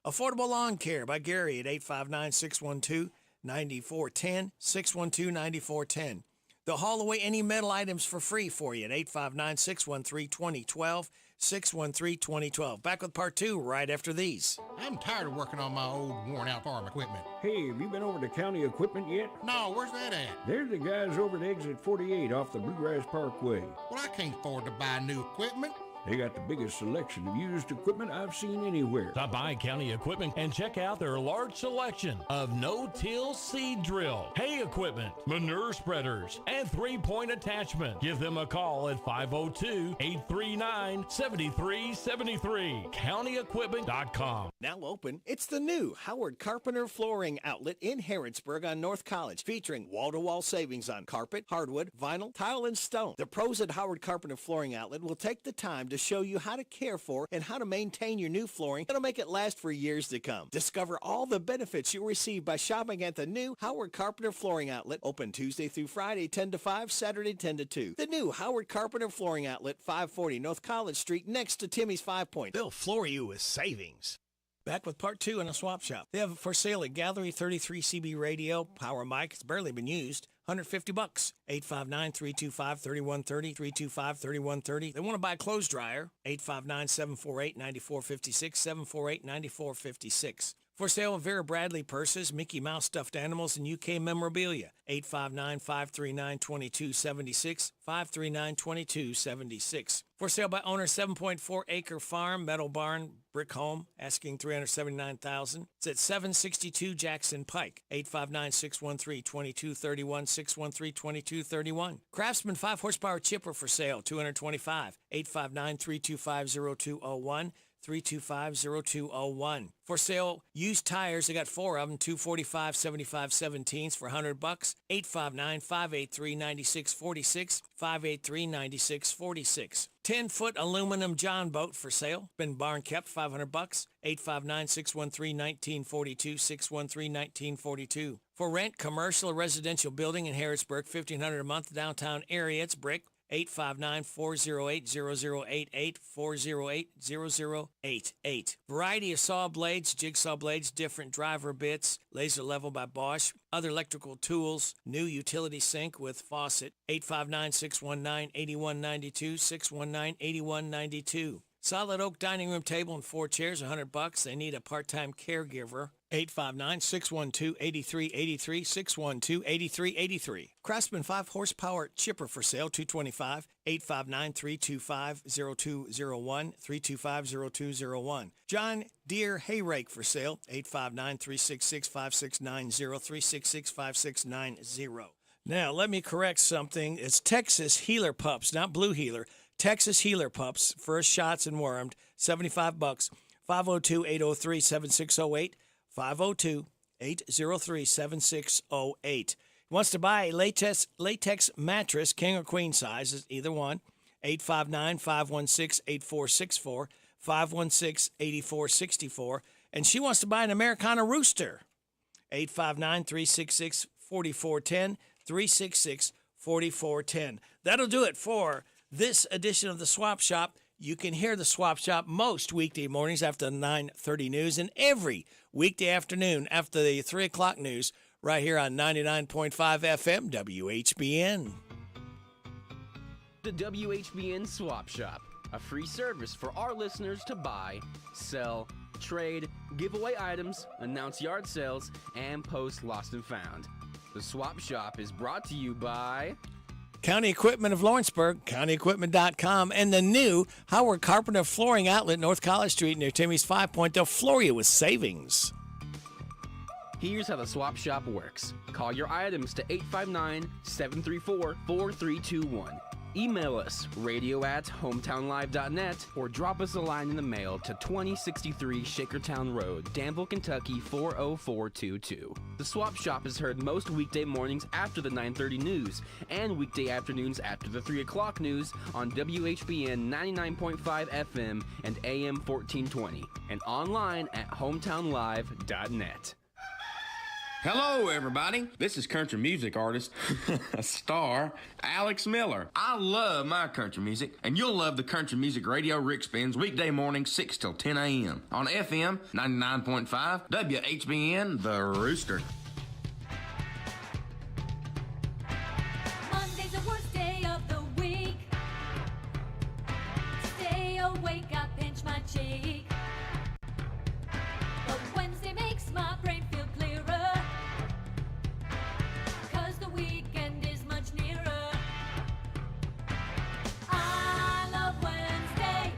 S3: Affordable Lawn Care by Gary at 859-612-9410, 612-9410. They'll haul away any metal items for free for you at 859-613-2012, 613-2012. Back with part 2 right after these.
S27: I'm tired of working on my old, worn-out farm equipment.
S10: Hey, have you been over to County Equipment yet?
S27: No, where's that at?
S10: They're the guys over at Exit 48 off the Bluegrass Parkway.
S27: Well, I can't afford to buy new equipment.
S10: They got the biggest selection of used equipment I've seen anywhere.
S4: Stop by County Equipment and check out their large selection of no-till seed drill, hay equipment, manure spreaders, and three-point attachment. Give them a call at 502-839-7373. CountyEquipment.com.
S3: Now open, it's the new Howard Carpenter Flooring Outlet in Harrodsburg on North College, featuring wall-to-wall savings on carpet, hardwood, vinyl, tile, and stone. The pros at Howard Carpenter Flooring Outlet will take the time to show you how to care for and how to maintain your new flooring that'll make it last for years to come. Discover all the benefits you'll receive by shopping at the new Howard Carpenter Flooring Outlet, open Tuesday through Friday 10 to 5, Saturday 10 to 2. The new Howard Carpenter Flooring Outlet, 540 North College Street, next to Timmy's 5 Point. They'll floor you with savings. Back with part 2 in a swap shop. They have it for sale at Gallery 33 CB radio, power mic. It's barely been used. $150. 859-325-3130, 325-3130. They want to buy a clothes dryer. 859-748-9456, 748-9456. For sale, Vera Bradley purses, Mickey Mouse stuffed animals, and UK memorabilia. 859-539-2276, 539-2276. For sale by owner, 7.4-acre farm, metal barn, brick home, asking $379,000. It's at 762 Jackson Pike. 859-613-2231, 613-2231. Craftsman 5-horsepower chipper for sale, $225. 859-325-0201. 325-0201. For sale, used tires. They got 4 of them, 245 75/17s for $100. 859-583-9646, 583-9646. 10-foot aluminum John boat for sale. Been barn kept, $500. 859-613-1942, 613-1942. For rent, commercial or residential building in Harrisburg, $1,500 a month, downtown area. It's brick. 859-408-0088, 408-0088. Variety of saw blades, jigsaw blades, different driver bits, laser level by Bosch, other electrical tools, new utility sink with faucet. 859-619-8192, 619-8192. Solid oak dining room table and 4 chairs, $100. They need a part-time caregiver. 859-612-8383, 612-8383. Craftsman 5-horsepower chipper for sale, $225. 859-325-0201, 325-0201. John Deere hay rake for sale, 859-366-5690, 366-5690. Now, let me correct something. It's Texas Healer Pups, not Blue Healer. Texas Healer Pups, first shots and wormed, $75. 502-803-7608, 502-803-7608. Wants to buy a latex mattress, king or queen size, either one. 859-516-8464, 516-8464. And she wants to buy an Americana rooster. 859-366-4410, 366-4410. That'll do it for this edition of the Swap Shop. You can hear the Swap Shop most weekday mornings after the 9:30 news and every weekday afternoon after the 3 o'clock news right here on 99.5 FM WHBN.
S6: The WHBN Swap Shop, a free service for our listeners to buy, sell, trade, give away items, announce yard sales, and post lost and found. The Swap Shop is brought to you by
S3: County Equipment of Lawrenceburg, CountyEquipment.com, and the new Howard Carpenter Flooring Outlet, North College Street near Timmy's 5 Point. They'll floor you with savings.
S6: Here's how the Swap Shop works. Call your items to 859-734-4321. Email us, radio@hometownlive.net, or drop us a line in the mail to 2063 Shakertown Road, Danville, Kentucky 40422. The Swap Shop is heard most weekday mornings after the 9:30 news and weekday afternoons after the 3 o'clock news on WHBN 99.5 FM and AM 1420, and online at hometownlive.net.
S11: Hello, everybody. This is country music artist, star, Alex Miller. I love my country music, and you'll love the country music radio Rick spins weekday mornings 6 till 10 a.m. on FM 99.5 WHBN, The Rooster.
S18: Monday's the worst day of the week. Stay awake, I pinch my cheek. But Wednesday makes my brain feel clearer. The weekend is much nearer. I love Wednesday.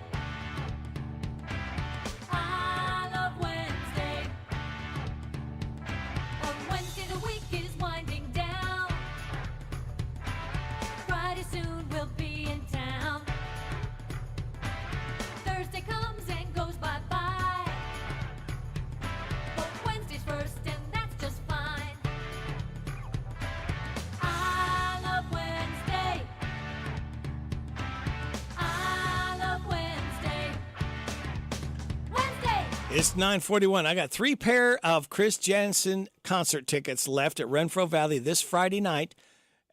S3: It's 9:41. I got 3 pair of Chris Jansen concert tickets left at Renfro Valley this Friday night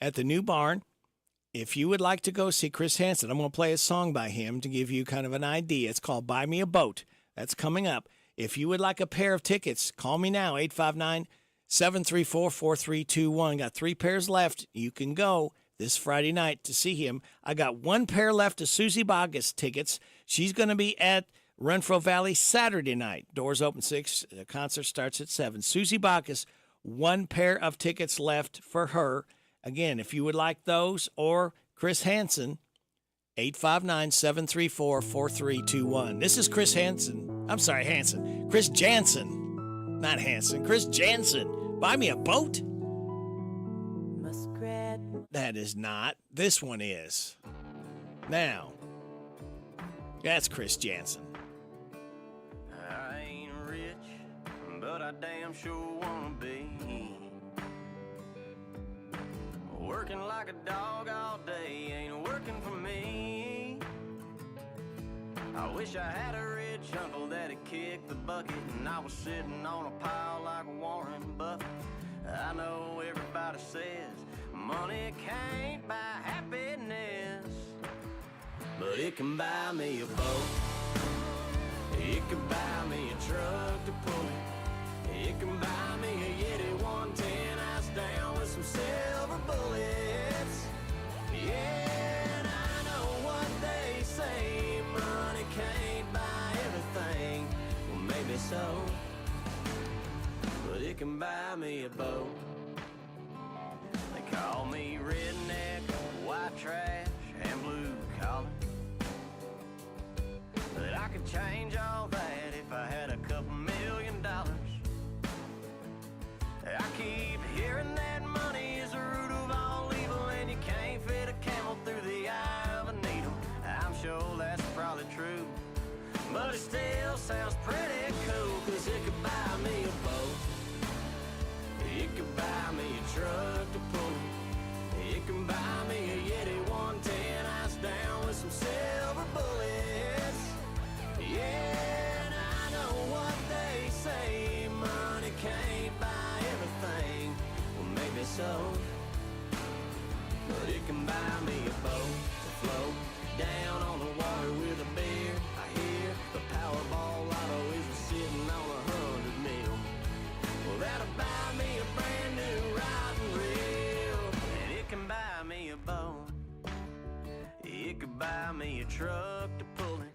S3: at the New Barn. If you would like to go see Chris Hansen, I'm going to play a song by him to give you kind of an idea. It's called Buy Me a Boat. That's coming up. If you would like a pair of tickets, call me now, 859-734-4321. Got 3 pairs left. You can go this Friday night to see him. I got 1 pair left of Susie Bogus tickets. She's going to be at Renfro Valley Saturday night. Doors open 6. The concert starts at 7. Susie Bacchus, 1 pair of tickets left for her. Again, if you would like those or Chris Hansen, 859-734-4321. This is Chris Hansen. I'm sorry, Hansen. Chris Jansen. Not Hansen. Chris Jansen. Buy me a boat? That is not. This one is. Now, that's Chris Jansen.
S8: I ain't rich, but I damn sure wanna be. Working like a dog all day ain't working for me. I wish I had a rich uncle that'd kick the bucket and I was sitting on a pile like Warren Buffett. I know everybody says money can't buy happiness, but it can buy me a boat. It can buy me a truck to pull it. It can buy me a Yeti 110 ice down with some silver bullets. Yeah, and I know what they say, money can't buy everything. Well, maybe so, but it can buy me a boat. They call me redneck, white trash, and blue collar. But I could change all that if I had a couple $1 million. I keep hearing that money is the root of all evil, and you can't fit a camel through the eye of a needle. I'm sure that's probably true, but it still sounds pretty cool, 'cause it could buy me a boat. It could buy me a truck to pull it. It can buy me a Yeti 110 ice down with some silver bullets. Yeah, and I know what they say, money can't buy everything. Well, maybe so, but it can buy me a boat to float down on the water with a beer. I hear the Powerball lotto is sitting on 100 mil. Well, that'll buy me a brand new rod and reel, and it can buy me a boat. It could buy me a truck to pull it.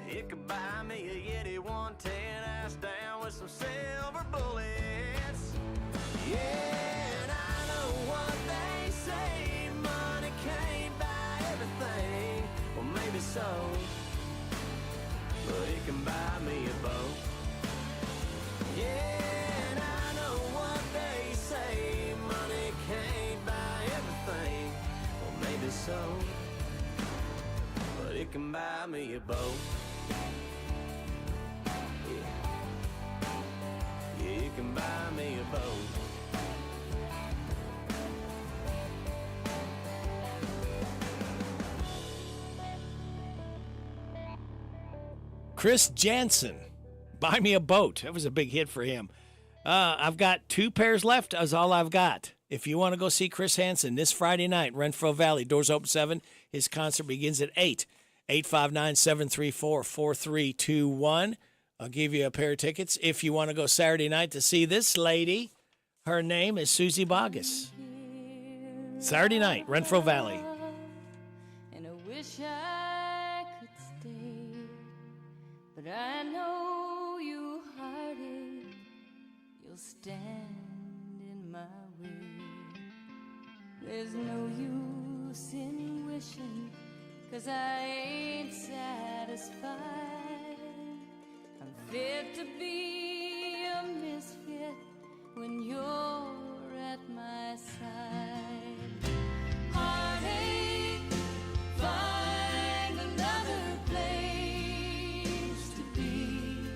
S8: It could buy me a Yeti 110 ice down with some silver bullets. Yeah, and I know what they say, money can't buy everything. Well, maybe so, but it can buy me a boat. Yeah, and I know what they say, money can't buy everything. Well, maybe so, but it can buy me a boat. Yeah, it can buy me a boat.
S3: Chris Jansen, Buy Me a Boat. That was a big hit for him. I've got 2 pairs left. That's all I've got. If you want to go see Chris Hansen this Friday night, Renfro Valley, doors open 7. His concert begins at 8. 859-734-4321. I'll give you a pair of tickets. If you want to go Saturday night to see this lady, her name is Susie Bogus. Saturday night, Renfro Valley.
S18: And I wish I could stay, but I know you hearted, you'll stand in my way. There's no use in wishing, 'cause I ain't satisfied. I'm fit to be a misfit when you're at my side. Heartache, find another place to be.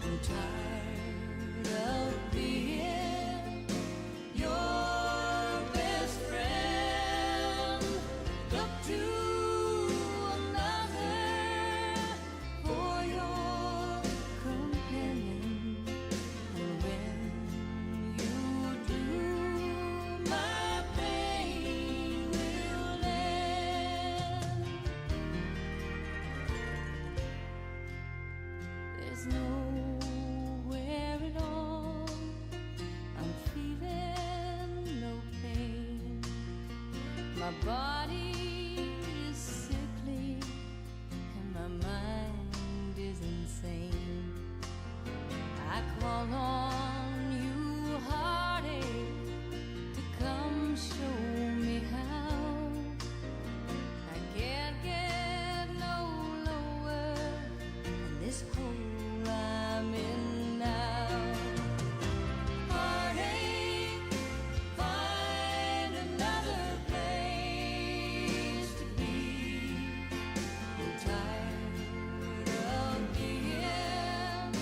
S18: I'm tired of being your best friend. Look to another for your My body is sickly and my mind is insane. I call on you, heartache, to come show me how. I can't get no lower than this hole I'm in now. Heartache, find another place to be. I'm tired of being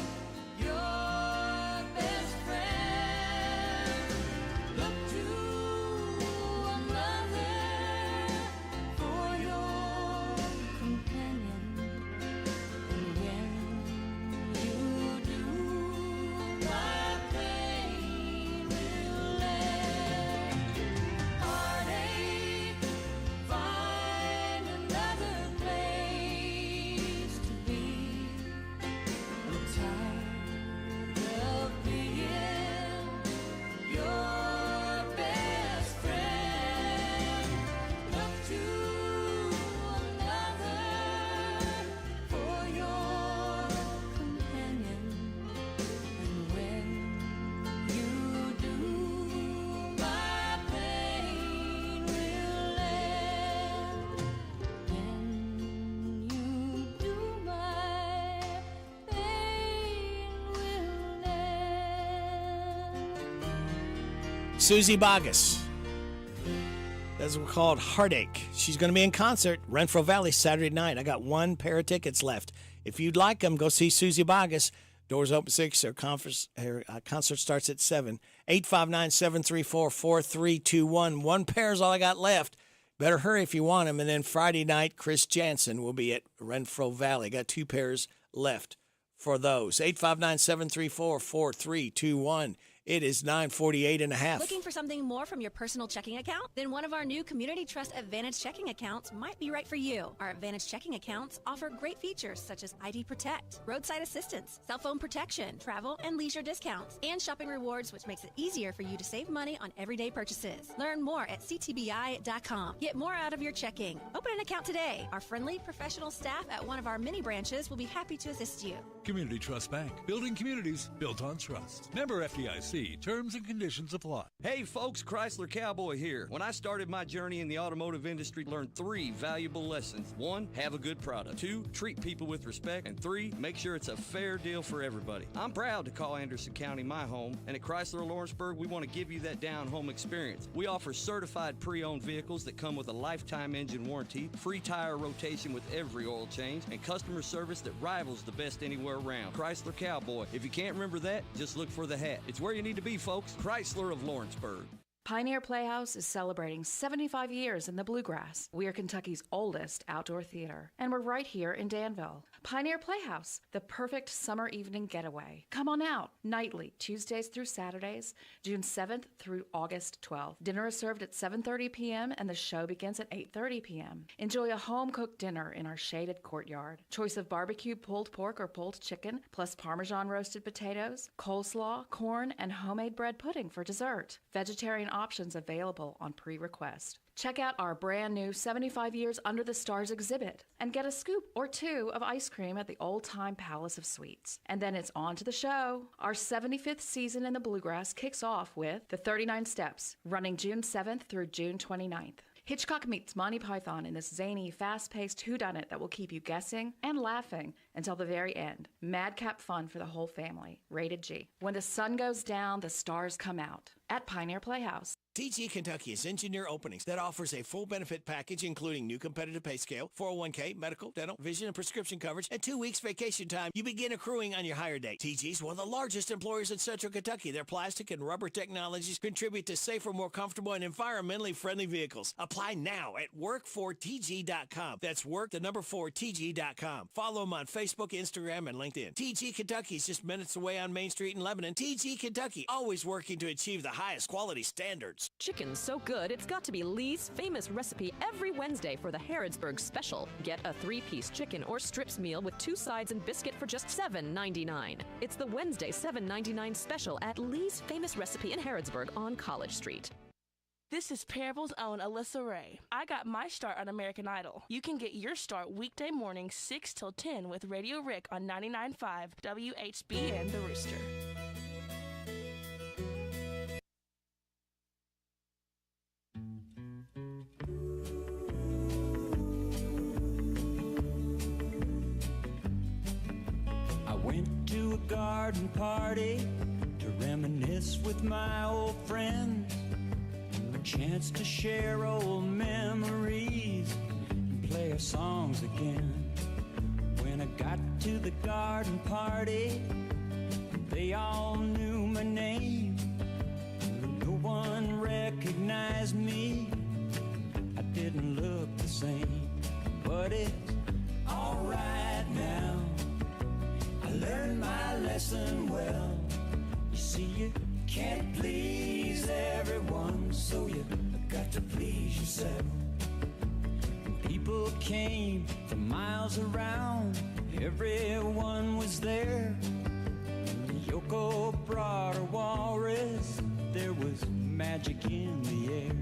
S18: your best friend. Look to another for your companion. And when you do, my pain will end. Heartache, find another place to be. I'm tired of being your best friend. Look to another for your companion. And when you do, my pain will end. When you do, my pain will end.
S3: Susie Bogus. That's called Heartache. She's going to be in concert, Renfro Valley, Saturday night. I got one pair of tickets left. If you'd like them, go see Susie Bogus. Doors open 6. Her concert starts at 7. 859-734-4321. One pair is all I got left. Better hurry if you want them. And then Friday night, Chris Jansen will be at Renfro Valley. Got 2 pairs left for those. 859-734-4321. It is 9:48 and a half.
S1: Looking for something more from your personal checking account? Then one of our new Community Trust Advantage checking accounts might be right for you. Our Advantage checking accounts offer great features such as ID Protect, roadside assistance, cell phone protection, travel and leisure discounts, and shopping rewards, which makes it easier for you to save money on everyday purchases. Learn more at ctbi.com. Get more out of your checking. Open an account today. Our friendly, professional staff at one of our mini branches will be happy to assist you.
S12: Community Trust Bank. Building communities built on trust. Member FDIC. Terms and conditions apply.
S13: Hey folks, Chrysler Cowboy here. When I started my journey in the automotive industry, I learned 3 valuable lessons. 1, have a good product. 2, treat people with respect. And 3, make sure it's a fair deal for everybody. I'm proud to call Anderson County my home, and at Chrysler Lawrenceburg, we want to give you that down-home experience. We offer certified pre-owned vehicles that come with a lifetime engine warranty, free tire rotation with every oil change, and customer service that rivals the best anywhere around. Chrysler Cowboy. If you can't remember that, just look for the hat. It's where you need to be, folks. Chrysler of Lawrenceburg.
S19: Pioneer Playhouse is celebrating 75 years in the Bluegrass. We are Kentucky's oldest outdoor theater, and we're right here in Danville. Pioneer Playhouse, the perfect summer evening getaway. Come on out, nightly, Tuesdays through Saturdays, June 7th through August 12th. Dinner is served at 7:30 p.m. and the show begins at 8:30 p.m. Enjoy a home-cooked dinner in our shaded courtyard. Choice of barbecue pulled pork or pulled chicken, plus Parmesan roasted potatoes, coleslaw, corn, and homemade bread pudding for dessert. Vegetarian options available on pre-request. Check out our brand new 75 Years Under the Stars exhibit and get a scoop or 2 of ice cream at the Old Time Palace of Sweets. And then it's on to the show. Our 75th season in the Bluegrass kicks off with The 39 Steps, running June 7th through June 29th. Hitchcock meets Monty Python in this zany, fast-paced whodunit that will keep you guessing and laughing until the very end. Madcap fun for the whole family. Rated G. When the sun goes down, the stars come out. At Pioneer Playhouse.
S3: TG Kentucky is engineer openings that offers a full benefit package including new competitive pay scale, 401k, medical, dental, vision, and prescription coverage, and 2 weeks vacation time. You begin accruing on your hire date. TG is one of the largest employers in Central Kentucky. Their plastic and rubber technologies contribute to safer, more comfortable, and environmentally friendly vehicles. Apply now at work4tg.com. That's work4tg.com. Follow them on Facebook, Instagram, and LinkedIn. TG Kentucky is just minutes away on Main Street in Lebanon. TG Kentucky, always working to achieve the highest quality standards.
S21: Chicken's so good, it's got to be Lee's famous recipe every Wednesday for the Harrodsburg Special. Get a 3-piece chicken or strips meal with 2 sides and biscuit for just $7.99. It's the Wednesday $7.99 special at Lee's famous recipe in Harrodsburg on College Street.
S14: This is Parable's own Alyssa Ray. I got my start on American Idol. You can get your start weekday mornings 6 till 10 with Radio Rick on 99.5 WHBN The Rooster.
S15: I went to a garden party to reminisce with my old friends. A chance to share old memories and play our songs again. When I got to the garden party, they all knew my name. No one recognized me. I didn't look the same, but it's alright now. I learned my lesson well. You see, you can't please everyone, so you got to please yourself. And people came from miles around, everyone was there. Yoko brought her walrus, there was magic in the air.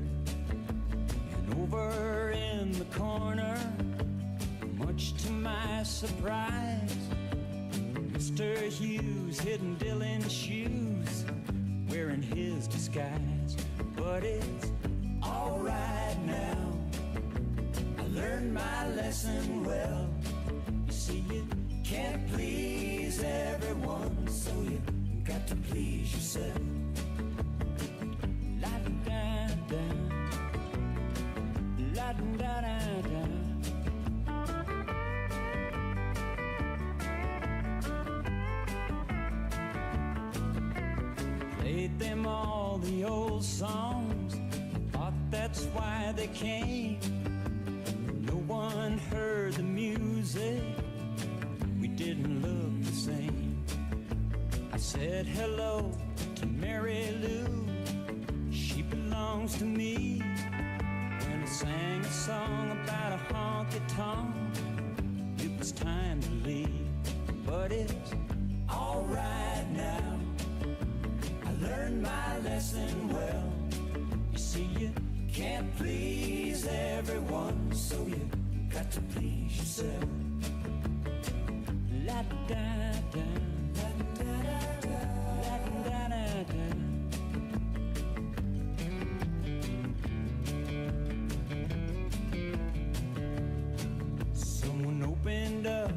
S15: And over in the corner, much to my surprise, Mr. Hughes hidden Dylan's shoes, wearing his disguise. But it's alright now, I learned my lesson well. You see, you can't please everyone, so you got to please yourself. La-da-da-da, la-da-da-da-da. Played them all the old songs, thought that's why they came. No one heard the music, we didn't look the same. I said hello to Mary Lou, she belongs to me. When I sang a song about a honky-tonk, it was time to leave. But it's alright now, I learned my lesson well. You see, you can't please everyone, so you got to please yourself. La-da-da-da, la-da-da-da, la-da-da-da. Someone opened up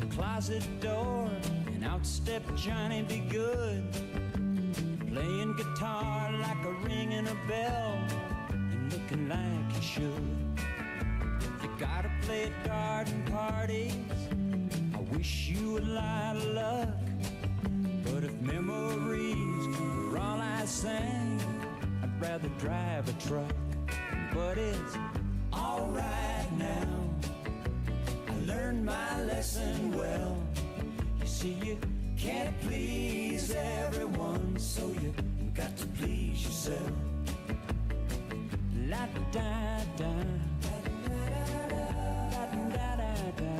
S15: a closet door, and out stepped Johnny Be Good, playing guitar like a ringing a bell, and looking like he should. You gotta play at garden parties, I wish you a lot of luck. But if memories were all I sang, I'd rather drive a truck. But it's alright now, I learned my lesson well. You see, you can't please everyone, so you got to please yourself. La-da-da-da, la-da-da-da.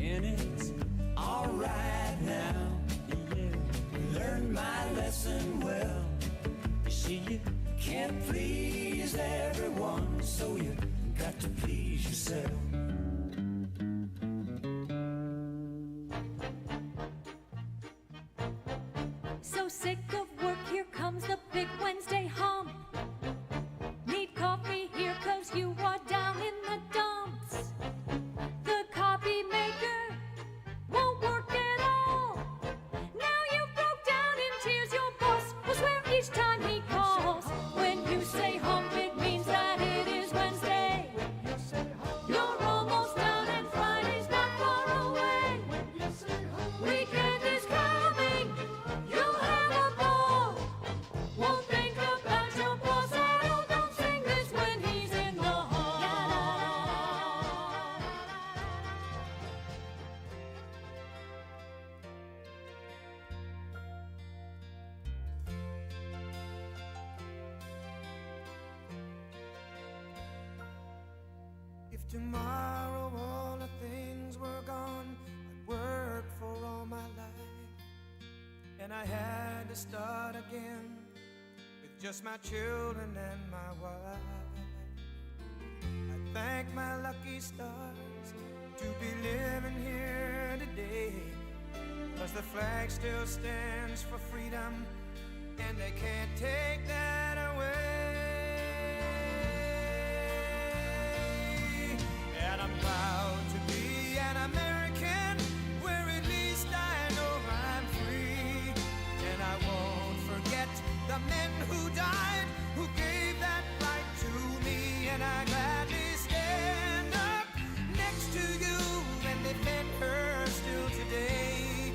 S15: And it's alright now, yeah, learned my lesson well. You see, you can't please everyone, so you got to please yourself.
S18: So sick of work, here comes the big Wednesday hump. Need coffee here 'cause you are down in the dumps. The copy maker won't work at all. Now you broke down in tears, your boss will swear each time he calls. When you say hump, it means that it is Wednesday. You're almost down and Friday's not far away. Weekend is coming, you'll have a ball. Won't think about your boss at all. Don't sing this when he's in the hall.
S8: If tomorrow all the things were gone I'd worked for all my life, and I had to start again with just my children and my wife. I thank my lucky stars to be living here today, 'cause the flag still stands for freedom, and they can't take that away. And I'm proud to be an American, where at least I know I'm free. And I won't forget the men who died, who gave that right to me. And I gladly stand up next to you and defend her still today,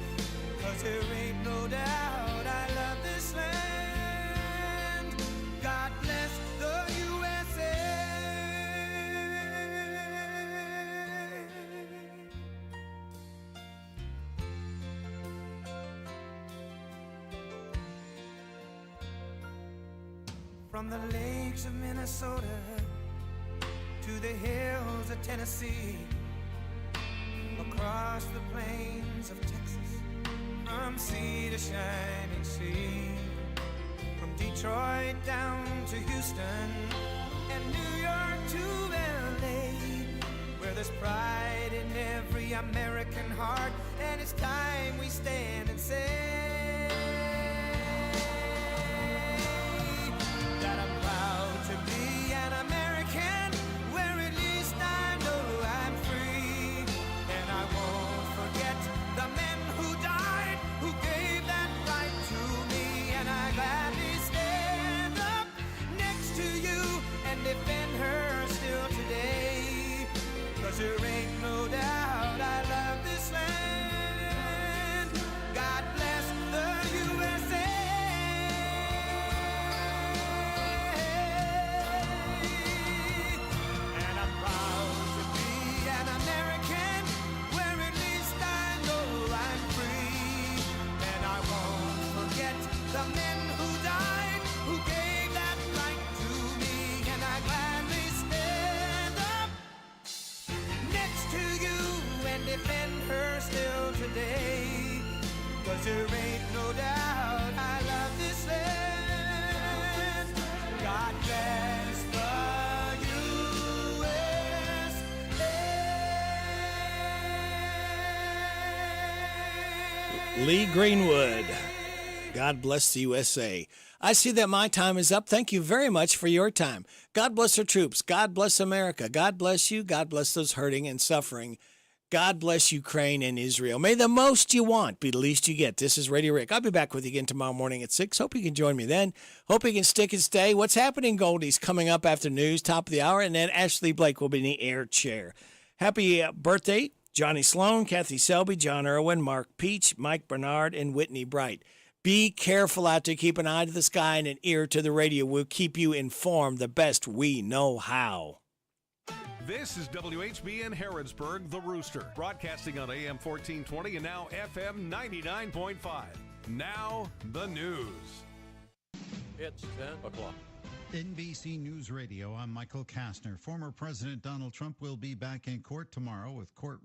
S8: 'cause there ain't no doubt I love this land. God bless the USA. From the lakes of Minnesota to the hills of Tennessee, across the plains of Texas, from sea to shining sea, from Detroit down to Houston and New York to LA, where there's pride in every American heart, and it's time we stand and say that I'm proud to be an American, where at least I know I'm free. And I won't forget the men who died, who gave that right to me. And I gladly stand up next to you and defend her still today, 'cause there ain't no doubt I love this land. God bless the USA. And I'm proud to be an American, where at least I know I'm free. And I won't forget the men who died, who gave that right to me. And I gladly stand up next to you and defend her still today, 'cause there ain't no doubt I love this land. God bless the USA.
S3: Lee Greenwood. God bless the USA. I see that my time is up. Thank you very much for your time. God bless our troops. God bless America. God bless you. God bless those hurting and suffering. God bless Ukraine and Israel. May the most you want be the least you get. This is Radio Rick. I'll be back with you again tomorrow morning at 6. Hope you can join me then. Hope you can stick and stay. What's happening, Goldie's coming up after news, top of the hour, and then Ashley Blake will be in the air chair. Happy birthday, Johnny Sloan, Kathy Selby, John Irwin, Mark Peach, Mike Bernard, and Whitney Bright. Be careful out there. Keep an eye to the sky and an ear to the radio. We'll keep you informed the best we know how.
S2: This is WHBN Harrodsburg, The Rooster, broadcasting on AM 1420 and now FM 99.5. Now, the news.
S7: It's 10 o'clock.
S16: NBC News Radio, I'm Michael Kastner. Former President Donald Trump will be back in court tomorrow with court